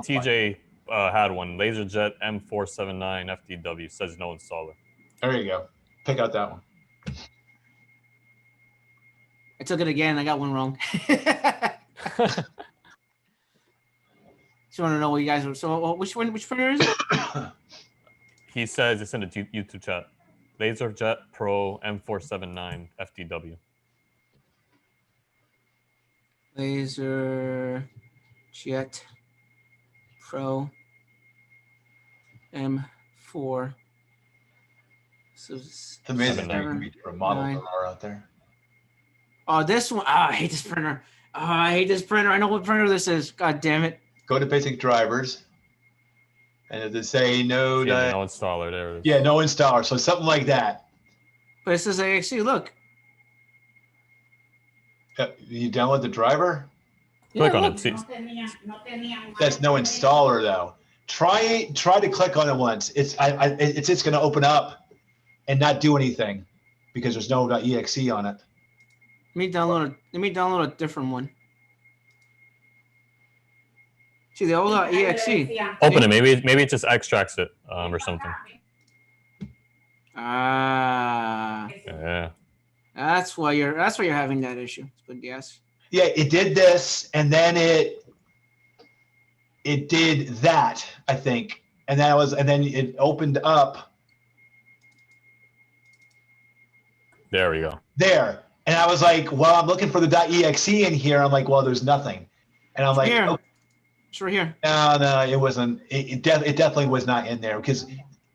TJ had one. LaserJet M479 FDW says no installer.
There you go. Pick out that one.
I took it again. I got one wrong. Just want to know what you guys are. So, which printer is it?
He says it's in the YouTube chat. LaserJet Pro M479 FDW.
LaserJet Pro M4. So
it's amazing how many different models there are out there.
Oh, this one. Oh, I hate this printer. Oh, I hate this printer. I know what printer this is. God damn it.
Go to basic drivers. And if they say no,
no installer, there it is.
Yeah, no installer. So something like that.
But it says AXE. Look.
You download the driver?
Click on it.
That's no installer though. Try to click on it once. It's going to open up. and not do anything because there's no .exe on it.
Let me download a different one. See the old .exe.
Open it. Maybe it just extracts it or something.
Ah.
Yeah.
That's why you're having that issue. It's good guess.
Yeah, it did this, and then it did that, I think, and then it opened up.
There we go.
There, and I was like, well, I'm looking for the .exe in here. I'm like, well, there's nothing, and I'm like,
here.
oh,
It's right here.
no, it wasn't. It definitely was not in there because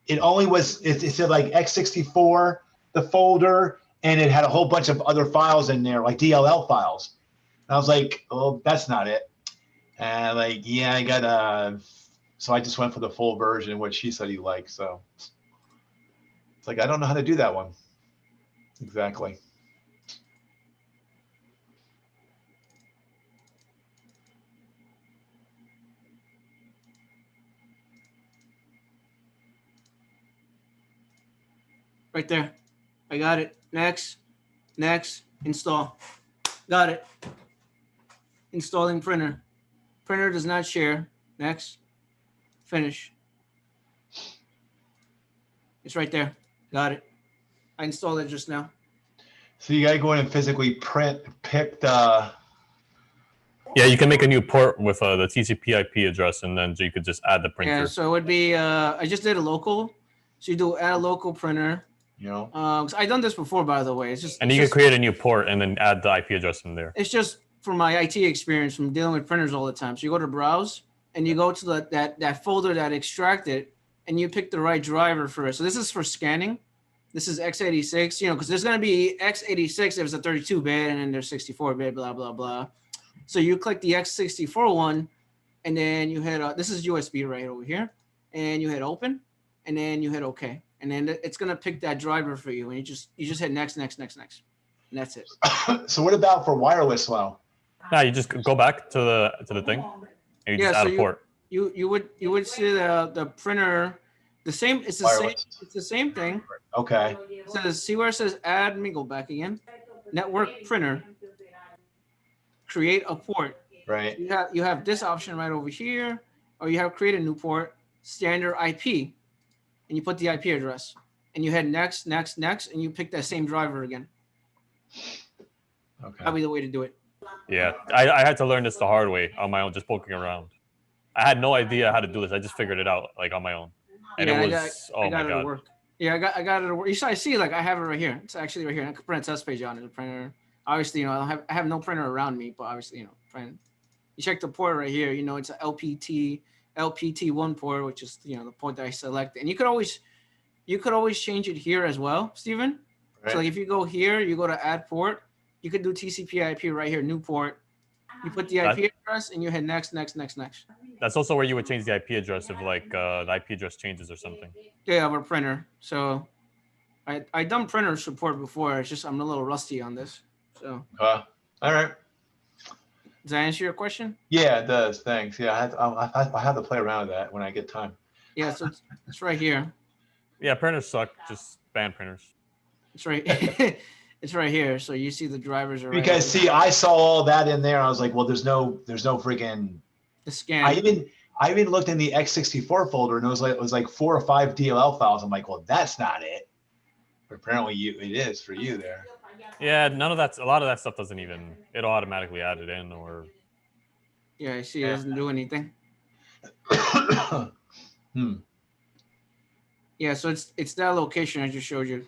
it only was. It said like x64, the folder, and it had a whole bunch of other files in there, like DLL files. And I was like, oh, that's not it. And like, yeah, I got so I just went for the full version, which he said he liked. So it's like, I don't know how to do that one. Exactly.
Right there. I got it. Next, install. Got it. Installing printer. Printer does not share. Next, finish. It's right there. Got it. I installed it just now.
So you got to go in and physically pick the.
Yeah, you can make a new port with the TCP/IP address, and then you could just add the printer.
Yeah, so it would be. I just did a local. So you do add a local printer.
You know.
I've done this before, by the way. It's just.
And you can create a new port and then add the IP address in there.
It's just from my IT experience from dealing with printers all the time. So you go to browse and you go to that folder that extracted, and you pick the right driver for it. So this is for scanning. This is x86, because there's going to be x86 if it's a 32-bit, and then there's 64-bit, blah, blah, blah. So you click the x64 one, and then you hit, this is USB right over here, and you hit open, and then you hit OK. And then it's going to pick that driver for you, and you just hit next, and that's it.
So what about for wireless flow?
Yeah, you just go back to the thing, and you just add a port.
You would see the printer. It's the same thing.
Okay.
It says, see where it says add, let me go back again. Network printer. Create a port.
Right.
You have this option right over here, or you have create a new port, standard IP, and you put the IP address, and you hit next, and you pick that same driver again.
Okay.
That'll be the way to do it.
Yeah, I had to learn this the hard way on my own, just poking around. I had no idea how to do this. I just figured it out like on my own. And it was, oh my God.
Work. Yeah, I got it to work. I see, like, I have it right here. It's actually right here. I can print a test page on it, the printer. Obviously, I have no printer around me, but obviously, print. You check the port right here, it's an LPT1 port, which is, the port that I selected. And you could always change it here as well, Steven. Right. So like if you go here, you go to add port, you could do TCP/IP right here, new port. You put the IP address and you hit next.
That's also where you would change the IP address if like the IP address changes or something.
Yeah, of a printer. So I done printer support before. It's just I'm a little rusty on this. So.
All right.
Does that answer your question?
Yeah, it does. Thanks. Yeah, I have to play around with that when I get time.
Yeah, so it's right here.
Yeah, printers suck. Just ban printers.
It's right. It's right here. So you see the drivers are.
Because see, I saw all that in there. I was like, well, there's no freaking.
The scan.
I even looked in the x64 folder, and it was like 4 or 5 DLL files. I'm like, well, that's not it. But apparently, it is for you there.
Yeah, a lot of that stuff doesn't even. It'll automatically add it in, or.
Yeah, I see. It doesn't do anything. Yeah, so it's that location I just showed you.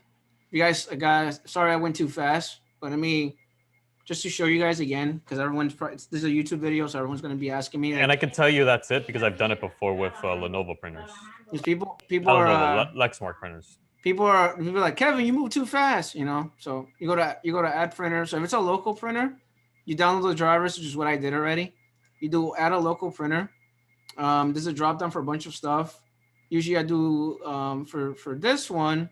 You guys, sorry I went too fast, but just to show you guys again, because this is a YouTube video, so everyone's going to be asking me.
And I can tell you that's it because I've done it before with Lenovo printers.
People are
Lexmark printers.
People are like, Kevin, you move too fast, So you go to add printer. So if it's a local printer, you download the drivers, which is what I did already. You do add a local printer. There's a drop down for a bunch of stuff. Usually I do for this one.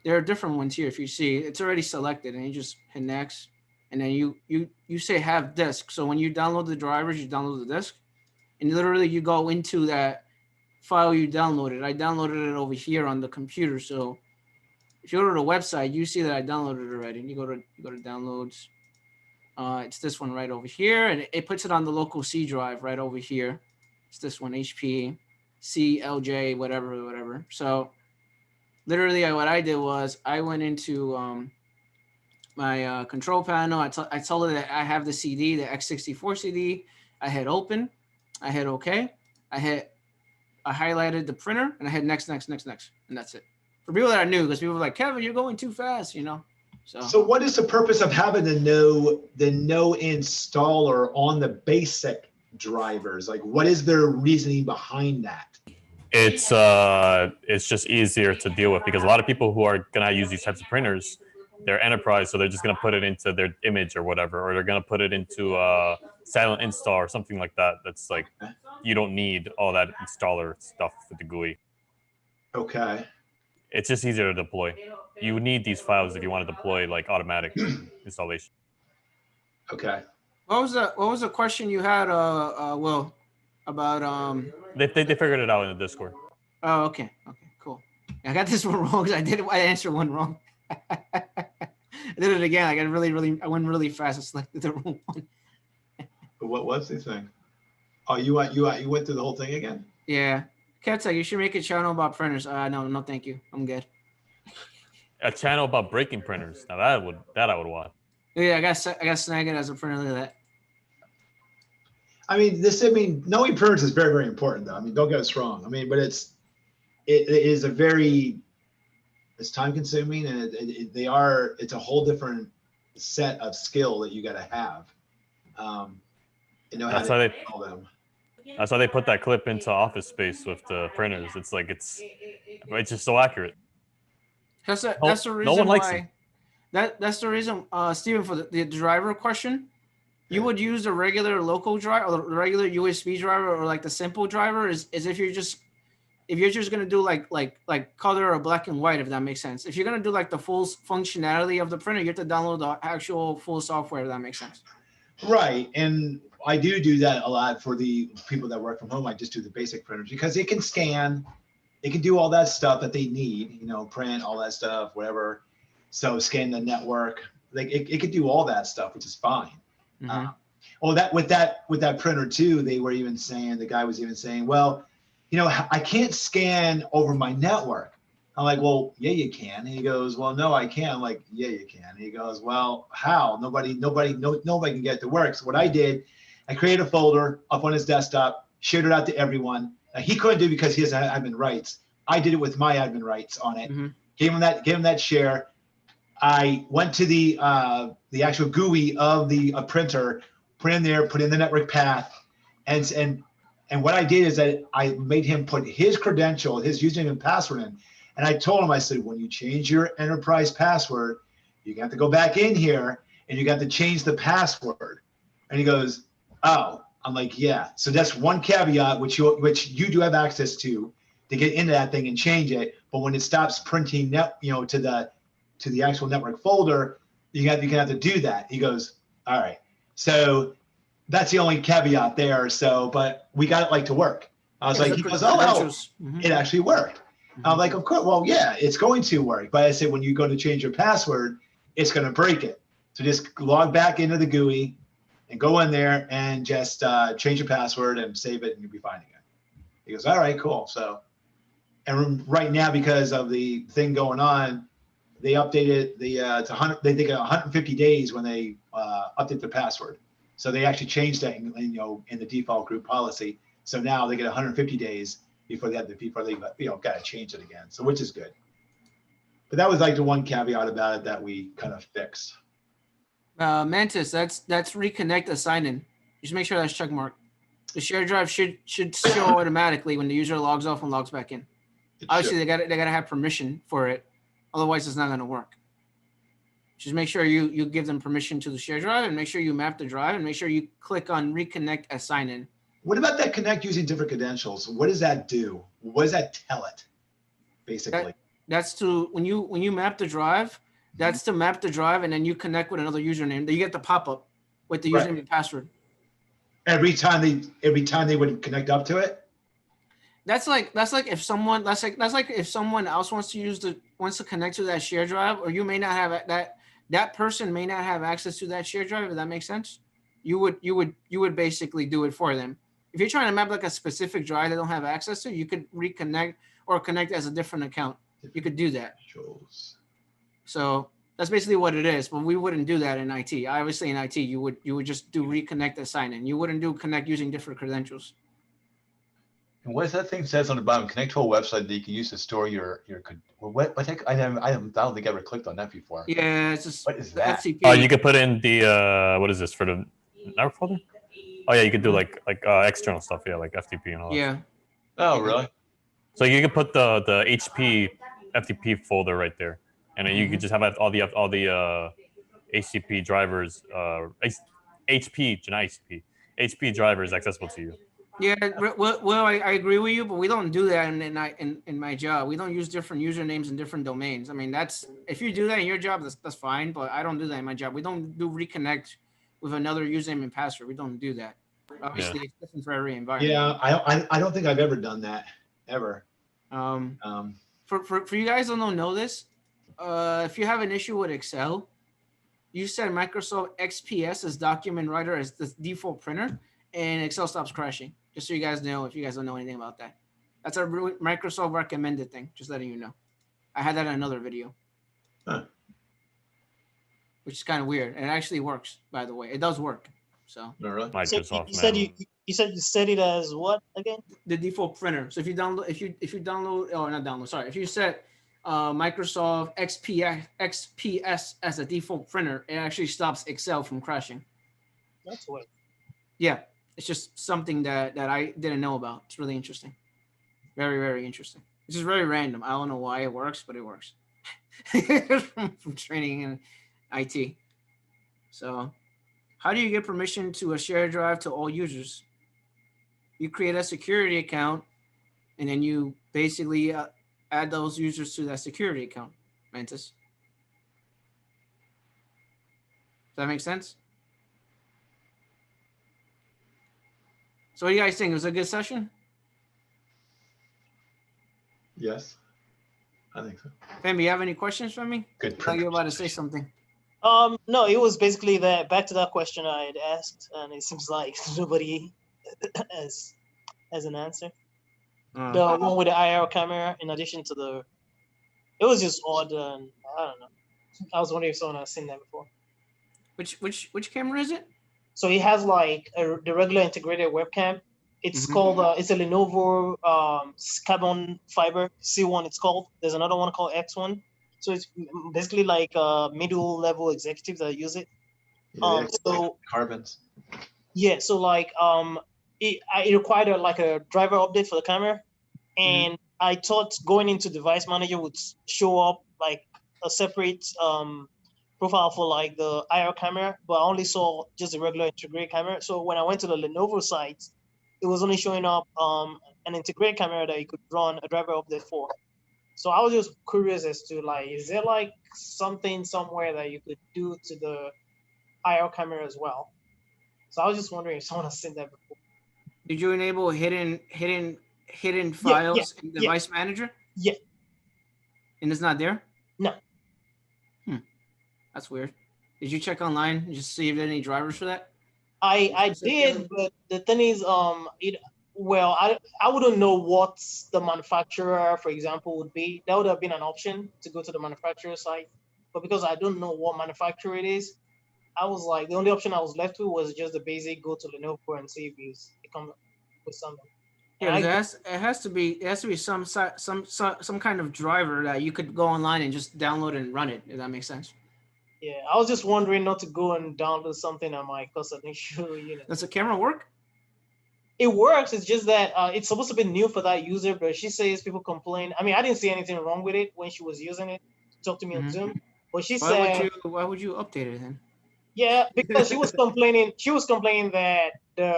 There are different ones here. If you see, it's already selected, and you just hit next, and then you say have disk. So when you download the drivers, you download the disk, and literally you go into that file you downloaded. I downloaded it over here on the computer, so if you go to the website, you see that I downloaded it already. And you go to downloads. It's this one right over here, and it puts it on the local C drive right over here. It's this one, HP, CLJ, whatever. So literally, what I did was I went into my control panel. I told it that I have the CD, the X64 CD. I hit open. I hit OK. I highlighted the printer, and I hit next, and that's it. For people that are new, because people were like, Kevin, you're going too fast, So
what is the purpose of having the no installer on the basic drivers? Like, what is their reasoning behind that?
It's just easier to deal with because a lot of people who are gonna use these types of printers, they're enterprise, so they're just gonna put it into their image or whatever, or they're gonna put it into silent install or something like that. That's like, you don't need all that installer stuff with the GUI.
Okay.
It's just easier to deploy. You need these files if you want to deploy like automatic installation.
Okay.
What was the question you had, Will, about
They figured it out in the Discord.
Oh, okay, cool. I got this one wrong because I answered one wrong. I did it again. I went really fast. I selected the wrong one.
What was the thing? Oh, you went through the whole thing again?
Yeah. Kevtech, you should make a channel about printers. No, thank you. I'm good.
A channel about breaking printers. Now that I would want.
Yeah, I got Snagit as a printer. Look at that.
Knowing printers is very, very important, though. Don't get us wrong. But it is it's time consuming, and it's a whole different set of skill that you got to have.
That's why they put that clip into Office Space with the printers. It's like it's just so accurate.
That's the reason
no one likes
why. That's the reason, Steven, for the driver question. You would use the regular local driver, or the regular USB driver, or like the simple driver. Is if you're just gonna do like color or black and white, if that makes sense. If you're gonna do like the full functionality of the printer, you have to download the actual full software, if that makes sense.
Right, and I do that a lot for the people that work from home. I just do the basic printers because it can scan, it can do all that stuff that they need, print, all that stuff, whatever. So scan the network, it could do all that stuff, which is fine.
Mm-hmm.
With that printer too, the guy was even saying, well, I can't scan over my network. I'm like, well, yeah, you can. And he goes, well, no, I can't. I'm like, yeah, you can. And he goes, well, how? Nobody can get it to work. So what I did, I created a folder up on his desktop, shared it out to everyone. Now, he couldn't do it because he has admin rights. I did it with my admin rights on it.
Mm-hmm.
Gave him that share. I went to the actual GUI of the printer, put in the network path, and what I did is that I made him put his credential, his username and password in. And I told him, I said, when you change your enterprise password, you got to go back in here and you got to change the password. And he goes, oh, I'm like, yeah. So that's one caveat which you do have access to get into that thing and change it. But when it stops printing to the actual network folder, you have to do that. He goes, all right. So that's the only caveat there. So, but we got it to work. I was like, he goes, mm-hmm. It actually worked. Mm-hmm. I'm like, of course, well, yeah, it's going to work. But I said, when you go to change your password, it's going to break it. So just log back into the GUI and go in there and just change your password and save it, and you'll be fine again. He goes, all right, cool. So, and right now, because of the thing going on, they updated it's 100. They think 150 days when they update the password. So they actually changed that, in the default group policy. So now they get 150 days before they got to change it again. So which is good. But that was the one caveat about it that we kind of fixed.
Mantis, that's reconnect assign-in. Just make sure that's check mark. The shared drive should show automatically when the user logs off and logs back in. Obviously, they gotta have permission for it. Otherwise, it's not gonna work. Just make sure you give them permission to the shared drive, and make sure you map the drive, and make sure you click on reconnect assign-in.
What about that connect using different credentials? What does that do? What does that tell it, basically?
That's to when you map the drive. That's to map the drive, and then you connect with another username. Then you get the pop-up with the username and password.
Every time they would connect up to it.
That's like if someone else wants wants to connect to that share drive, or you may not have that person may not have access to that share drive. If that makes sense, you would basically do it for them. If you're trying to map like a specific drive they don't have access to, you could reconnect or connect as a different account. You could do that. So that's basically what it is. But we wouldn't do that in IT. Obviously, in IT, you would just do reconnect as sign in. You wouldn't do connect using different credentials.
And what is that thing says on the bottom? Connect to a website that you can use to store your what I don't think I ever clicked on that before.
Yeah, it's just
what is that?
FTP.
Oh, you could put in the what is this for the network folder? Oh yeah, you could do like external stuff, yeah, like FTP and all that.
Yeah.
Oh really?
So you could put the HP FTP folder right there, and then you could just have all the HTTP drivers, HP drivers accessible to you.
Yeah, well, I agree with you, but we don't do that in my job. We don't use different usernames and different domains. I mean, that's if you do that in your job, that's fine, but I don't do that in my job. We don't do reconnect with another username and password. We don't do that. Obviously, it's different for every environment.
Yeah, I don't think I've ever done that ever.
For you guys who don't know this, if you have an issue with Excel, you set Microsoft XPS as document writer as the default printer, and Excel stops crashing. Just so you guys know, if you guys don't know anything about that. That's a Microsoft recommended thing, just letting you know. I had that in another video.
Huh.
Which is kind of weird. And it actually works, by the way. It does work. So
really?
Microsoft,
so you said you set it as what again?
The default printer. So if you download, if you download, or not download, sorry, if you set Microsoft XPS as a default printer, it actually stops Excel from crashing.
That's weird.
Yeah, it's just something that I didn't know about. It's really interesting. Very, very interesting. It's just very random. I don't know why it works, but it works. from training in IT. So how do you get permission to a shared drive to all users? You create a security account, and then you basically add those users to that security account, Mantis. Does that make sense? So what do you guys think? It was a good session?
Yes, I think so.
Femi, you have any questions for me?
Good.
I thought you were about to say something.
No, it was basically that back to that question I had asked, and it seems like nobody has an answer. The one with the IR camera, in addition to it was just odd, and I don't know. I was wondering if someone has seen that before.
Which camera is it?
So he has like the regular integrated webcam. It's called it's a Lenovo carbon fiber C1. It's called. There's another one called X1. So it's basically like middle level executives that use it.
Yeah, so carbons.
Yeah, so like it required a driver update for the camera, and I thought going into Device Manager would show up like a separate profile for like the IR camera, but I only saw just the regular integrated camera. So when I went to the Lenovo site, it was only showing up an integrated camera that you could run a driver update for. So I was just curious as to like, is there like something somewhere that you could do to the IR camera as well? So I was just wondering if someone has seen that before.
Did you enable hidden files in Device Manager?
Yeah.
And it's not there?
No.
That's weird. Did you check online and just see if there are any drivers for that?
I did, but the thing is, I wouldn't know what the manufacturer, for example, would be. That would have been an option to go to the manufacturer site, but because I don't know what manufacturer it is, I was like, the only option I was left with was just the basic go to Lenovo and see if it comes with something.
Yeah, it has to be some kind of driver that you could go online and just download and run it. If that makes sense.
Yeah, I was just wondering not to go and download something that might cause an issue.
Does the camera work?
It works. It's just that it's supposed to be new for that user, but she says people complain. I mean, I didn't see anything wrong with it when she was using it to talk to me on Zoom. But she said,
why would you update it then?
Yeah, because she was complaining. She was complaining that the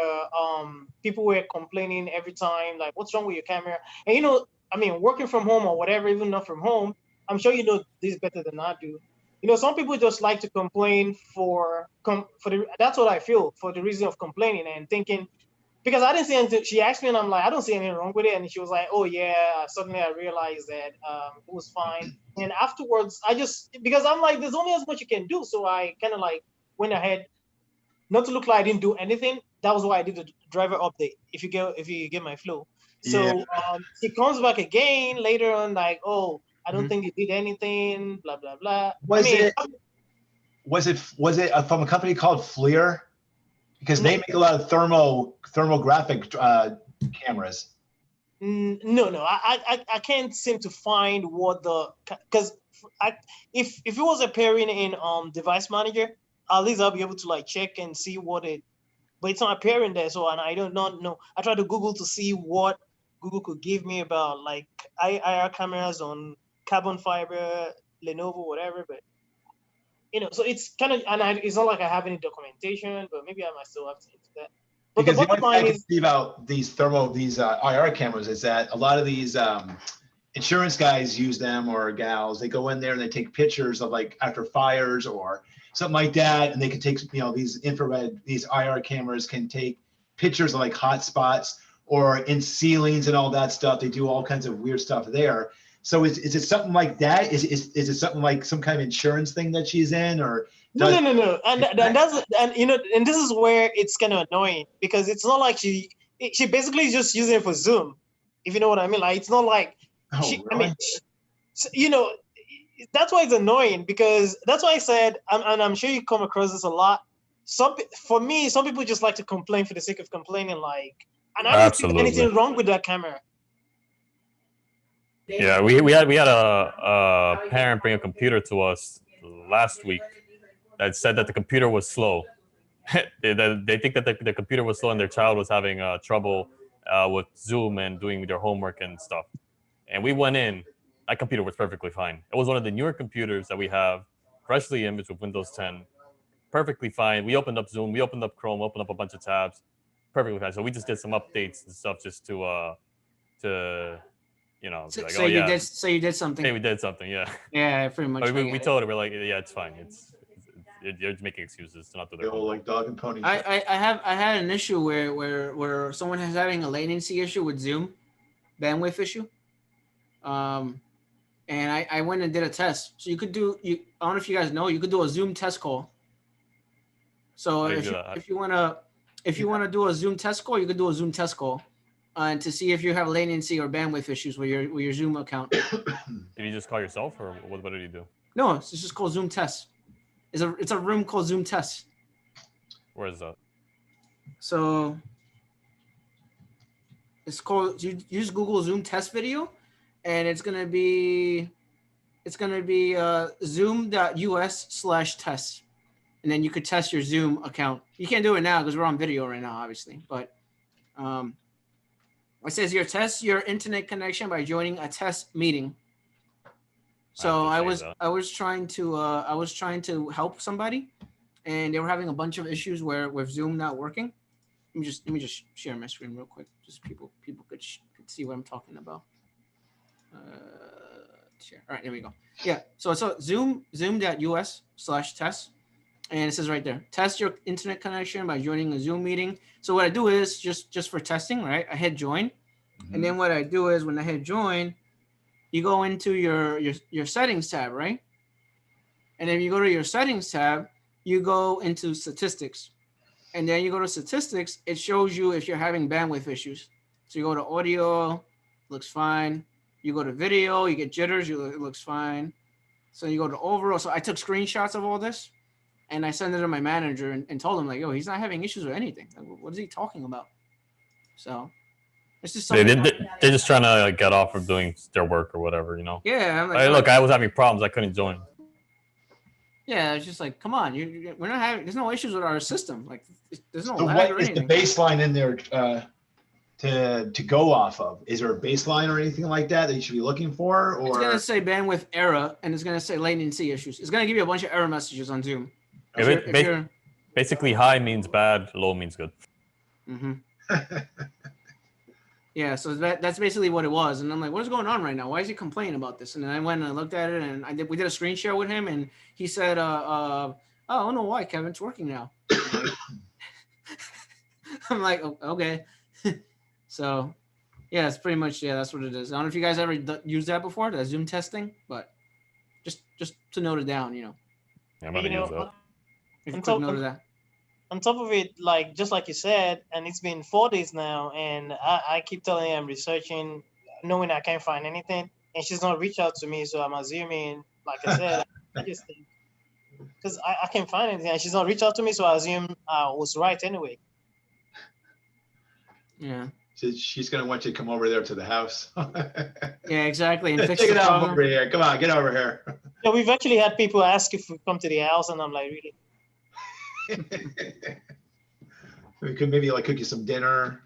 people were complaining every time, like, what's wrong with your camera? And I mean, working from home or whatever, even not from home, I'm sure you know this better than I do. Some people just like to complain that's what I feel, for the reason of complaining and thinking, because I didn't see anything. She asked me and I'm like, I don't see anything wrong with it. And she was like, oh yeah, suddenly I realized that it was fine. And afterwards, I just, because I'm like, there's only as much you can do. So I kind of like went ahead, not to look like I didn't do anything. That was why I did the driver update. If you get my flow. So he comes back again later on, like, oh, I don't think you did anything, blah blah blah.
Was it from a company called FLIR? Because they make a lot of thermographic cameras.
No, I can't seem to find what because if it was appearing in device manager, at least I'll be able to like check and see what it, but it's not appearing there. So, and I don't know. I tried to Google to see what Google could give me about like IR cameras on carbon fiber, Lenovo, whatever, but so it's kind of, and it's not like I have any documentation, but maybe I might still have to into that. But
because
the
the only
bottom
thing I
line
can see about these IR cameras is that a lot of these insurance guys use them, or gals. They go in there and they take pictures of like after fires or something like that, and they can take these IR cameras can take pictures of like hot spots or in ceilings and all that stuff. They do all kinds of weird stuff there. So is it something like that? Is it something like some kind of insurance thing that she's in, or
no, and that's and this is where it's kind of annoying, because it's not like she basically is just using it for Zoom, if you know what I mean. Like, it's not like
really?
that's why it's annoying, because that's why I said, and I'm sure you come across this a lot. For me, some people just like to complain for the sake of complaining, like, and I don't see anything wrong with that camera.
Yeah, we had a parent bring a computer to us last week that said that the computer was slow. They think that the computer was slow and their child was having trouble with Zoom and doing their homework and stuff. And we went in. That computer was perfectly fine. It was one of the newer computers that we have, freshly imaged with Windows 10. Perfectly fine. We opened up Zoom. We opened up Chrome. Opened up a bunch of tabs. Perfectly fine. So we just did some updates and stuff just to
So,
like,
so you did something.
Hey, we did something, yeah.
Yeah, pretty much.
We told her, we're like, yeah, it's fine. You're just making excuses to not do their homework.
Like dog and pony.
I had an issue where someone is having a latency issue with Zoom, bandwidth issue. And I went and did a test. So you could do I don't know if you guys know, you could do a Zoom test call. So if you wanna do a Zoom test call, you could do a Zoom test call. And to see if you have latency or bandwidth issues with your Zoom account.
Did you just call yourself, or what did you do?
No, it's just called Zoom Test. It's a room called Zoom Test.
Where is that?
So it's called, you use Google Zoom Test video, and it's gonna be zoom.us/test, and then you could test your Zoom account. You can't do it now because we're on video right now, obviously, but it says here, test your internet connection by joining a test meeting. So I was trying to help somebody, and they were having a bunch of issues with Zoom not working. Let me just share my screen real quick, just people could see what I'm talking about. Share. All right, there we go. Yeah, so it's a zoom.us/test. And it says right there, test your internet connection by joining a Zoom meeting. So what I do is just for testing, right? I hit join. Mm-hmm. And then what I do is when I hit join, you go into your settings tab, right? And then you go to your settings tab, you go into statistics. And then you go to statistics, it shows you if you're having bandwidth issues. So you go to audio, looks fine. You go to video, you get jitters, it looks fine. So you go to overall. So I took screenshots of all this. And I sent it to my manager and told him, like, yo, he's not having issues with anything. Like, what is he talking about? So it's just something.
They're just trying to get off of doing their work or whatever,
Yeah. I'm like,
look, I was having problems. I couldn't join.
Yeah, it's just like, come on. We're not having. There's no issues with our system. Like, there's no lag
what
or
is
anything.
the baseline in there to go off of? Is there a baseline or anything like that you should be looking for? Or
it's gonna say bandwidth error, and it's gonna say latency issues. It's gonna give you a bunch of error messages on Zoom.
Basically, high means bad, low means good.
Mm-hmm. Yeah, so that's basically what it was. And I'm like, what's going on right now? Why is he complaining about this? And then I went and I looked at it, and we did a screen share with him, and he said, oh, I don't know why, Kevin, it's working now. I'm like, okay. So, yeah, it's pretty much, that's what it is. I don't know if you guys ever used that before, that Zoom testing, but just to note it down.
Yeah, I'm gonna use that.
If you
On
could
top,
note of that.
on top of it, like just like you said, and it's been 4 days now, and I keep telling her I'm researching, knowing I can't find anything, and she's not reached out to me, so I'm assuming, like I said, because I can't find anything, and she's not reached out to me, so I assume I was right anyway.
Yeah.
She's gonna want you to come over there to the house.
Yeah, exactly. And fix
Check
the
it out
problem.
over here. Come on, get over here.
Yeah, we've actually had people ask if we come to the house, and I'm like, really?
We could maybe like cook you some dinner,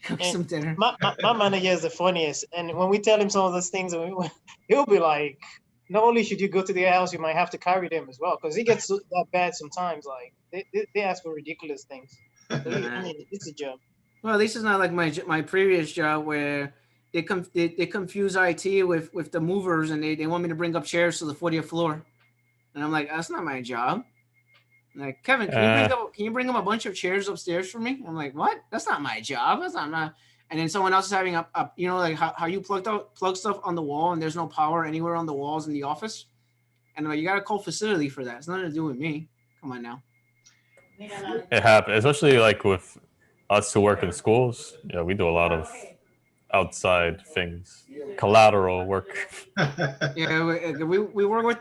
Cook some dinner.
My manager is the funniest, and when we tell him some of those things, he'll be like, not only should you go to their house, you might have to carry them as well, because it gets that bad sometimes. Like they ask for ridiculous things. So, I mean, it's a job.
Well, at least it's not like my previous job where they confuse IT with the movers, and they want me to bring up chairs to the 40th floor, and I'm like, that's not my job. Like, Kevin, can you bring up a bunch of chairs upstairs for me? I'm like, what? That's not my job. That's not my. And then someone else is having a like how you plug stuff on the wall and there's no power anywhere on the walls in the office, and I'm like, you got to call facility for that. It's nothing to do with me. Come on now.
It happens, especially like with us who work in schools. Yeah, we do a lot of outside things, collateral work.
Yeah, we work with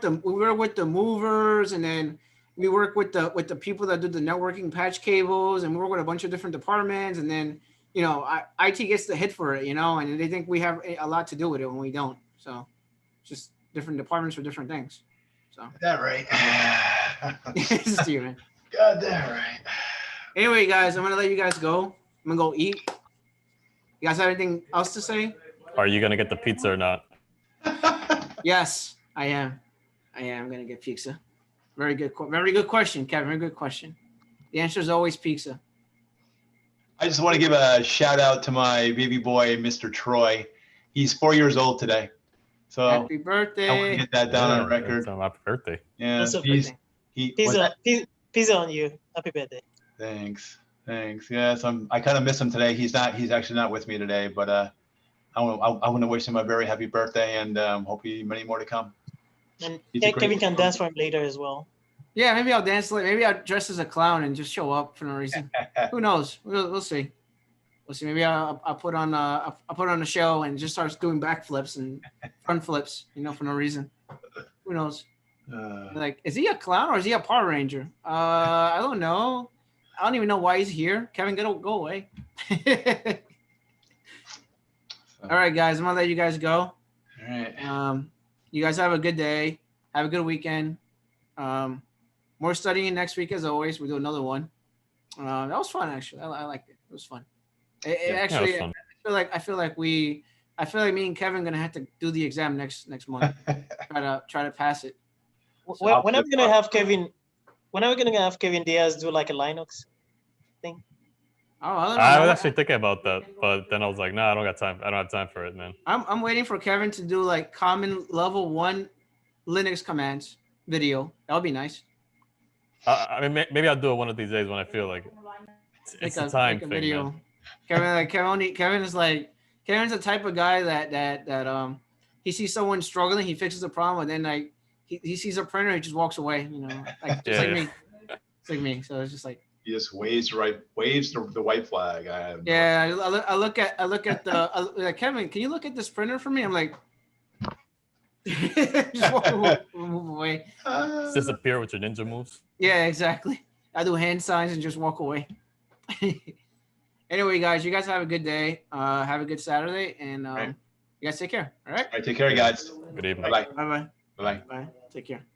the movers, and then we work with the people that do the networking patch cables, and we work with a bunch of different departments, and then IT gets the hit for it, and they think we have a lot to do with it when we don't. So just different departments for different things. So
that right.
Steven.
God, that right.
Anyway, guys, I'm gonna let you guys go. I'm gonna go eat. You guys have anything else to say?
Are you gonna get the pizza or not?
Yes, I am. I'm gonna get pizza. Very good question, Kevin. Very good question. The answer is always pizza.
I just want to give a shout out to my baby boy, Mr. Troy. He's 4 years old today. So
happy birthday!
I want to get that down on record.
Happy birthday!
Yeah,
pizza on you. Happy birthday!
Thanks. Yes, I kind of miss him today. He's actually not with me today, but I want to wish him a very happy birthday, and hopefully many more to come.
And Kevin can dance for him later as well.
Yeah, maybe I'll dance later. Maybe I'll dress as a clown and just show up for no reason. Who knows? We'll see. We'll see. Maybe I'll put on a show and just start doing backflips and front flips, for no reason. Who knows? Like, is he a clown or is he a Power Ranger? I don't know. I don't even know why he's here. Kevin, go away. All right, guys. I'm gonna let you guys go.
All right.
You guys have a good day. Have a good weekend. More studying next week as always. We'll do another one. That was fun actually. I liked it. It was fun. Actually,
fun.
I feel like me and Kevin are gonna have to do the exam next month. try to pass it.
When are we gonna have Kevin? When are we gonna have Kevin Diaz do like a Linux thing?
Oh, I don't know.
I was actually thinking about that, but then I was like, nah, I don't got time. I don't have time for it, man.
I'm waiting for Kevin to do like common level 1 Linux commands video. That would be nice.
I mean, maybe I'll do it one of these days when I feel like it. It's a time thing,
video.
Man.
Kevin's the type of guy that he sees someone struggling, he fixes the problem, and then like he sees a printer, he just walks away. Like just like me. It's like me. So it's just like
he just waves the white flag.
I look at the Kevin. Can you look at this printer for me? I'm like. Just move away.
Disappear with your ninja moves.
Yeah, exactly. I do hand signs and just walk away. Anyway, guys, you guys have a good day. Have a good Saturday, and
right.
you guys take care. All right.
All right. Take care, guys.
Good evening.
Bye.
Bye.
Bye.
Bye. Take care.